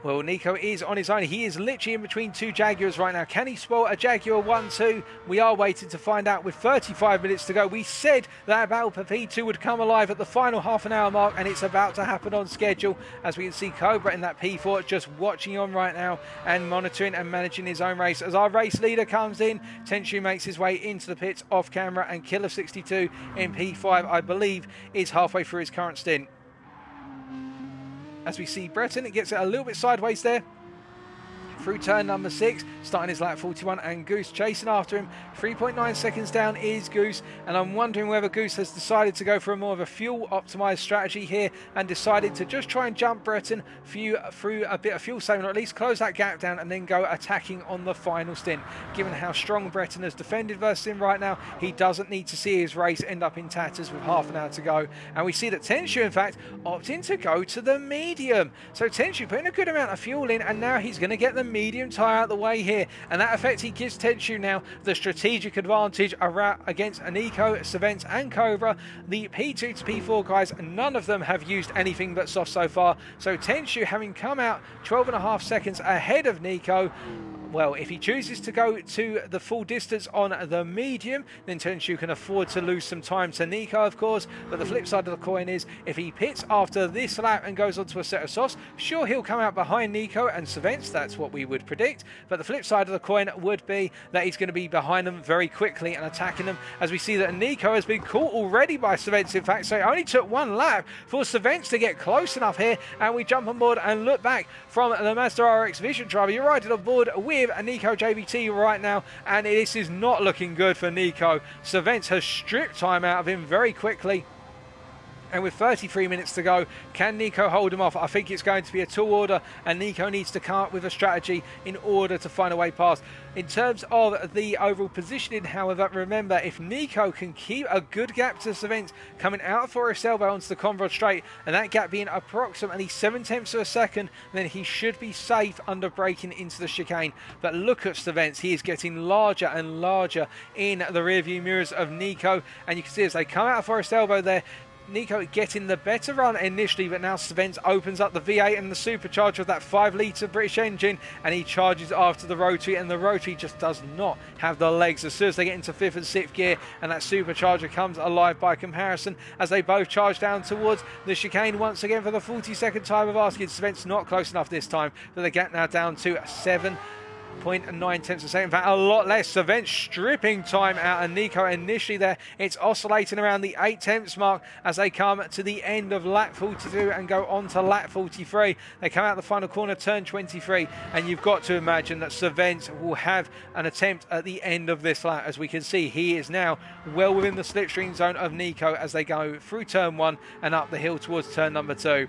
Speaker 1: Well, Nico is on his own. He is literally in between two Jaguars right now. Can he spoil a Jaguar 1-2? We are waiting to find out with 35 minutes to go. We said that battle for P2 would come alive at the final half an hour mark, and it's about to happen on schedule. As we can see Cobra in that P4 just watching on right now and monitoring and managing his own race. As our race leader comes in, Tenshu makes his way into the pits off camera, and Killer 62 in P5, I believe, is halfway through his current stint. As we see Breton, it gets it a little bit sideways there through turn number 6, starting his lap 41, and Goose chasing after him. 3.9 seconds down is Goose, and I'm wondering whether Goose has decided to go for more of a fuel optimized strategy here and decided to just try and jump Breton through a bit of fuel saving, or at least close that gap down and then go attacking on the final stint. Given how strong Breton has defended versus him right now, he doesn't need to see his race end up in tatters with half an hour to go. And we see that Tenshu, in fact, opting to go to the medium. So Tenshu putting a good amount of fuel in, and now he's going to get the medium tyre out of the way here, and that effectively gives Tenshu now the strategic advantage against Nico, Savent and Cobra. The P2 to P4 guys, none of them have used anything but soft so far, so Tenshu, having come out 12.5 seconds ahead of Nico, well, if he chooses to go to the full distance on the medium, then Tenshu can afford to lose some time to Nico, of course. But the flip side of the coin is, if he pits after this lap and goes on to a set of softs, sure, he'll come out behind Nico and Savent. That's what we would predict. But the flip side of the coin would be that he's going to be behind them very quickly and attacking them, as we see that Nico has been caught already by Savent, in fact. So it only took one lap for Savent to get close enough here, and we jump on board and look back from the Mazda RX Vision driver. You're riding on board with Nico JBT right now, and this is not looking good for Nico. Savent has stripped time out of him very quickly, and with 33 minutes to go, can Nico hold him off? I think it's going to be a tall order, and Nico needs to come up with a strategy in order to find a way past. In terms of the overall positioning, however, remember, if Nico can keep a good gap to Savent coming out of Forest Elbow onto the Conrod Straight, and that gap being approximately 0.7 of a second, then he should be safe under braking into the chicane. But look at Savent, he is getting larger and larger in the rearview mirrors of Nico, and you can see as they come out of Forest Elbow there, Nico getting the better run initially, but now Savent opens up the V8 and the supercharger of that 5-litre British engine, and he charges after the rotary, and the rotary just does not have the legs. As soon as they get into 5th and 6th gear, and that supercharger comes alive by comparison, as they both charge down towards the chicane once again for the 42nd time of asking. Savent's not close enough this time, but the gap now down to 7.9 tenths of a second. In fact, a lot less. Savent stripping time out of Nico initially there. It's oscillating around the 8 tenths mark as they come to the end of lap 42 and go on to lap 43. They come out the final corner, turn 23, and you've got to imagine that Savent will have an attempt at the end of this lap. As we can see, he is now well within the slipstream zone of Nico as they go through turn 1 and up the hill towards turn number 2.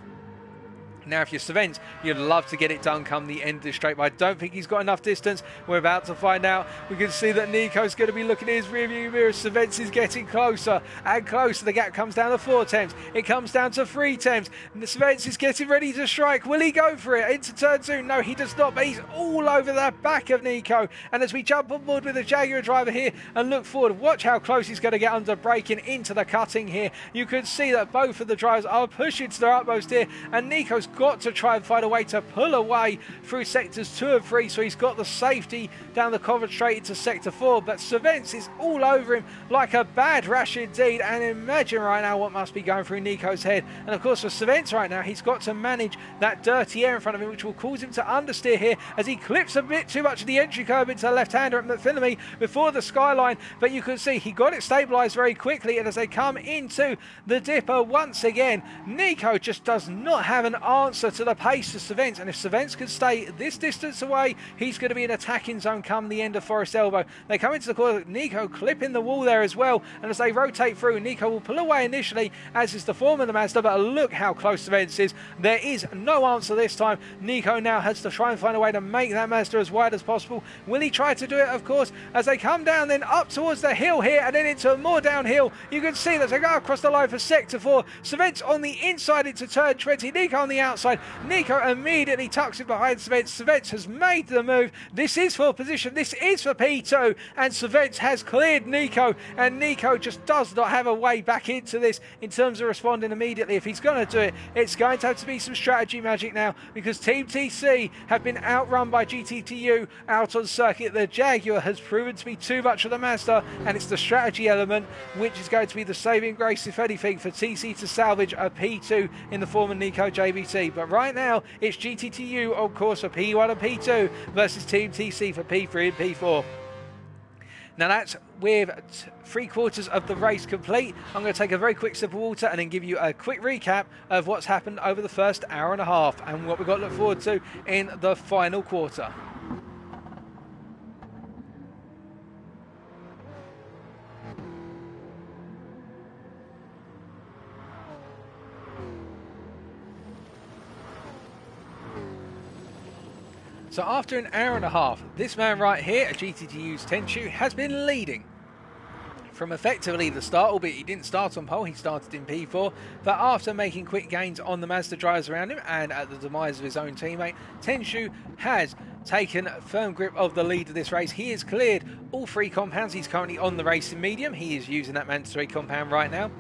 Speaker 1: Now, if you're Savent, you'd love to get it done come the end of the straight, but I don't think he's got enough distance. We're about to find out. We can see that Nico's going to be looking at his rearview mirror. Savent is getting closer and closer. The gap comes down to 4 tenths. It comes down to 3 tenths. Savent is getting ready to strike. Will he go for it into turn 2? No, he does not, but he's all over the back of Nico. And as we jump on board with the Jaguar driver here and look forward, watch how close he's going to get under braking into the cutting here. You can see that both of the drivers are pushing to their utmost here, and Nico's got to try and find a way to pull away through sectors 2 and 3, so he's got the safety down the Covent straight into sector 4, but Savents is all over him like a bad rash indeed, and imagine right now what must be going through Nico's head. And of course for Savents right now, he's got to manage that dirty air in front of him, which will cause him to understeer here as he clips a bit too much of the entry curve into the left-hander at McPhillamy before the skyline, but you can see he got it stabilised very quickly, and as they come into the dipper once again, Nico just does not have an answer to the pace of Savents, and if Savents can stay this distance away, he's going to be in attacking zone come the end of Forest Elbow. They come into the corner, Nico clipping the wall there as well, and as they rotate through, Nico will pull away initially, as is the form of the Mazda, but look how close Savents is. There is no answer this time. Nico now has to try and find a way to make that Mazda as wide as possible. Will he try to do it? Of course, as they come down then up towards the hill here and then into more downhill, you can see that they go across the line for sector 4. Savents on the inside into turn 20, Nico on the outside. Nico immediately tucks it behind Savents. Savents has made the move. This is for position, this is for P2, and Savents has cleared Nico, and Nico just does not have a way back into this in terms of responding immediately. If he's going to do it, it's going to have to be some strategy magic now, because Team TC have been outrun by GTTU out on circuit. The Jaguar has proven to be too much for the Mazda, and it's the strategy element which is going to be the saving grace, if anything, for TC to salvage a P2 in the form of Nico JBT. But right now, it's GTTU on course for P1 and P2 versus Team TC for P3 and P4. Now that's with 3/4 of the race complete. I'm going to take a very quick sip of water and then give you a quick recap of what's happened over the first hour and a half and what we've got to look forward to in the final quarter. So after an hour and a half, this man right here, GTTU's Tenshu, has been leading from effectively the start, albeit he didn't start on pole, he started in P4, but after making quick gains on the Mazda drivers around him and at the demise of his own teammate, Tenshu has taken firm grip of the lead of this race. He has cleared all 3 compounds. He's currently on the racing medium. He is using that mandatory compound right now.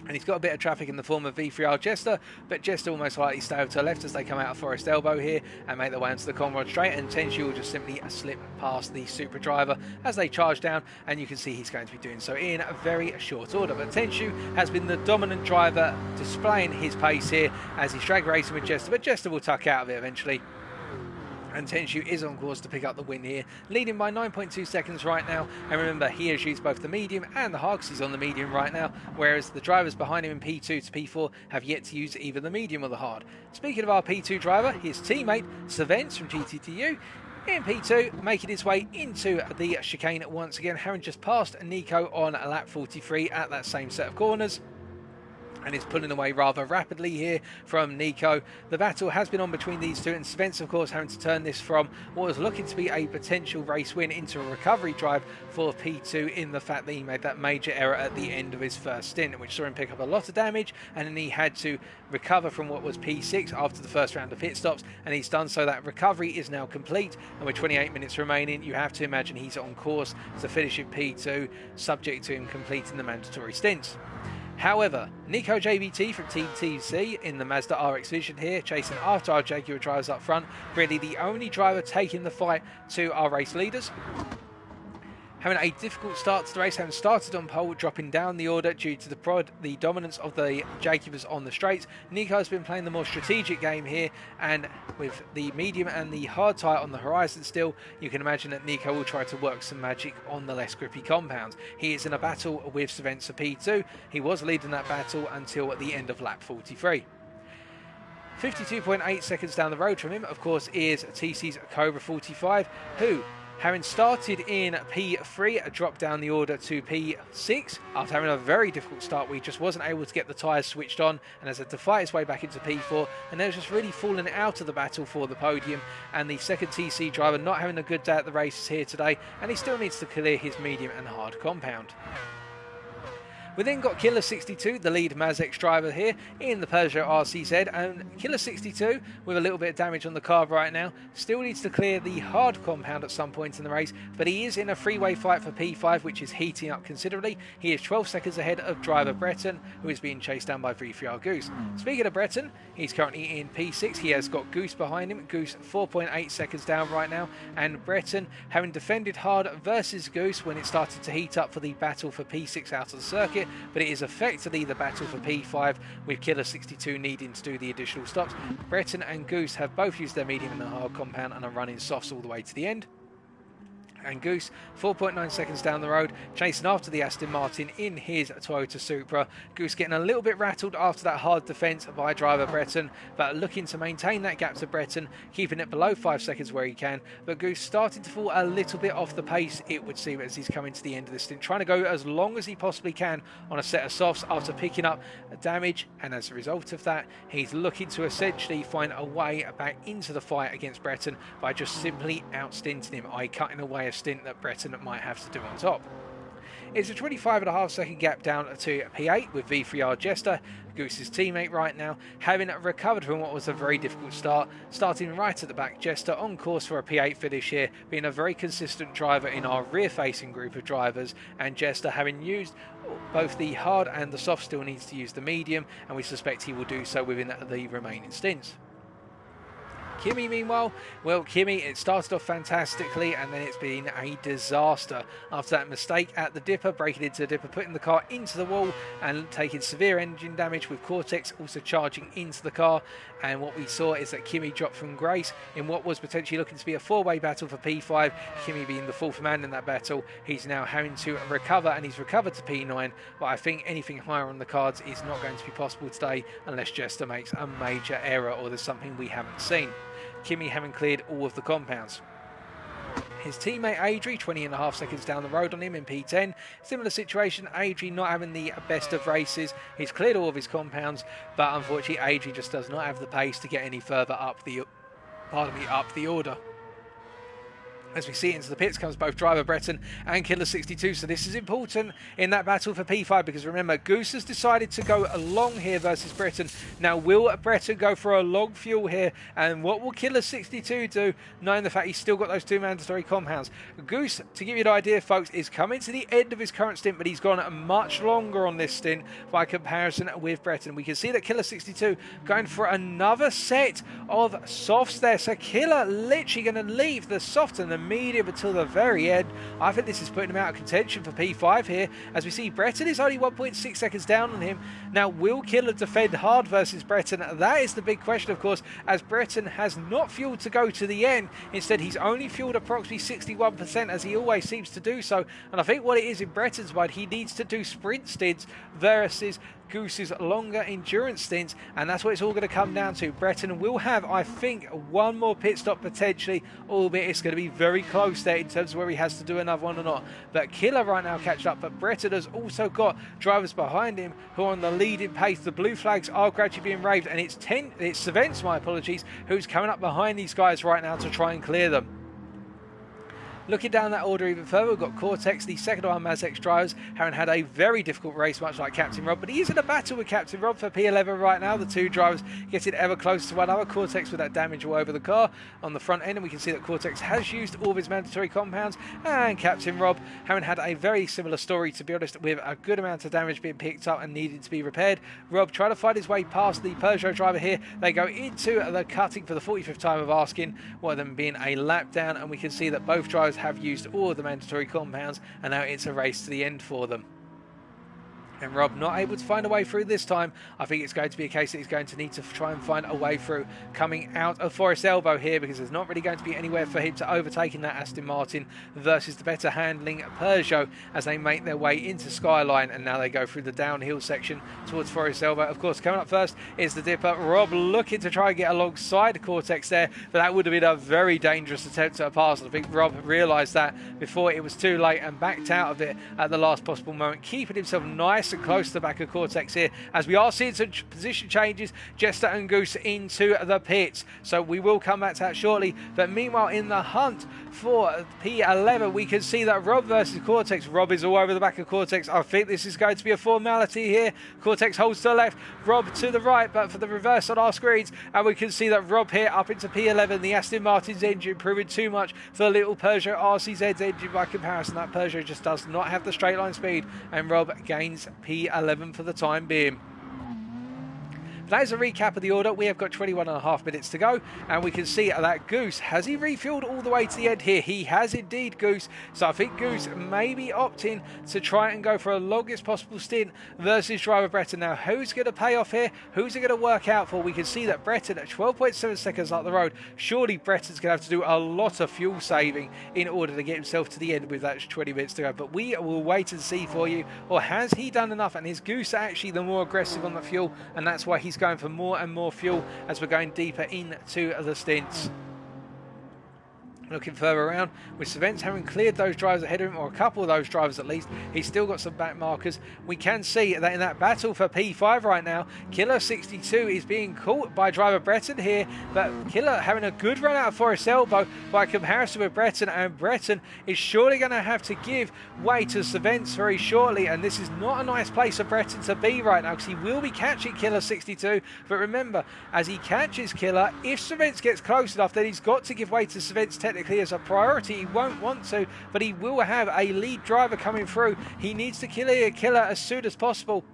Speaker 1: And he's got a bit of traffic in the form of V3R Jester, but Jester will most likely stay over to the left as they come out of Forest Elbow here and make their way onto the Conrod Straight, and Tenshu will just simply slip past the Super Driver as they charge down, and you can see he's going to be doing so in a very short order. But Tenshu has been the dominant driver, displaying his pace here as he's drag racing with Jester, but Jester will tuck out of it eventually. And Tenshu is on course to pick up the win here, leading by 9.2 seconds right now. And remember, he has used both the medium and the hard, because he's on the medium right now, whereas the drivers behind him in P2 to P4 have yet to use either the medium or the hard. Speaking of our P2 driver, his teammate Savents from GTTU in P2, making his way into the chicane once again, having just passed Nico on lap 43 at that same set of corners. And is pulling away rather rapidly here from Nico. The battle has been on between these two, and Savents, of course, having to turn this from what was looking to be a potential race win into a recovery drive for P2, in the fact that he made that major error at the end of his first stint, which saw him pick up a lot of damage, and then he had to recover from what was P6 after the first round of pit stops, and he's done so. That recovery is now complete, and with 28 minutes remaining, you have to imagine he's on course to finish in P2, subject to him completing the mandatory stints. However, Nico JBT from Team TC in the Mazda RX Vision here, chasing after our Jaguar drivers up front, really the only driver taking the fight to our race leaders. Having a difficult start to the race, having started on pole, dropping down the order due to the dominance of the Jaguars on the straights. Nico has been playing the more strategic game here, and with the medium and the hard tyre on the horizon still, you can imagine that Nico will try to work some magic on the less grippy compounds. He is in a battle with Savents P2. He was leading that battle until at the end of lap 43. 52.8 seconds down the road from him, of course, is TC's Cobra 45, who, having started in P3, dropped down the order to P6 after having a very difficult start where he just wasn't able to get the tyres switched on, and has had to fight his way back into P4, and then just really fallen out of the battle for the podium. And the second TC driver not having a good day at the races here today, and he still needs to clear his medium and hard compound. We then got Killer 62, the lead Mazix driver here in the Peugeot RCZ, and Killer 62 with a little bit of damage on the car right now still needs to clear the hard compound at some point in the race, but he is in a three-way fight for P5, which is heating up considerably. He is 12 seconds ahead of driver Breton, who is being chased down by V3R Goose. Speaking of Breton, he's currently in P6. He has got Goose behind him. Goose 4.8 seconds down right now, and Breton, having defended hard versus Goose when it started to heat up for the battle for P6 out of the circuit, but it is effectively the battle for P5 with Killer 62 needing to do the additional stops. Breton and Goose have both used their medium and the hard compound and are running softs all the way to the end. And Goose, 4.9 seconds down the road, chasing after the Aston Martin in his Toyota Supra. Goose getting a little bit rattled after that hard defence by driver Breton, but looking to maintain that gap to Breton, keeping it below 5 seconds where he can. But Goose starting to fall a little bit off the pace, it would seem, as he's coming to the end of this stint, trying to go as long as he possibly can on a set of softs after picking up damage, and as a result of that, he's looking to essentially find a way back into the fight against Breton by just simply outstinting him, i.e. cutting away a stint that Breton might have to do on top. It's a 25.5 second gap down to P8 with V3R Jester, Goose's teammate right now, having recovered from what was a very difficult start, starting right at the back. Jester on course for a P8 finish here, being a very consistent driver in our rear-facing group of drivers, and Jester, having used both the hard and the soft, still needs to use the medium, and we suspect he will do so within the remaining stints. Kimi, meanwhile, well, Kimi, it started off fantastically and then it's been a disaster. After that mistake at the dipper, breaking into the dipper, putting the car into the wall and taking severe engine damage, with Cortex also charging into the car. And what we saw is that Kimi dropped from grace in what was potentially looking to be a four-way battle for P5. Kimi being the fourth man in that battle. He's now having to recover, and he's recovered to P9, but I think anything higher on the cards is not going to be possible today unless Jester makes a major error or there's something we haven't seen. Kimi having cleared all of the compounds. His teammate Adri, 20.5 seconds down the road on him in P10. Similar situation, Adri not having the best of races. He's cleared all of his compounds, but unfortunately Adri just does not have the pace to get any further up the order. As we see into the pits comes both driver Breton and Killer 62, so this is important in that battle for P5, because remember, Goose has decided to go long here versus Breton. Now, will Breton go for a long fuel here, and what will Killer 62 do, knowing the fact he's still got those two mandatory compounds? Goose, to give you an idea, folks, is coming to the end of his current stint, but he's gone much longer on this stint by comparison with Breton. We can see that Killer 62 going for another set of softs there, so Killer literally going to leave the soft and the medium until the very end. I think this is putting him out of contention for P5 here, as we see Breton is only 1.6 seconds down on him. Now, will Killer defend hard versus Breton? That is the big question, of course, as Breton has not fueled to go to the end. Instead, he's only fueled approximately 61%, as he always seems to do so. And I think what it is in Breton's mind, he needs to do sprint stints versus Goose's longer endurance stints, and that's what it's all going to come down to. Breton will have, I think, one more pit stop potentially, albeit it's going to be very close there in terms of where he has to do another one or not. But Killer right now catched up, but Breton has also got drivers behind him who are on the leading pace. The blue flags are gradually being waved, and it's Savents, my apologies, who's coming up behind these guys right now to try and clear them. Looking down that order even further, we've got Cortex, the second arm Mazix drivers, having had a very difficult race, much like Captain Rob, but he is in a battle with Captain Rob for P11 right now. The two drivers getting ever closer to one another. Cortex with that damage all over the car on the front end, and we can see that Cortex has used all of his mandatory compounds, and Captain Rob having had a very similar story, to be honest, with a good amount of damage being picked up and needing to be repaired. Rob trying to find his way past the Peugeot driver here. They go into the cutting for the 45th time of asking, one of them being a lap down, and we can see that both drivers have used all of the mandatory compounds, and now it's a race to the end for them. And Rob not able to find a way through this time. I think it's going to be a case that he's going to need to try and find a way through coming out of Forest Elbow here, because there's not really going to be anywhere for him to overtake in that Aston Martin versus the better handling Peugeot as they make their way into Skyline, and now they go through the downhill section towards Forest Elbow. Of course, coming up first is the dipper. Rob looking to try and get alongside Cortex there, but that would have been a very dangerous attempt at a pass. I think Rob realised that before it was too late and backed out of it at the last possible moment, keeping himself nice nice and close to the back of Cortex here, as we are seeing some position changes. Jester and Goose into the pits, so we will come back to that shortly. But meanwhile, in the hunt for P11, we can see that Rob versus Cortex. Rob is all over the back of Cortex. I think this is going to be a formality here. Cortex holds to the left, Rob to the right, but for the reverse on our screens, and we can see that Rob here up into P11. The Aston Martin's engine proving too much for the little Peugeot RCZ's engine by comparison. That Peugeot just does not have the straight line speed, and Rob gains P11 for the time being. That is a recap of the order. We have got 21.5 minutes to go, and we can see that Goose, has he refueled all the way to the end here? He has indeed, Goose. So I think Goose may be opting to try and go for a longest possible stint versus driver Breton. Now, who's going to pay off here? Who's it going to work out for? We can see that Breton at 12.7 seconds up the road. Surely Breton's going to have to do a lot of fuel saving in order to get himself to the end with that 20 minutes to go. But we will wait and see for you. Or has he done enough? And is Goose actually the more aggressive on the fuel? And that's why he's going for more and more fuel as we're going deeper into the stints. Looking further around, with Savents having cleared those drivers ahead of him, or a couple of those drivers at least, he's still got some back markers. We can see that in that battle for P5 right now, Killer 62 is being caught by driver Breton here, but Killer having a good run out of Forest Elbow by comparison with Breton, and Breton is surely going to have to give way to Savents very shortly, and this is not a nice place for Breton to be right now, because he will be catching Killer 62, but remember, as he catches Killer, if Savents gets close enough, then he's got to give way to Savents technically as a priority. He won't want to, but he will have a lead driver coming through. He needs to kill Killer as soon as possible,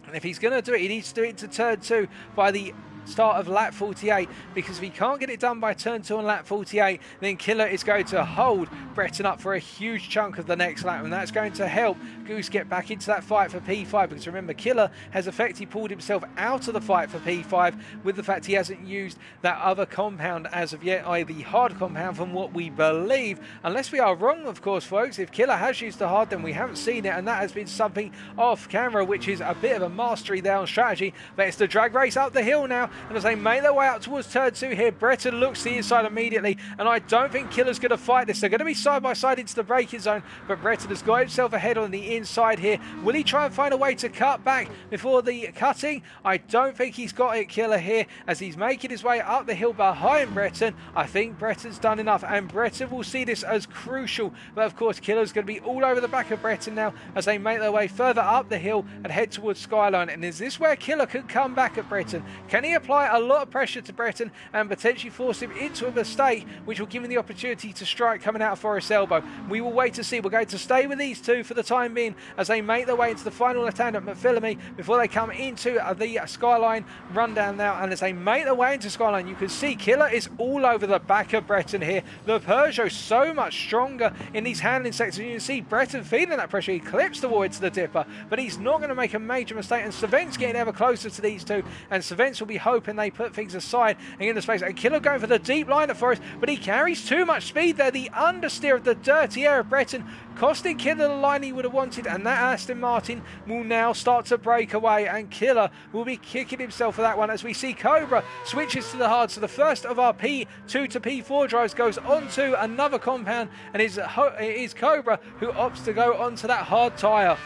Speaker 1: and if he's going to do it, he needs to do it to turn 2 by the start of lap 48, because if he can't get it done by turn 2 on lap 48, then Killer is going to hold Breton up for a huge chunk of the next lap, and that's going to help Goose get back into that fight for P5, because remember, Killer has effectively pulled himself out of the fight for P5 with the fact he hasn't used that other compound as of yet, i.e. the hard compound, from what we believe, unless we are wrong, of course, folks. If Killer has used the hard, then we haven't seen it, and that has been something off camera, which is a bit of a mastery there on strategy. But it's the drag race up the hill now, and as they make their way out towards turn 2 here, Breton looks to the inside immediately, and I don't think Killer's going to fight this. They're going to be side by side into the braking zone, but Breton has got himself ahead on the inside here. Will he try and find a way to cut back before the cutting? I don't think he's got it, Killer, here, as he's making his way up the hill behind Breton. I think Breton's done enough, and Breton will see this as crucial, but of course Killer's going to be all over the back of Breton now as they make their way further up the hill and head towards Skyline. And is this where Killer could come back at Breton? Can he apply a lot of pressure to Breton and potentially force him into a mistake, which will give him the opportunity to strike coming out of Forest Elbow? We will wait to see. We're going to stay with these two for the time being as they make their way into the final attempt at McPhillamy before they come into the Skyline rundown now. And as they make their way into Skyline, you can see Killer is all over the back of Breton here. The Peugeot so much stronger in these handling sectors. You can see Breton feeling that pressure. He clips the wall into the dipper, but he's not going to make a major mistake. And Savent's getting ever closer to these two, and Savents will be hoping they put things aside and get into space. And Killer going for the deep line at Forest, but he carries too much speed there. The understeer of the dirty air of Breton costing Killer the line he would have wanted, and that Aston Martin will now start to break away, and Killer will be kicking himself for that one as we see Cobra switches to the hard. So the first of our P2 to P4 drives goes onto another compound, and it is Cobra who opts to go onto that hard tyre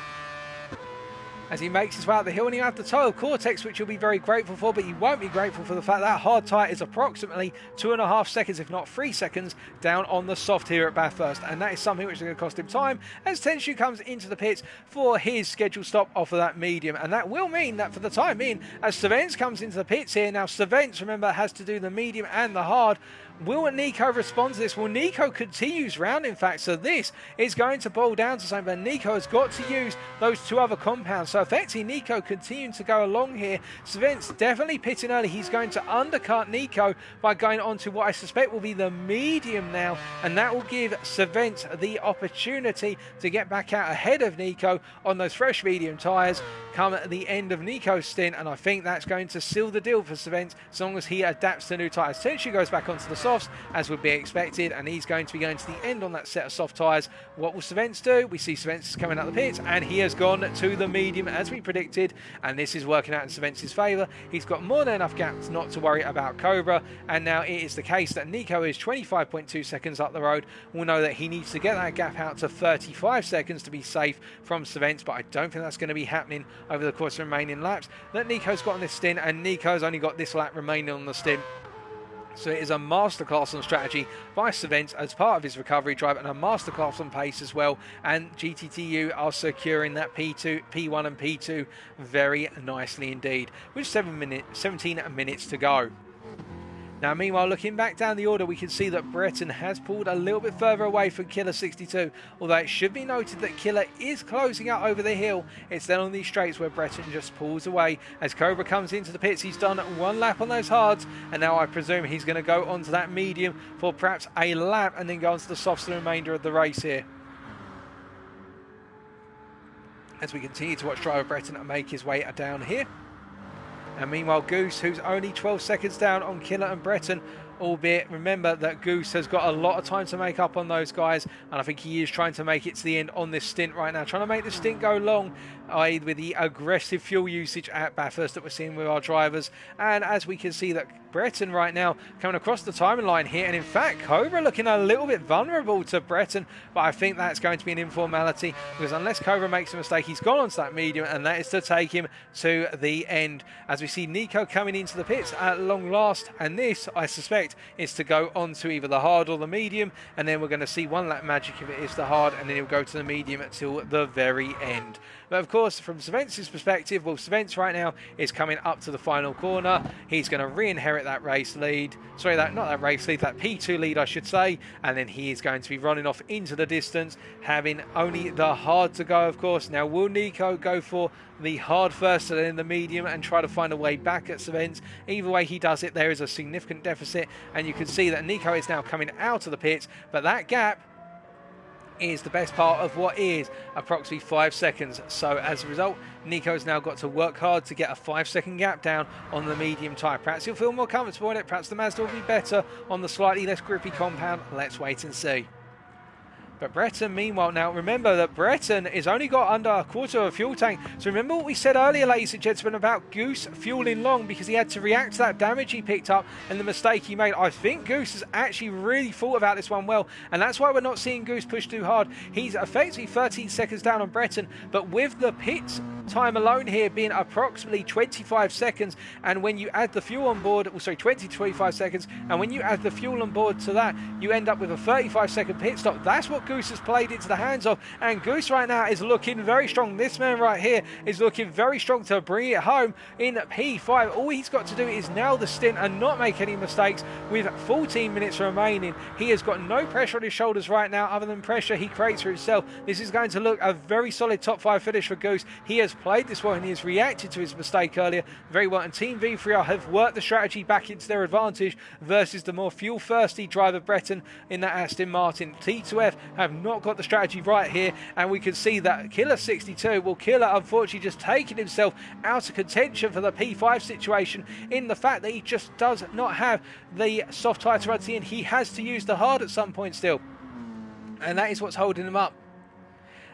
Speaker 1: as he makes his way out the hill. And he'll have the tyre of Cortex, which he'll be very grateful for, but he won't be grateful for the fact that hard tyre is approximately 2.5 seconds, if not 3 seconds, down on the soft here at Bathurst, and that is something which is going to cost him time as Tenshu comes into the pits for his scheduled stop off of that medium. And that will mean that for the time being, as Savents comes into the pits here, now Savents, remember, has to do the medium and the hard. Will Nico respond to this? Well, Nico continues round, in fact, so this is going to boil down to something, but Nico has got to use those two other compounds. So effectively, Nico continuing to go along here. Savents definitely pitting early. He's going to undercut Nico by going on to what I suspect will be the medium now, and that will give Savents the opportunity to get back out ahead of Nico on those fresh medium tyres come at the end of Nico's stint, and I think that's going to seal the deal for Savents as long as he adapts to new tyres. Tenshu goes back onto the soft. softs, as would be expected, and he's going to be going to the end on that set of soft tyres. What will Svens do? We see Svens coming out the pits, and he has gone to the medium as we predicted, and this is working out in Svens' favour. He's got more than enough gaps not to worry about Cobra, and now it is the case that Nico is 25.2 seconds up the road. We'll know that he needs to get that gap out to 35 seconds to be safe from Svens, but I don't think that's going to be happening over the course of remaining laps that Nico's got on this stint, and Nico's only got this lap remaining on the stint. So it is a masterclass on strategy by Svens as part of his recovery drive, and a masterclass on pace as well. And GTTU are securing that P2, P1 and P2 very nicely indeed, with 17 minutes to go. Now, meanwhile, looking back down the order, we can see that Breton has pulled a little bit further away from Killer 62, although it should be noted that Killer is closing out over the hill. It's then on these straights where Breton just pulls away. As Cobra comes into the pits, he's done one lap on those hards, and now I presume he's going to go onto that medium for perhaps a lap and then go onto the softs for the remainder of the race here. As we continue to watch driver Breton make his way down here. And meanwhile, Goose, who's only 12 seconds down on Killer and Breton, albeit remember that Goose has got a lot of time to make up on those guys, and I think he is trying to make it to the end on this stint right now, trying to make the stint go long, i.e. with the aggressive fuel usage at Bathurst that we're seeing with our drivers. And as we can see that Breton right now coming across the timing line here, and in fact Cobra looking a little bit vulnerable to Breton, but I think that's going to be an informality, because unless Cobra makes a mistake, he's gone onto that medium, and that is to take him to the end. As we see Nico coming into the pits at long last, and this I suspect is to go on to either the hard or the medium, and then we're going to see one lap magic if it is the hard, and then he'll go to the medium until the very end. But of course, from Svens' perspective, well, Svens right now is coming up to the final corner. He's going to re-inherit that race lead. Sorry, not that race lead, that P2 lead, I should say. And then he is going to be running off into the distance, having only the hard to go, of course. Now, will Nico go for the hard first and then the medium and try to find a way back at Svens? Either way he does it, there is a significant deficit. And you can see that Nico is now coming out of the pits. But that gap is the best part of what is approximately 5 seconds. So as a result, Nico's now got to work hard to get a 5-second gap down on the medium tyre. Perhaps he'll feel more comfortable in it, perhaps the Mazda will be better on the slightly less grippy compound. Let's wait and see. But Breton, meanwhile, now remember that Breton has only got under a quarter of a fuel tank. So remember what we said earlier, ladies and gentlemen, about Goose fueling long because he had to react to that damage he picked up and the mistake he made. I think Goose has actually really thought about this one well, and that's why we're not seeing Goose push too hard. He's effectively 13 seconds down on Breton, but with the pit time alone here being approximately 25 seconds, and when you add the fuel on board, 20 to 25 seconds, and when you add the fuel on board to that, you end up with a 35-second pit stop. That's what Goose has played into the hands of, and Goose right now is looking very strong. This man right here is looking very strong to bring it home in P5. All he's got to do is nail the stint and not make any mistakes with 14 minutes remaining. He has got no pressure on his shoulders right now other than pressure he creates for himself. This is going to look a very solid top 5 finish for Goose. He has played this well and he has reacted to his mistake earlier very well, and Team V3R have worked the strategy back into their advantage versus the more fuel thirsty driver Breton in that Aston Martin. T2F have not got the strategy right here, and we can see that Killer 62, well, Killer unfortunately just taking himself out of contention for the P5 situation in the fact that he just does not have the soft tyre to run to the end. He has to use the hard at some point still, and that is what's holding him up.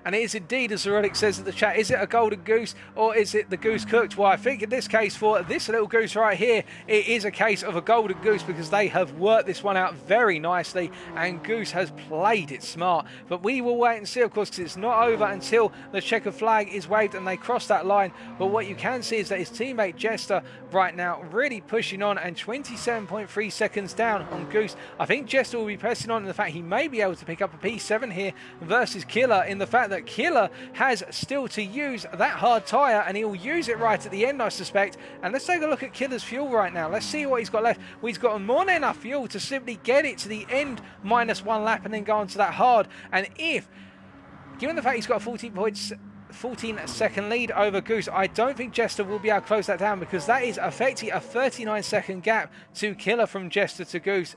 Speaker 1: And it is indeed, as Cyrillic says in the chat, is it a golden goose or is it the goose cooked? Well, I think in this case, for this little goose right here, it is a case of a golden goose because they have worked this one out very nicely and Goose has played it smart. But we will wait and see, of course, because it's not over until the checkered flag is waved and they cross that line. But what you can see is that his teammate Jester right now really pushing on, and 27.3 seconds down on Goose. I think Jester will be pressing on in the fact he may be able to pick up a P7 here versus Killer, in the fact that Killer has still to use that hard tyre and he'll use it right at the end, I suspect. And let's take a look at Killer's fuel right now. Let's see what he's got left. Well, he's got more than enough fuel to simply get it to the end minus 1 lap and then go on to that hard. And if, given the fact he's got a 14-second lead over Goose, I don't think Jester will be able to close that down because that is effectively a 39-second gap to Killer from Jester to Goose.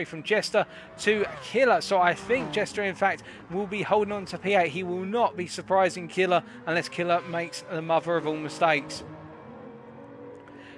Speaker 1: From Jester to Killer. So I think Jester, in fact, will be holding on to P8. He will not be surprising Killer unless Killer makes the mother of all mistakes.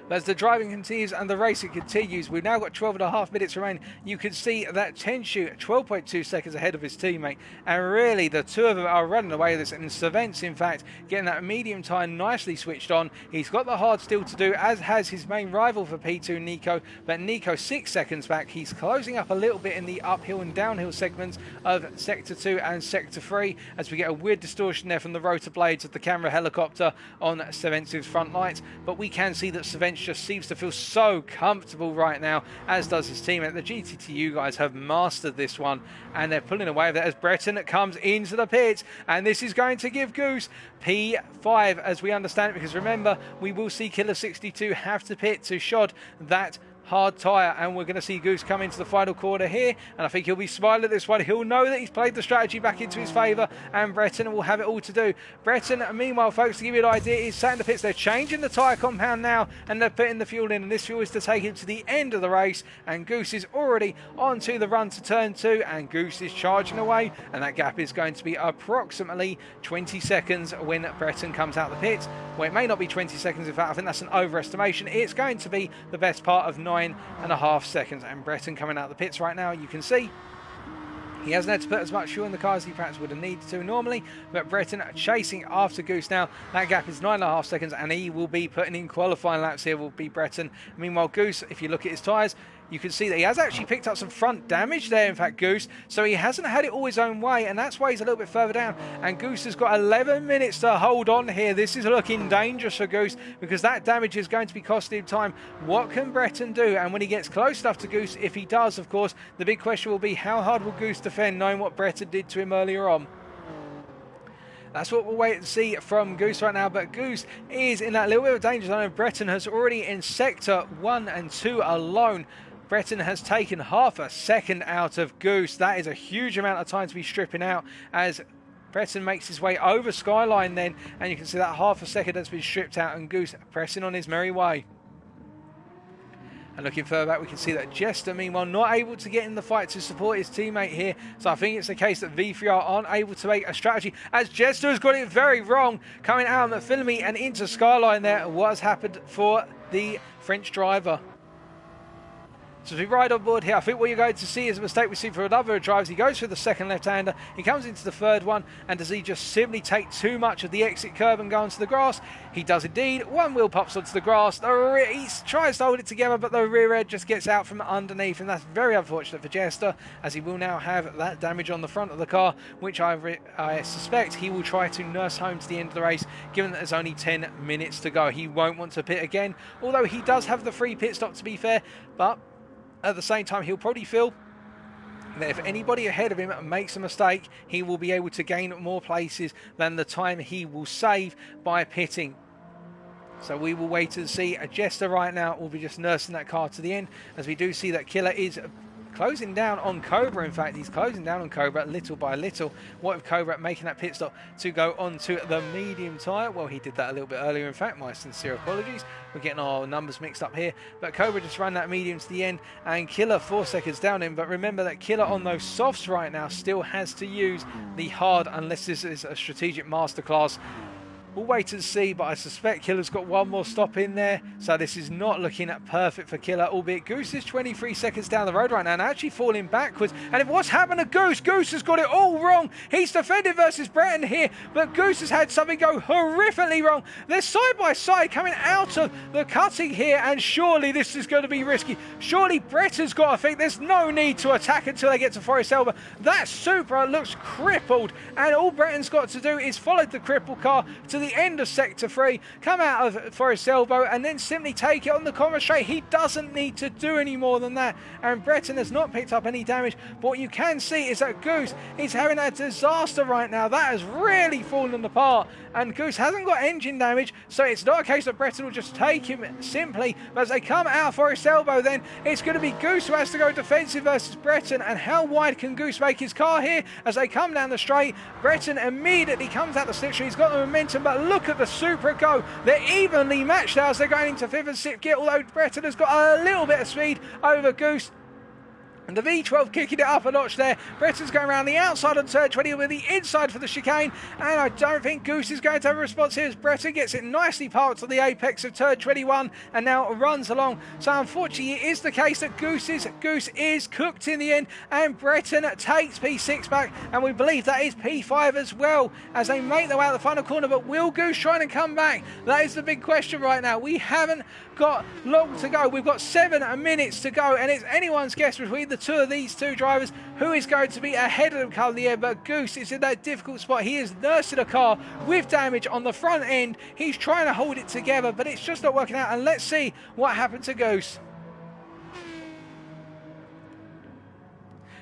Speaker 1: But as the driving continues and the racing continues, we've now got 12.5 minutes remaining. You can see that Tenshu 12.2 seconds ahead of his teammate, and really the two of them are running away with this, and Savent's in fact getting that medium tyre nicely switched on. He's got the hard still to do, as has his main rival for P2, Nico, but Nico 6 seconds back. He's closing up a little bit in the uphill and downhill segments of Sector 2 and Sector 3, as we get a weird distortion there from the rotor blades of the camera helicopter on Savent's front lights, but we can see that Savent just seems to feel so comfortable right now, as does his teammate. The GTTU guys have mastered this one, and they're pulling away with it as Breton comes into the pits, and this is going to give Goose P5 as we understand it, because remember, we will see Killer 62 have to pit to shod that hard tyre, and we're going to see Goose come into the final corner here, and I think he'll be smiling at this one. He'll know that he's played the strategy back into his favour, and Breton will have it all to do. Breton, meanwhile, folks, to give you an idea, is sat in the pits. They're changing the tyre compound now, and they're putting the fuel in, and this fuel is to take him to the end of the race, and Goose is already onto the run to turn 2, and Goose is charging away, and that gap is going to be approximately 20 seconds when Breton comes out the pits. Well, it may not be 20 seconds, in fact, I think that's an overestimation. It's going to be the best part of 9.5 seconds, and Breton coming out the pits right now. You can see he hasn't had to put as much fuel in the car as he perhaps would have needed to normally, but Breton chasing after Goose now. That gap is 9.5 seconds, and he will be putting in qualifying laps here, will be Breton. Meanwhile, Goose, if you look at his tyres, you can see that he has actually picked up some front damage there, in fact, Goose, so he hasn't had it all his own way, and that's why he's a little bit further down, and Goose has got 11 minutes to hold on here. This is looking dangerous for Goose, because that damage is going to be costing him time. What can Breton do? And when he gets close enough to Goose, if he does, of course, the big question will be, how hard will Goose defend, knowing what Breton did to him earlier on? That's what we'll wait and see from Goose right now, but Goose is in that little bit of danger zone, and Breton has already in Sector 1 and 2 alone. Breton has taken half a second out of Goose. That is a huge amount of time to be stripping out, as Breton makes his way over Skyline then, and you can see that half a second has been stripped out, and Goose pressing on his merry way. And looking further back, we can see that Jester, meanwhile, not able to get in the fight to support his teammate here. So I think it's the case that V3R aren't able to make a strategy, as Jester has got it very wrong, coming out of McPhillamy and into Skyline there. What has happened for the French driver? So as we ride on board here, I think what you're going to see is a mistake we see for another driver. He goes for the second left-hander, he comes into the third one, and does he just simply take too much of the exit curve and go onto the grass? He does indeed. One wheel pops onto the grass. He tries to hold it together, but the rear end just gets out from underneath, and that's very unfortunate for Jester, as he will now have that damage on the front of the car, which I suspect he will try to nurse home to the end of the race, given that there's only 10 minutes to go. He won't want to pit again, although he does have the free pit stop, to be fair, but at the same time, he'll probably feel that if anybody ahead of him makes a mistake, he will be able to gain more places than the time he will save by pitting. So we will wait and see. A Jester right now will be just nursing that car to the end, as we do see that Killer is closing down on Cobra. In fact, he's closing down on Cobra little by little. What if Cobra making that pit stop to go onto the medium tyre? Well, he did that a little bit earlier, in fact. My sincere apologies. We're getting our numbers mixed up here. But Cobra just ran that medium to the end, and Killer 4 seconds down him. But remember that Killer on those softs right now still has to use the hard, unless this is a strategic masterclass. We'll wait and see, but I suspect Killer's got one more stop in there, so this is not looking perfect for Killer, albeit Goose is 23 seconds down the road right now and actually falling backwards. And if what's happened to Goose? Goose has got it all wrong. He's defended versus Breton here, but Goose has had something go horrifically wrong. They're side by side coming out of the cutting here, and surely this is going to be risky. Surely Breton's got to think there's no need to attack until they get to Forest Elba. That Supra looks crippled, and all Breton's got to do is follow the crippled car to the end of Sector 3, come out of Forest Elbow, and then simply take it on the corner straight. He doesn't need to do any more than that, and Breton has not picked up any damage. But what you can see is that Goose is having a disaster right now. That has really fallen apart, and Goose hasn't got engine damage, so it's not a case that Breton will just take him simply. But as they come out of Forest Elbow, then it's going to be Goose who has to go defensive versus Breton. And how wide can Goose make his car here? As they come down the straight, Breton immediately comes out the slipstream. He's got the momentum, but look at the Supra go. They're evenly matched now as they're going into 5th and 6th gear, although Breton has got a little bit of speed over Goose. And the V12 kicking it up a notch there. Bretton's going around the outside on turn 20 with the inside for the chicane. And I don't think Goose is going to have a response here as Bretton gets it nicely parked on the apex of turn 21 and now runs along. So unfortunately it is the case that Goose is cooked in the end, and Bretton takes P6 back, and we believe that is P5 as well as they make their way out the final corner. But will Goose try and come back? That is the big question right now. We haven't got long to go. We've got 7 minutes to go, and it's anyone's guess between the two of these two drivers who is going to be ahead of them come the end. But Goose is in that difficult spot. He is nursing a car with damage on the front end. He's trying to hold it together, but it's just not working out. And let's see what happened to Goose.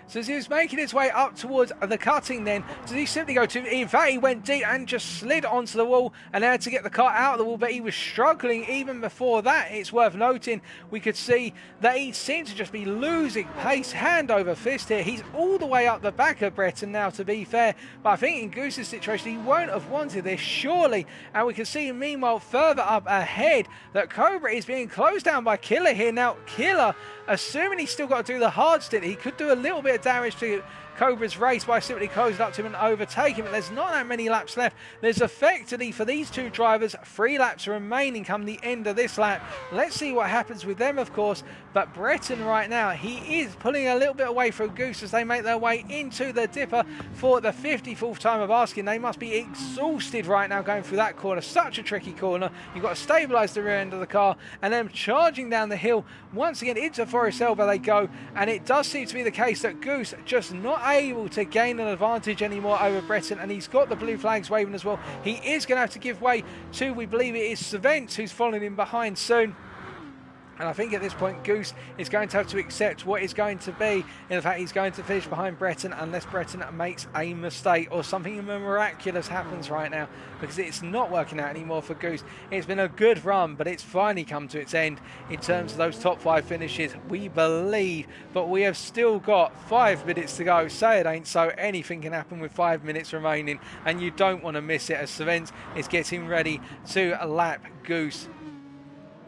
Speaker 1: So as he was making his way up towards the cutting then, does he simply go to... In fact, he went deep and just slid onto the wall and had to get the car out of the wall, but he was struggling even before that. It's worth noting, we could see that he seemed to just be losing pace hand over fist here. He's all the way up the back of Bretton now, to be fair, but I think in Goose's situation, he won't have wanted this, surely. And we can see, meanwhile, further up ahead, that Cobra is being closed down by Killer here. Now, Killer, assuming he's still got to do the hard stint, he could do a little bit of damage to Cobra's race by simply closing up to him and overtaking him. But there's not that many laps left. There's effectively, for these two drivers, 3 laps remaining come the end of this lap. Let's see what happens with them, of course. But Bretton right now, he is pulling a little bit away from Goose as they make their way into the dipper for the 54th time of asking. They must be exhausted right now going through that corner. Such a tricky corner. You've got to stabilise the rear end of the car, and then charging down the hill once again into Forest Elba they go. And it does seem to be the case that Goose just not able to gain an advantage anymore over Bretton, and he's got the blue flags waving as well. He is going to have to give way to, we believe it is Savent, who's following him behind soon. And I think at this point, Goose is going to have to accept what is going to be. In fact, he's going to finish behind Bretton unless Bretton makes a mistake or something miraculous happens right now, because it's not working out anymore for Goose. It's been a good run, but it's finally come to its end in terms of those top 5 finishes, we believe. But we have still got 5 minutes to go. Say it ain't so. Anything can happen with 5 minutes remaining, and you don't want to miss it as Savent is getting ready to lap Goose.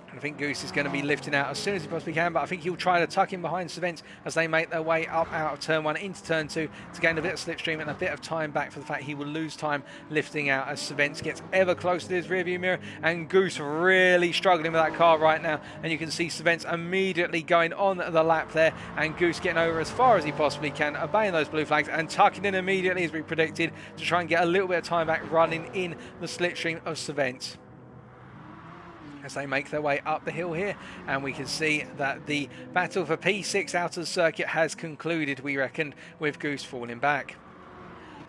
Speaker 1: I think Goose is going to be lifting out as soon as he possibly can, but I think he'll try to tuck in behind Savent as they make their way up out of turn 1 into turn 2 to gain a bit of slipstream and a bit of time back for the fact he will lose time lifting out as Savent gets ever closer to his rearview mirror, and Goose really struggling with that car right now. And you can see Savent immediately going on the lap there, and Goose getting over as far as he possibly can, obeying those blue flags and tucking in immediately as we predicted to try and get a little bit of time back running in the slipstream of Savent. As they make their way up the hill here, and we can see that the battle for P6 out of the circuit has concluded, we reckon, with Goose falling back.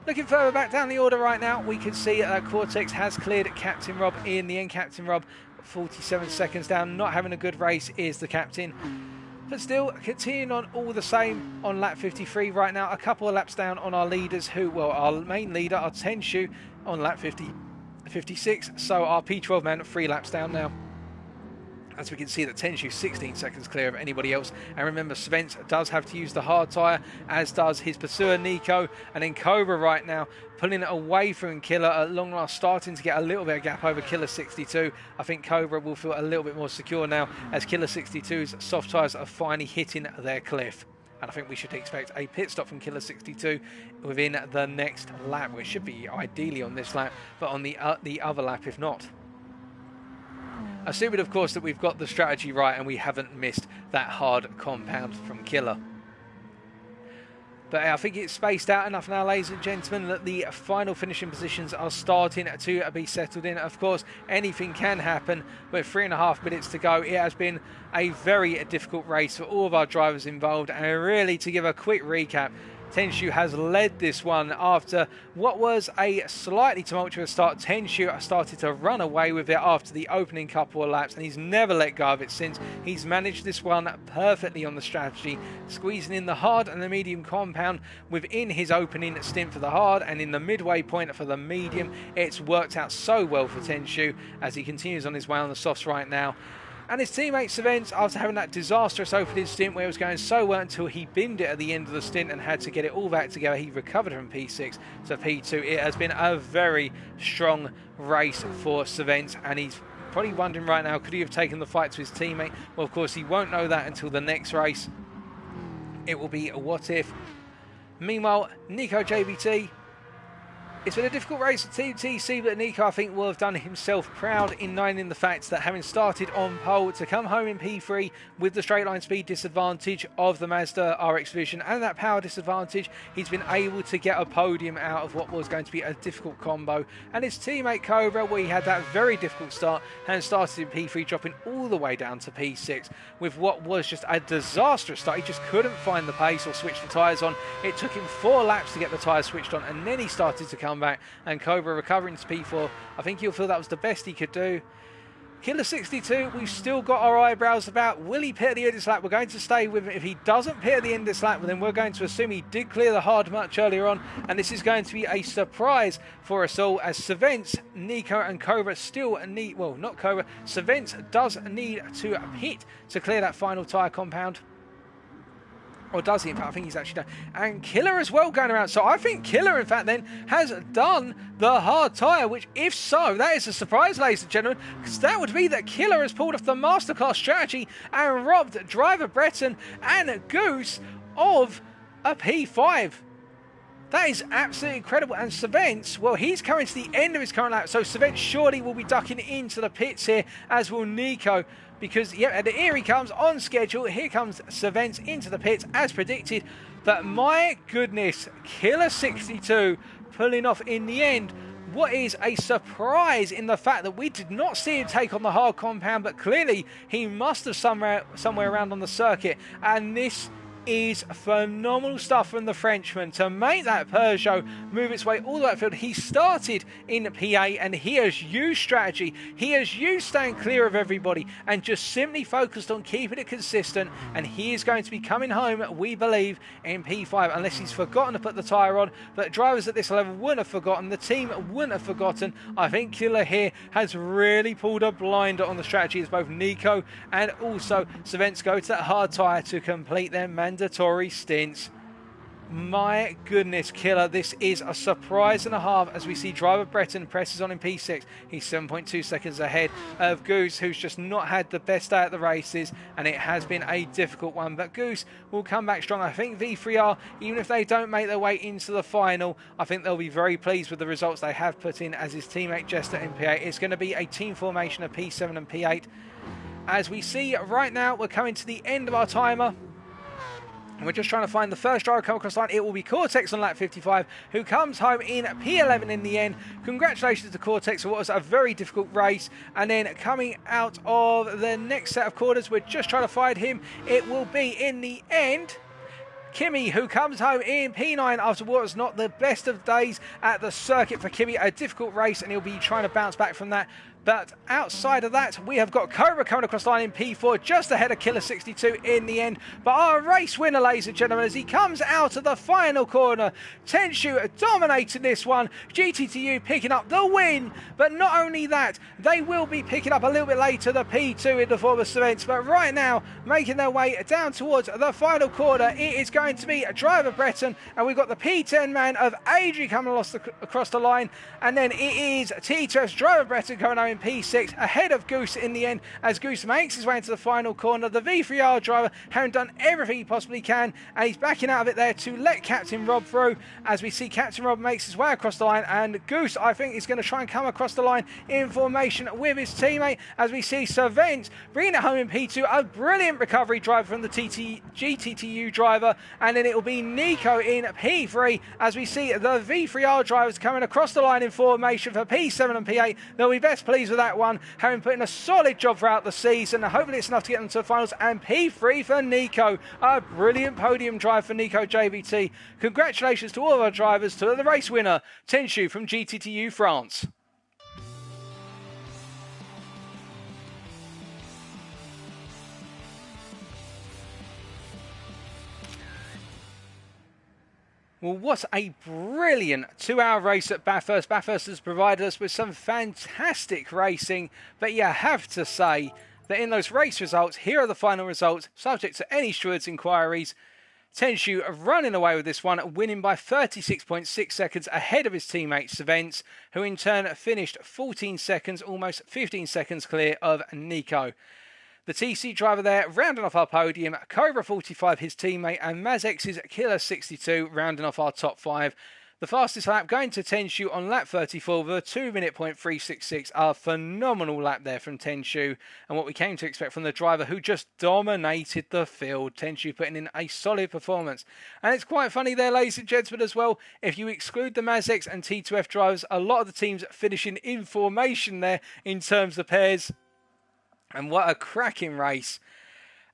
Speaker 1: Looking further back down the order right now, we can see that Cortex has cleared Captain Rob in the end. Captain Rob, 47 seconds down, not having a good race is the captain. But still, continuing on all the same on lap 53 right now, a couple of laps down on our leaders who, well, our main leader, our Tenshu, on lap 56, so our P12 man 3 laps down now. As we can see that Tenshu 16 seconds clear of anybody else. And remember, Savent does have to use the hard tyre, as does his pursuer Nico. And then Cobra right now pulling it away from Killer at long last, starting to get a little bit of gap over Killer 62. I think Cobra will feel a little bit more secure now as Killer 62's soft tyres are finally hitting their cliff. And I think we should expect a pit stop from Killer 62 within the next lap, which should be ideally on this lap, but on the other lap if not. Assuming, of course, that we've got the strategy right and we haven't missed that hard compound from Killer. But I think it's spaced out enough now, ladies and gentlemen, that the final finishing positions are starting to be settled in. Of course, anything can happen with 3.5 minutes to go. It has been a very difficult race for all of our drivers involved. And really, to give a quick recap, Tenshu has led this one after what was a slightly tumultuous start. Tenshu started to run away with it after the opening couple of laps, and he's never let go of it since. He's managed this one perfectly on the strategy, squeezing in the hard and the medium compound within his opening stint for the hard, and in the midway point for the medium. It's worked out so well for Tenshu as he continues on his way on the softs right now. And his teammate Savent, after having that disastrous opening stint where it was going so well until he binned it at the end of the stint and had to get it all back together, he recovered from P6 to P2. It has been a very strong race for Savent, and he's probably wondering right now, could he have taken the fight to his teammate? Well, of course, he won't know that until the next race. it will be a what if. Meanwhile, Nico JBT, it's been a difficult race for Team TC, but Nico, I think, will have done himself proud in knowing the fact that having started on pole to come home in P3 with the straight line speed disadvantage of the Mazda RX Vision and that power disadvantage, he's been able to get a podium out of what was going to be a difficult combo. And his teammate Cobra, where he had that very difficult start, and started in P3, dropping all the way down to P6 with what was just a disastrous start. He just couldn't find the pace or switch the tyres on. It took him 4 laps to get the tyres switched on, and then he started to come back, and Cobra recovering to P4. I think he'll feel that was the best he could do. Killer 62, we've still got our eyebrows about, will he pit at the end of this lap? We're going to stay with him. If he doesn't pit at the end of this lap, then we're going to assume he did clear the hard much earlier on, and this is going to be a surprise for us all, as Savents, Nico and Cobra still need, well, not Cobra, Savents does need to pit to clear that final tyre compound. Or does he? In fact, I think he's actually done. And Killer as well going around. So I think Killer, in fact, then has done the hard tyre, which, if so, that is a surprise, ladies and gentlemen, because that would be that Killer has pulled off the masterclass strategy and robbed driver Breton and Goose of a P5. That is absolutely incredible. And Savents, well, he's coming to the end of his current lap, so Savents surely will be ducking into the pits here, as will Nico. Because, yeah, here he comes on schedule. Here comes Savents into the pits as predicted. But my goodness, Killer 62 pulling off in the end. What is a surprise in the fact that we did not see him take on the hard compound, but clearly he must have somewhere around on the circuit. And this is phenomenal stuff from the Frenchman to make that Peugeot move its way all the way upfield. He started in P8 and he has used strategy. He has used staying clear of everybody and just simply focused on keeping it consistent, and he is going to be coming home, we believe, in P5, unless he's forgotten to put the tyre on. But drivers at this level wouldn't have forgotten. The team wouldn't have forgotten. I think Killer here has really pulled a blinder on the strategy, as both Nico and also Savents go to that hard tyre to complete their mandatory stints. My goodness, Killer, this is a surprise and a half as we see driver Breton presses on in P6. He's 7.2 seconds ahead of Goose, who's just not had the best day at the races, and it has been a difficult one. But Goose will come back strong. I think V3R, even if they don't make their way into the final, I think they'll be very pleased with the results they have put in, as his teammate Jester in P8. It's going to be a team formation of P7 and P8. As we see right now, we're coming to the end of our timer. We're just trying to find the first driver come across the line. It will be Cortex on lap 55, who comes home in P11 in the end. Congratulations to Cortex for what was a very difficult race. And then coming out of the next set of quarters, we're just trying to find him. It will be, in the end, Kimmy, who comes home in P9 after what was not the best of days at the circuit for Kimmy. A difficult race, and he'll be trying to bounce back from that. But outside of that, we have got Cobra coming across the line in P4, just ahead of Killer 62 in the end. But our race winner, ladies and gentlemen, as he comes out of the final corner, Tenshu dominating this one. GTTU picking up the win. But not only that, they will be picking up a little bit later the P2 in the form of Savents. But right now, making their way down towards the final corner, it is going to be driver Breton. And we've got the P10 man of Adri coming across the line. And then it is T2's driver Breton coming out in P6 ahead of Goose in the end, as Goose makes his way into the final corner. The V3R driver having done everything he possibly can, and he's backing out of it there to let Captain Rob through, as we see Captain Rob makes his way across the line, and Goose, I think, is going to try and come across the line in formation with his teammate, as we see Savents bringing it home in P2. A brilliant recovery drive from the GTTU driver, and then it will be Nico in P3, as we see the V3R drivers coming across the line in formation for P7 and P8. They'll be best pleased with that one, having put in a solid job throughout the season. Hopefully it's enough to get them to the finals. And P3 for Nico. A brilliant podium drive for Nico JVT. Congratulations to all of our drivers, to the race winner, Tenshu from GTTU France. Well, what a brilliant 2-hour race at Bathurst. Bathurst has provided us with some fantastic racing, but you have to say that in those race results, here are the final results, subject to any stewards' inquiries. Tenshu running away with this one, winning by 36.6 seconds ahead of his teammate Savents, who in turn finished 14 seconds, almost 15 seconds clear of Nico. The TC driver there rounding off our podium, Cobra 45 his teammate, and Mazex's Killer 62 rounding off our top 5. The fastest lap going to Tenshu on lap 34 with a 2:366. A phenomenal lap there from Tenshu, and what we came to expect from the driver who just dominated the field. Tenshu putting in a solid performance. And it's quite funny there, ladies and gentlemen, as well. If you exclude the Mazex and T2F drivers, a lot of the teams finishing in formation there in terms of pairs. And what a cracking race.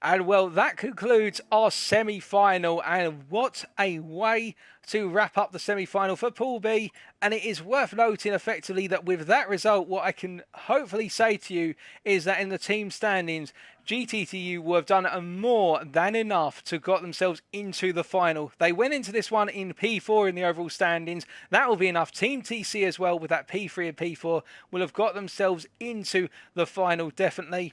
Speaker 1: And well, that concludes our semi-final, and what a way to wrap up the semi-final for Pool B. And it is worth noting effectively that with that result, what I can hopefully say to you is that in the team standings, GTTU will have done more than enough to got themselves into the final. They went into this one in P4 in the overall standings. That will be enough. Team TC as well with that P3 and P4 will have got themselves into the final definitely.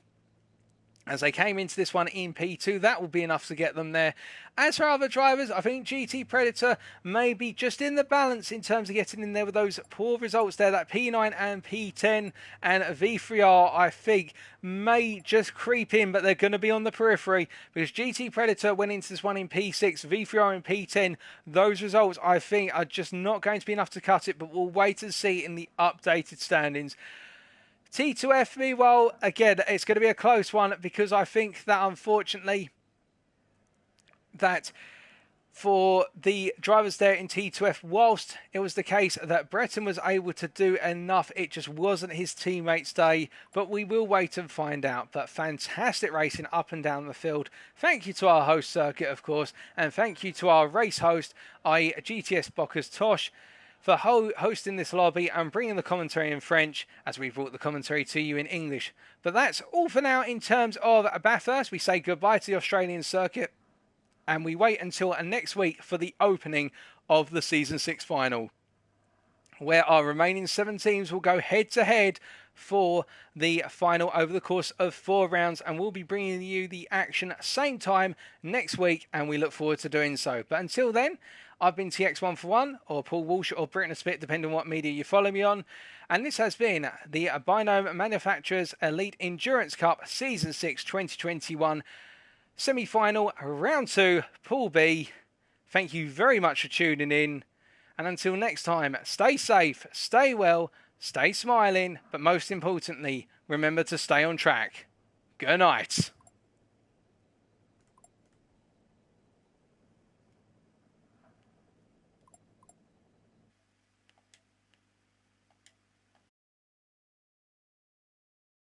Speaker 1: As they came into this one in P2, that will be enough to get them there. As for other drivers, I think GT Predator may be just in the balance in terms of getting in there with those poor results there. That P9 and P10 and V3R, I think, may just creep in, but they're going to be on the periphery because GT Predator went into this one in P6, V3R in P10. Those results, I think, are just not going to be enough to cut it, but we'll wait and see in the updated standings. T2F, meanwhile, again, it's going to be a close one because I think that unfortunately that for the drivers there in T2F, whilst it was the case that Breton was able to do enough, it just wasn't his teammates' day, but we will wait and find out. But fantastic racing up and down the field. Thank you to our host circuit, of course, and thank you to our race host, i.e. GTS-BOCA's Tosh, for hosting this lobby and bringing the commentary in French as we brought the commentary to you in English. But that's all for now in terms of Bathurst. We say goodbye to the Australian circuit and we wait until next week for the opening of the Season 6 final, where our remaining 7 teams will go head-to-head for the final over the course of 4 rounds, and we'll be bringing you the action same time next week, and we look forward to doing so. But until then, I've been TX141, or Paul Walsh, or Britain Spit, depending on what media you follow me on. And this has been the Binome Manufacturers Elite Endurance Cup Season 6 2021 semi-final, Round 2, Pool B. Thank you very much for tuning in. And until next time, stay safe, stay well, stay smiling, but most importantly, remember to stay on track. Good night.